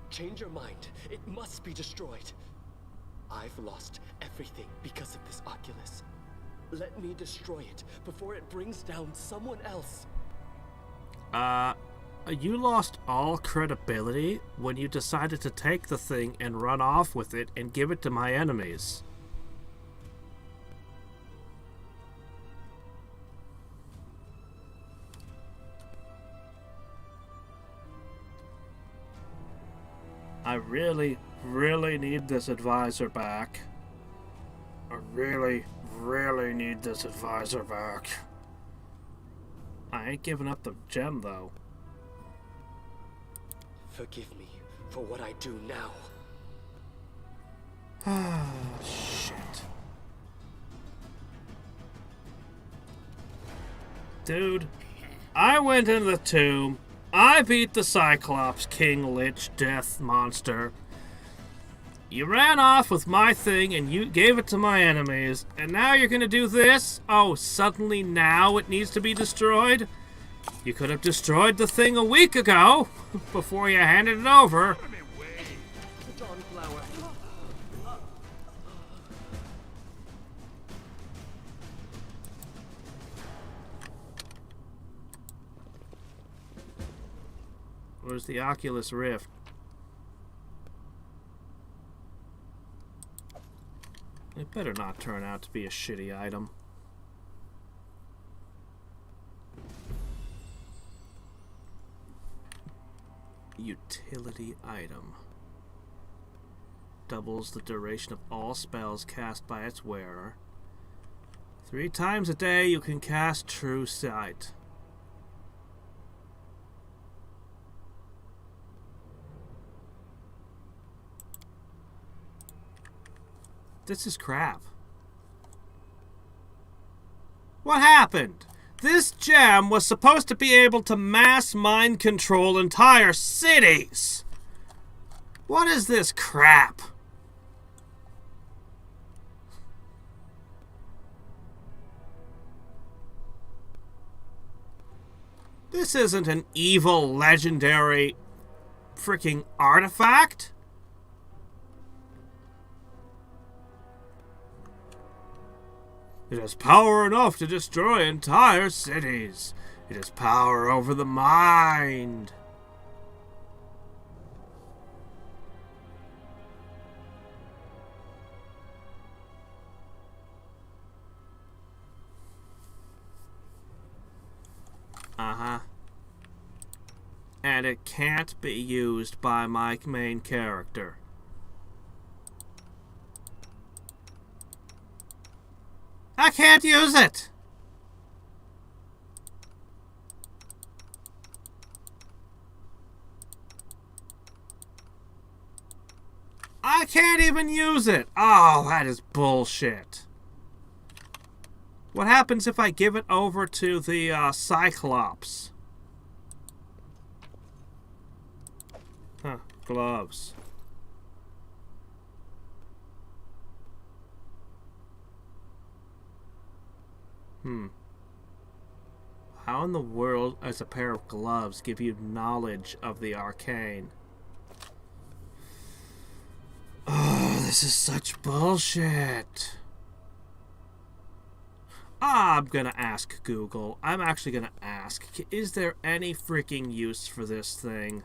Change your mind. It must be destroyed. I've lost everything because of this Oculus. Let me destroy it before it brings down someone else. You lost all credibility when you decided to take the thing and run off with it and give it to my enemies. I really, really need this advisor back. I really, really need this advisor back. I ain't giving up the gem, though. Forgive me for what I do now. Ah, shit. Dude, I went in the tomb. I beat the Cyclops King Lich Death Monster. You ran off with my thing and you gave it to my enemies. And now you're gonna do this? Oh, suddenly now it needs to be destroyed? You could have destroyed the thing a week ago, before you handed it over. Dawnflower. Where's the Oculus Rift? It better not turn out to be a shitty item. Utility item. Doubles the duration of all spells cast by its wearer. 3 times a day you can cast True Sight. This is crap. What happened? This gem was supposed to be able to mass mind control entire cities. What is this crap? This isn't an evil, legendary freaking artifact. It has power enough to destroy entire cities. It has power over the mind. And it can't be used by my main character. I can't use it! I can't even use it! Oh, that is bullshit. What happens if I give it over to the Cyclops? Huh, gloves. How in the world does a pair of gloves give you knowledge of the arcane? Oh, this is such bullshit. I'm gonna ask Google. I'm actually gonna ask, is there any freaking use for this thing?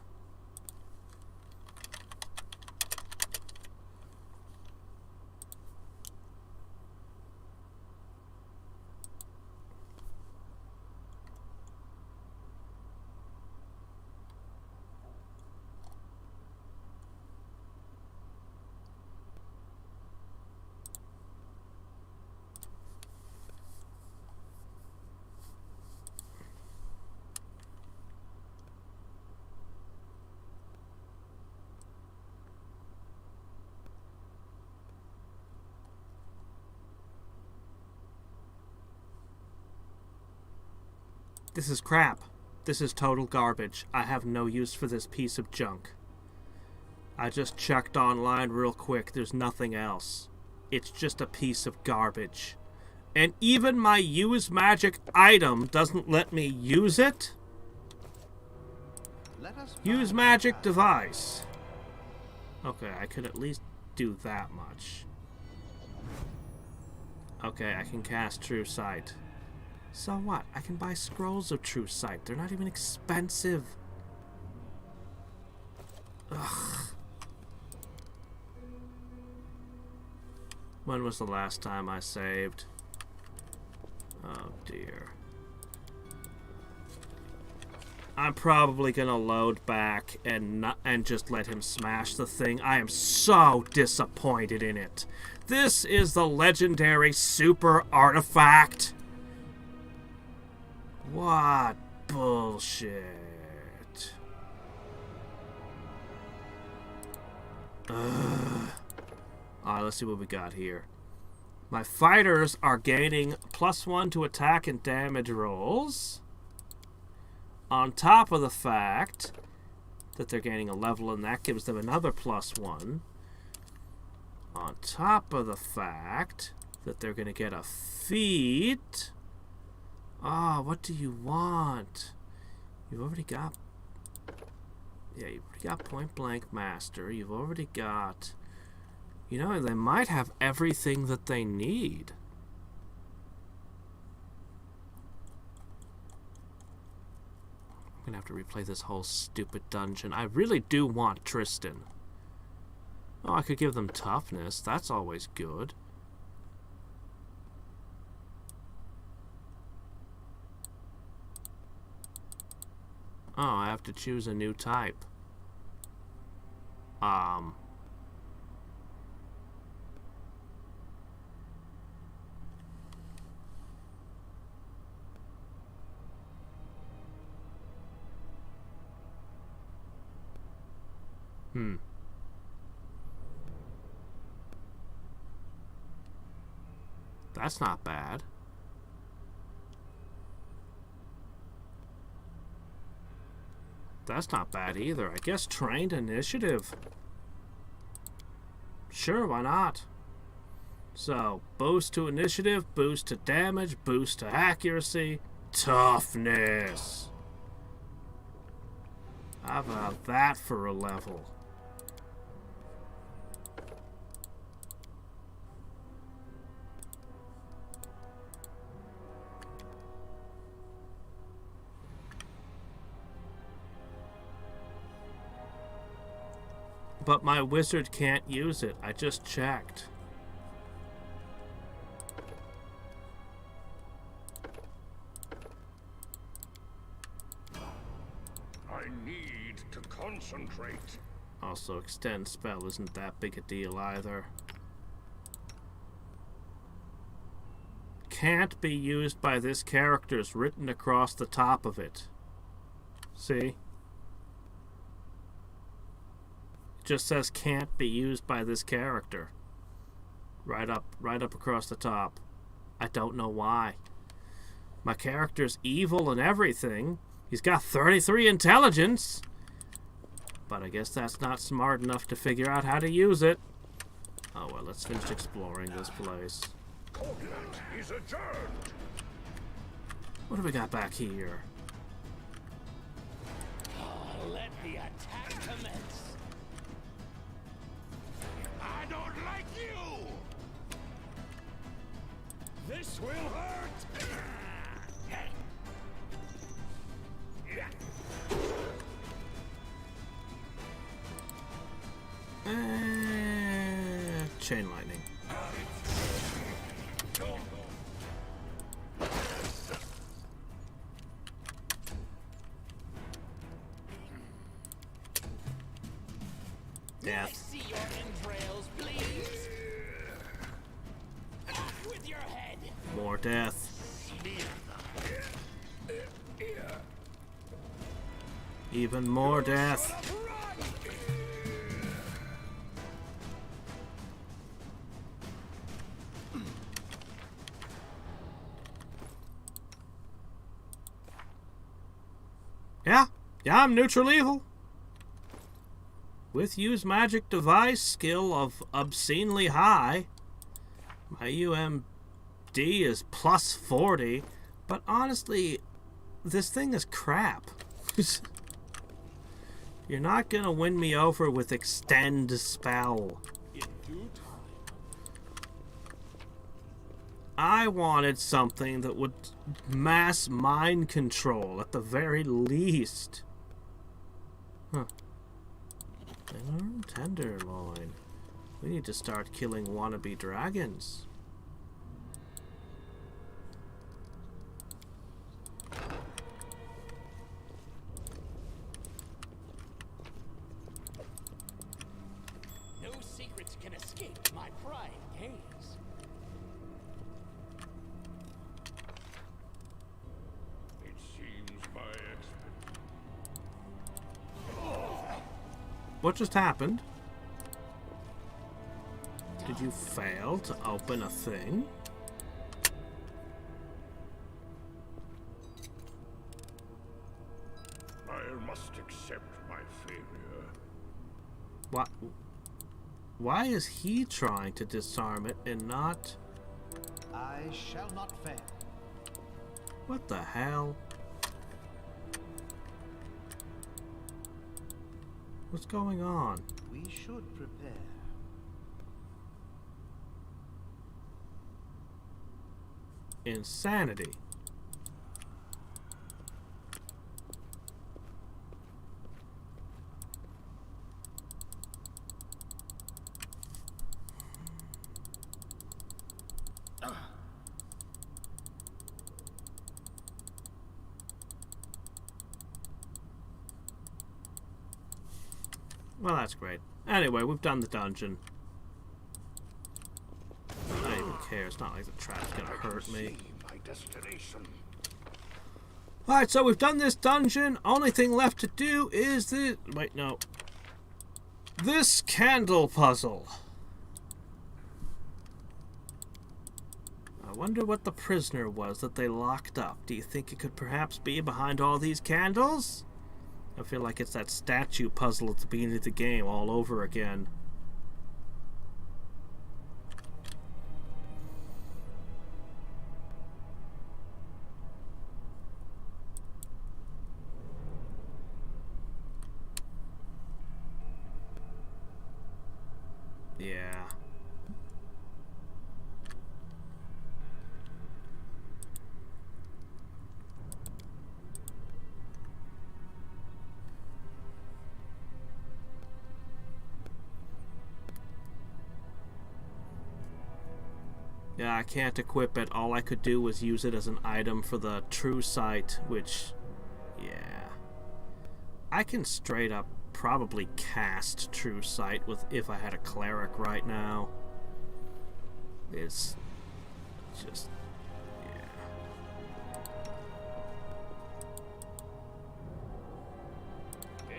This is crap. This is total garbage. I have no use for this piece of junk. I just checked online real quick. There's nothing else. It's just a piece of garbage. And even my use magic item doesn't let me use it? Use magic device. Okay, I could at least do that much. Okay, I can cast True Sight. So what? I can buy scrolls of True Sight. They're not even expensive. Ugh. When was the last time I saved? Oh dear. I'm probably gonna load back and just let him smash the thing. I am so disappointed in it. This is the legendary super artifact. What bullshit. Alright, let's see what we got here. My fighters are gaining +1 to attack and damage rolls. On top of the fact that they're gaining a level, and that gives them another +1. On top of the fact that they're going to get a feat. Ah, what do you want? You've already got... Yeah, you've already got Point Blank Master. You've already got... You know, they might have everything that they need. I'm gonna have to replay this whole stupid dungeon. I really do want Tristan. Oh, I could give them toughness. That's always good. Oh, I have to choose a new type. That's not bad. That's not bad either. I guess trained initiative. Sure, why not? So, boost to initiative, boost to damage, boost to accuracy, toughness. How about that for a level? But my wizard can't use it. I just checked. I need to concentrate. Also, extend spell isn't that big a deal either. Can't be used by this character is written across the top of it. See? Just says can't be used by this character. Right up across the top. I don't know why. My character's evil and everything. He's got 33 intelligence. But I guess that's not smart enough to figure out how to use it. Oh well, let's finish exploring this place. Courtland is adjourned. What do we got back here? Let the attack commence. I don't like you. This will hurt! Chain lightning. May I Death. see your entrails, please? Off with your head. More death. Even more death. Yeah, I'm neutral evil. With use magic device skill of obscenely high. My UMD is plus 40, but honestly, this thing is crap. You're not gonna win me over with extend spell. In due time. I wanted something that would mass mind control at the very least. Huh. Tenderloin. We need to start killing wannabe dragons. No secrets can escape my prying gaze. It seems my What just happened? Did you fail to open a thing? I must accept my failure. What? Why is he trying to disarm it and not? I shall not fail. What the hell? What's going on? We should prepare. Insanity. Well, that's great. Anyway, we've done the dungeon. I don't even care. It's not like the trap's gonna hurt me. My destination. Alright, so we've done this dungeon. Only thing left to do is the... Wait, no. This candle puzzle. I wonder what the prisoner was that they locked up. Do you think it could perhaps be behind all these candles? I feel like it's that statue puzzle at the beginning of the game all over again. Yeah. Yeah, I can't equip it. All I could do was use it as an item for the true sight, which, yeah. I can straight up probably cast true sight with if I had a cleric right now. It's just, yeah.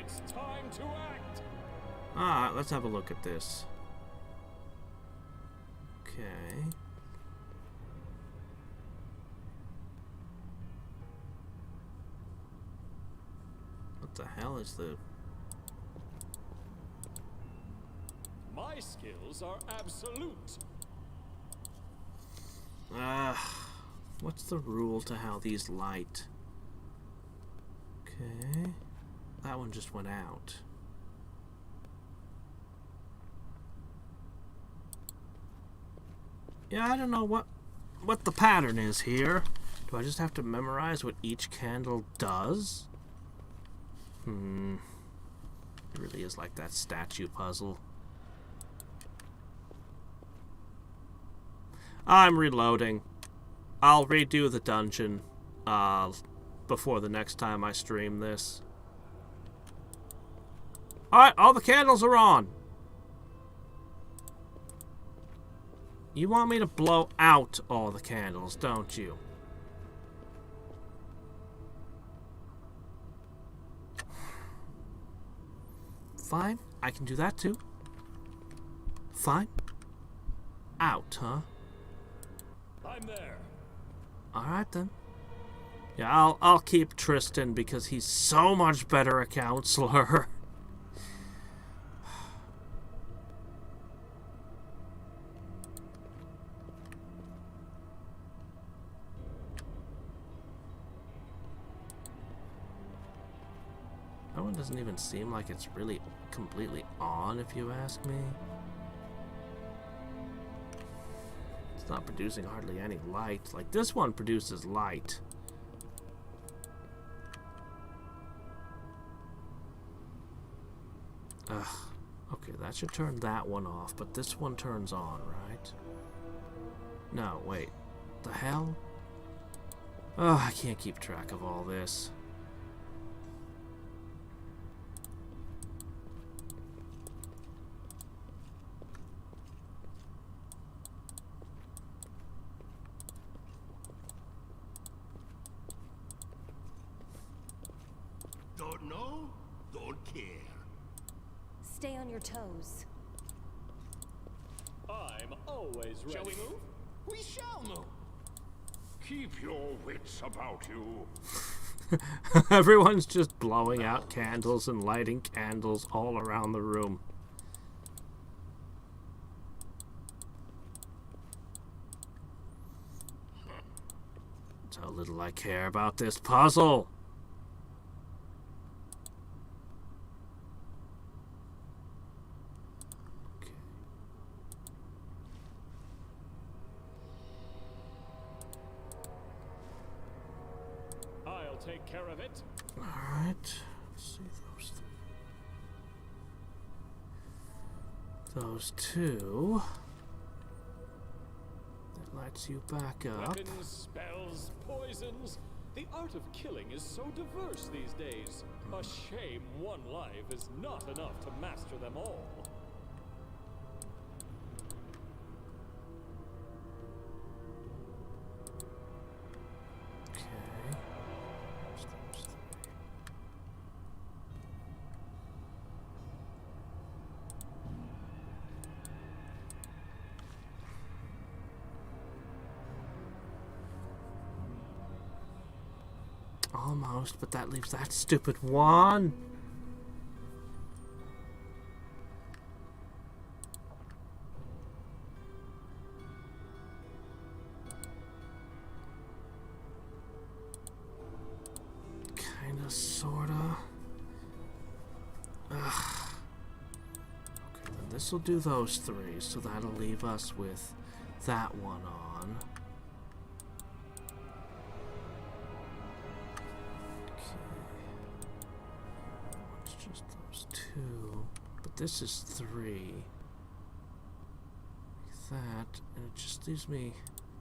It's time to act. Alright, let's have a look at this. Okay. What the hell is the... My skills are absolute. What's the rule to how these light? Okay. That one just went out. Yeah, I don't know what the pattern is here. Do I just have to memorize what each candle does? It really is like that statue puzzle. I'm reloading. I'll redo the dungeon before the next time I stream this. Alright, all the candles are on. You want me to blow out all the candles, don't you? Fine, I can do that too. Fine. Out, huh? I'm there. Alright then. Yeah, I'll keep Tristan because he's so much better a counselor. That one doesn't even seem like it's really completely on, if you ask me. It's not producing hardly any light. Like, this one produces light. Ugh. Okay, that should turn that one off, but this one turns on, right? No, wait. The hell? Oh, I can't keep track of all this. Don't know? Don't care. Stay on your toes. I'm always ready. Shall we move? We shall move. Keep your wits about you. Everyone's just blowing out candles and lighting candles all around the room. That's how little I care about this puzzle. I'll take care of it. Alright. Let's see those two. That lights you back up. Weapons, spells, poisons. The art of killing is so diverse these days. A shame one life is not enough to master them all. Okay. Almost, but that leaves that stupid one. Kinda, sorta. Ugh. Okay, then this will do those 3, so that'll leave us with that one on. It's just those 2, but this is 3. Like that, and it just leaves me...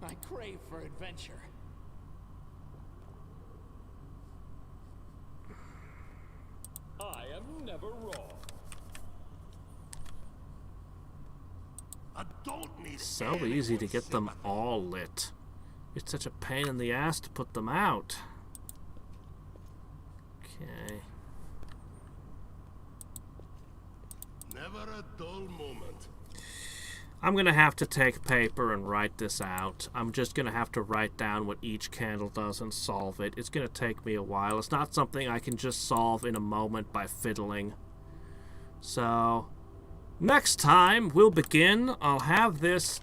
I crave for adventure. I am never wrong. I don't need So easy to get them all lit. It's such a pain in the ass to put them out. Okay. Never a dull moment. I'm going to have to take paper and write this out. I'm just going to have to write down what each candle does and solve it. It's going to take me a while. It's not something I can just solve in a moment by fiddling. So, next time we'll begin. I'll have this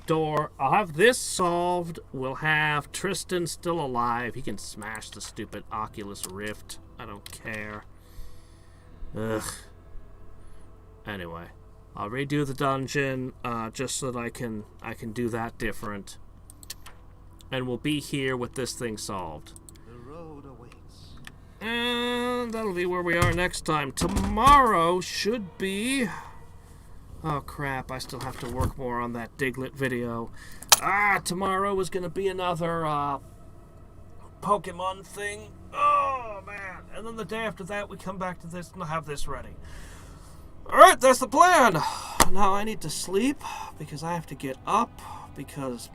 solved. We'll have Tristan still alive. He can smash the stupid Oculus Rift. I don't care. Ugh. Anyway. I'll redo the dungeon just so that I can do that different, and we'll be here with this thing solved. The road awaits. And that'll be where we are next time. Tomorrow should be... Oh crap! I still have to work more on that Diglett video. Tomorrow is gonna be another Pokemon thing. Oh man! And then the day after that, we come back to this and I'll have this ready. Alright, that's the plan. Now I need to sleep because I have to get up because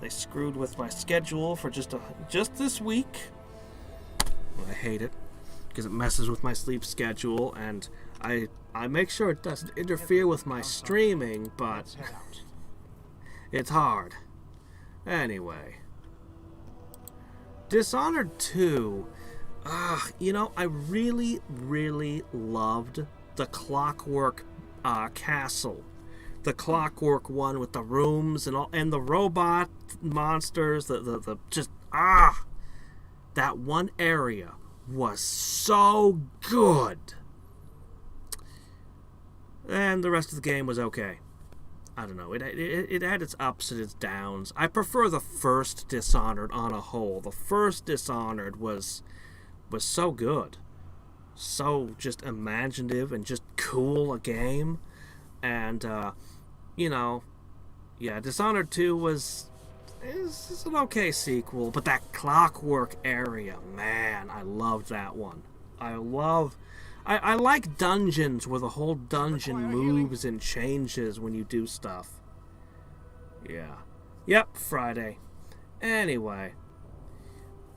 they screwed with my schedule for just this week. I hate it because it messes with my sleep schedule, and I make sure it doesn't interfere with my streaming, but it's hard. Anyway. Dishonored 2. You know, I really, really loved the Clockwork Castle. The Clockwork one with the rooms and all, and the robot monsters, that one area was so good. And the rest of the game was okay. I don't know, it had its ups and its downs. I prefer the first Dishonored on a whole. The first Dishonored was so good, so just imaginative and just cool a game, and you know, yeah, Dishonored 2 is an okay sequel, but that Clockwork area, man, I loved that one. I like dungeons where the whole dungeon moves and changes when you do stuff. Yeah. Yep, Friday. Anyway.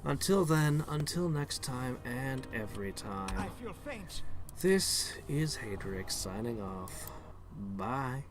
Until then, until next time and every time. I feel faint. This is Hadriex signing off. Bye.